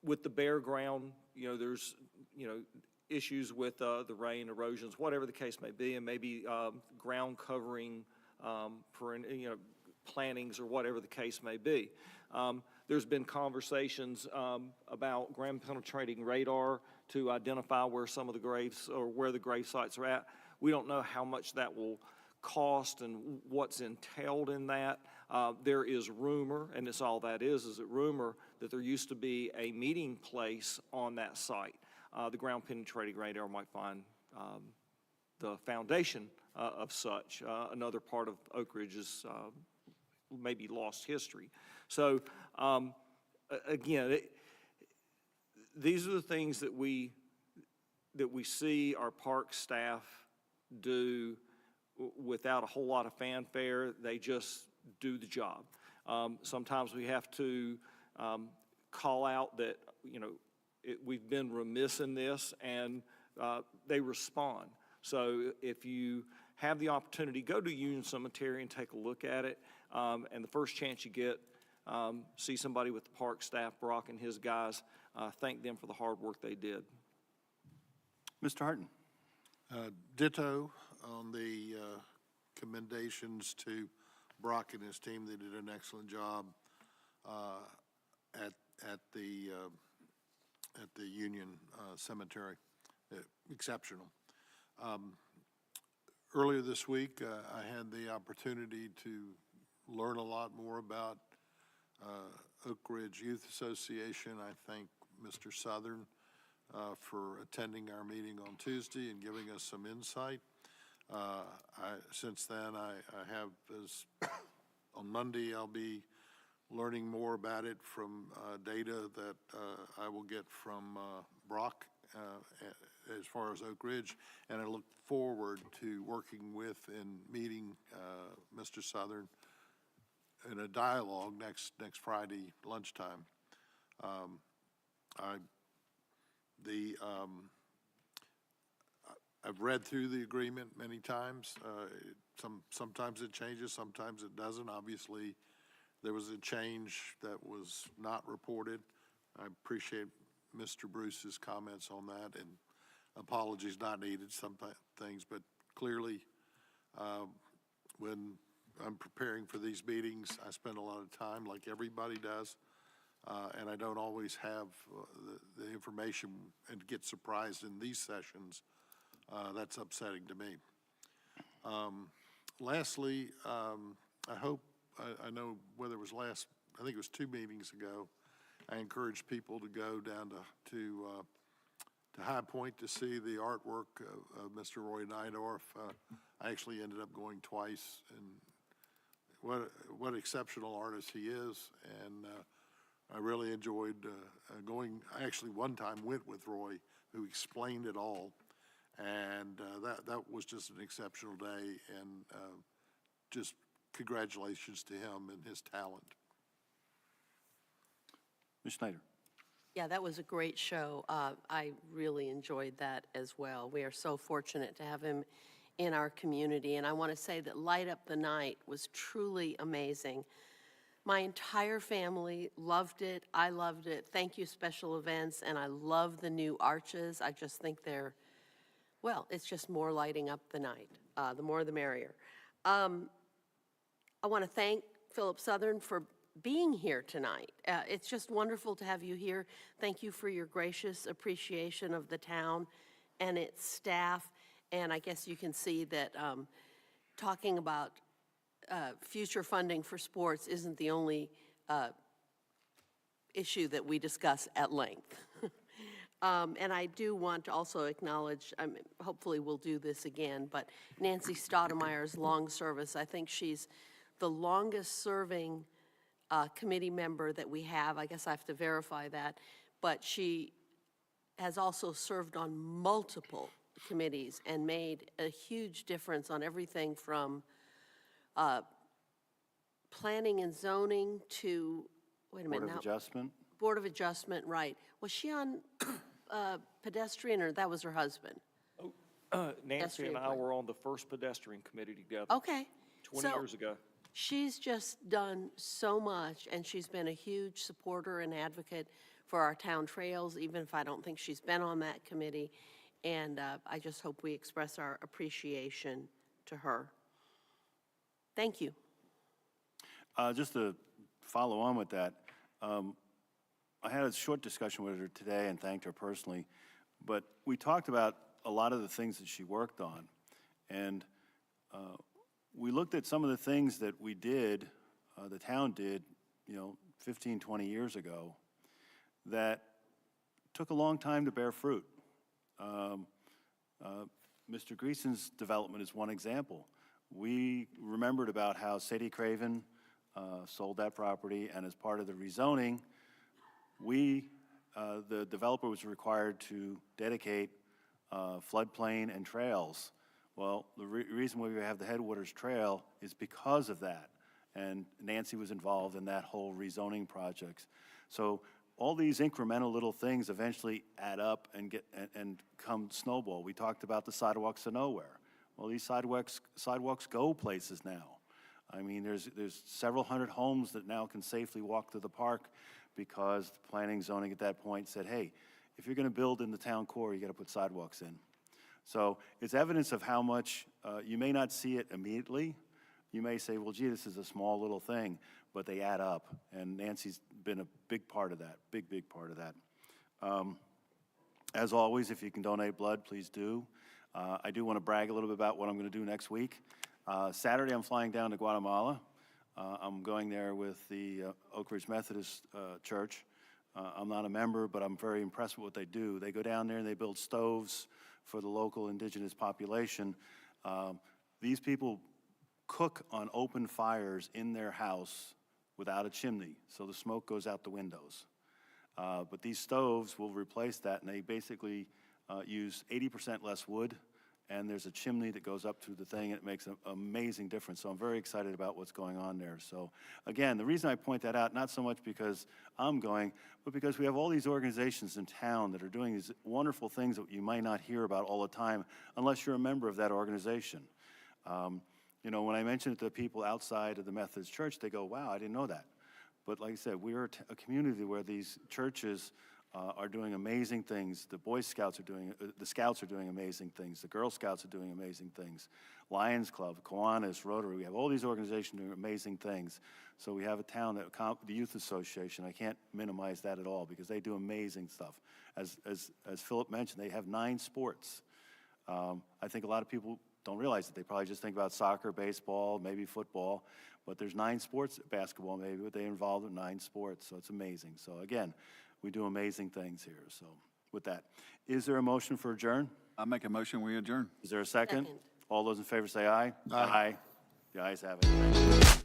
With the bare ground, there's, issues with the rain, erosions, whatever the case may be, and maybe ground covering for, plantings or whatever the case may be. There's been conversations about ground penetrating radar to identify where some of the graves or where the grave sites are at. We don't know how much that will cost and what's entailed in that. There is rumor, and it's all that is a rumor, that there used to be a meeting place on that site. The ground penetrating radar might find the foundation of such. Another part of Oak Ridge is maybe lost history. So again, these are the things that we see our park staff do without a whole lot of fanfare. They just do the job. Sometimes we have to call out that we've been remiss in this, and they respond. So if you have the opportunity, go to Union Cemetery and take a look at it. And the first chance you get, see somebody with the park staff, Brock and his guys, thank them for the hard work they did. Mr. Harton? Ditto on the commendations to Brock and his team. They did an excellent job at the Union Cemetery. Exceptional. Earlier this week, I had the opportunity to learn a lot more about Oak Ridge Youth Association. I thank Mr. Southern for attending our meeting on Tuesday and giving us some insight. Since then, I have, on Monday, I'll be learning more about it from data that I will get from Brock as far as Oak Ridge, and I look forward to working with and meeting Mr. Southern in a dialogue next Friday lunchtime. I've read through the agreement many times. Sometimes it changes, sometimes it doesn't. Obviously, there was a change that was not reported. I appreciate Mr. Bruce's comments on that, and apologies not needed, some things, but clearly, when I'm preparing for these meetings, I spend a lot of time, like everybody does, and I don't always have the information and get surprised in these sessions. That's upsetting to me. Lastly, I hope, I know whether it was I think it was 2 meetings ago, I encouraged people to go down to High Point to see the artwork of Mr. Roy Neidorf. I actually ended up going twice, and what exceptional artist he is, and I really enjoyed going. I actually one time went with Roy, who explained it all, and that was just an exceptional day, and just congratulations to him and his talent. Ms. Schneider. Yeah, that was a great show. I really enjoyed that as well. We are so fortunate to have him in our community, and I want to say that Light Up the Night was truly amazing. My entire family loved it. I loved it. Thank you, Special Events, and I love the new arches. I just think they're, well, it's just more lighting up the night. The more the merrier. I want to thank Philip Southern for being here tonight. It's just wonderful to have you here. Thank you for your gracious appreciation of the town and its staff. And I guess you can see that talking about future funding for sports isn't the only issue that we discuss at length. And I do want to also acknowledge, hopefully we'll do this again, but Nancy Stoudemire's long service. I think she's the longest serving committee member that we have. I guess I have to verify that. But she has also served on multiple committees and made a huge difference on everything from planning and zoning to, wait a minute. Board of Adjustment. Board of Adjustment, right. Was she on pedestrian, or that was her husband? Nancy and I were on the first pedestrian committee together. Okay. 20 years ago. She's just done so much, and she's been a huge supporter and advocate for our town trails, even if I don't think she's been on that committee. And I just hope we express our appreciation to her. Thank you. Just to follow on with that, I had a short discussion with her today and thanked her personally, but we talked about a lot of the things that she worked on. And we looked at some of the things that we did, the town did, 15, 20 years ago, that took a long time to bear fruit. Mr. Greason's development is one example. We remembered about how Sadie Craven sold that property, and as part of the rezoning, the developer was required to dedicate floodplain and trails. Well, the reason why we have the Headwaters Trail is because of that, and Nancy was involved in that whole rezoning project. So all these incremental little things eventually add up and come snowball. We talked about the sidewalks to nowhere. Well, these sidewalks go places now. I mean, there's several hundred homes that now can safely walk to the park because the planning zoning at that point said, hey, if you're going to build in the town core, you got to put sidewalks in. So it's evidence of how much you may not see it immediately. You may say, well, gee, this is a small little thing, but they add up. And Nancy's been a big part of that, big part of that. As always, if you can donate blood, please do. I do want to brag a little bit about what I'm going to do next week. Saturday, I'm flying down to Guatemala. I'm going there with the Oak Ridge Methodist Church. I'm not a member, but I'm very impressed with what they do. They go down there and they build stoves for the local indigenous population. These people cook on open fires in their house without a chimney, so the smoke goes out the windows. But these stoves will replace that, and they basically use 80% less wood, and there's a chimney that goes up through the thing, and it makes an amazing difference. So I'm very excited about what's going on there. So again, the reason I point that out, not so much because I'm going, but because we have all these organizations in town that are doing these wonderful things that you might not hear about all the time unless you're a member of that organization. You know, when I mention it to people outside of the Methodist Church, they go, wow, I didn't know that. But like I said, we are a community where these churches are doing amazing things. The Boy Scouts are doing, the Scouts are doing amazing things. The Girl Scouts are doing amazing things. Lions Club, Kiwanis, Rotary, we have all these organizations doing amazing things. So we have a town, that the Youth Association, I can't minimize that at all because they do amazing stuff. As Philip mentioned, they have 9 sports. I think a lot of people don't realize it. They probably just think about soccer, baseball, maybe football, but there's 9 sports, basketball maybe, but they're involved in 9 sports, so it's amazing. So again, we do amazing things here. So with that, is there a motion for adjourn? I make a motion, we adjourn. Is there a second? Second. All those in favor say aye. Aye. The ayes have it. Thank you.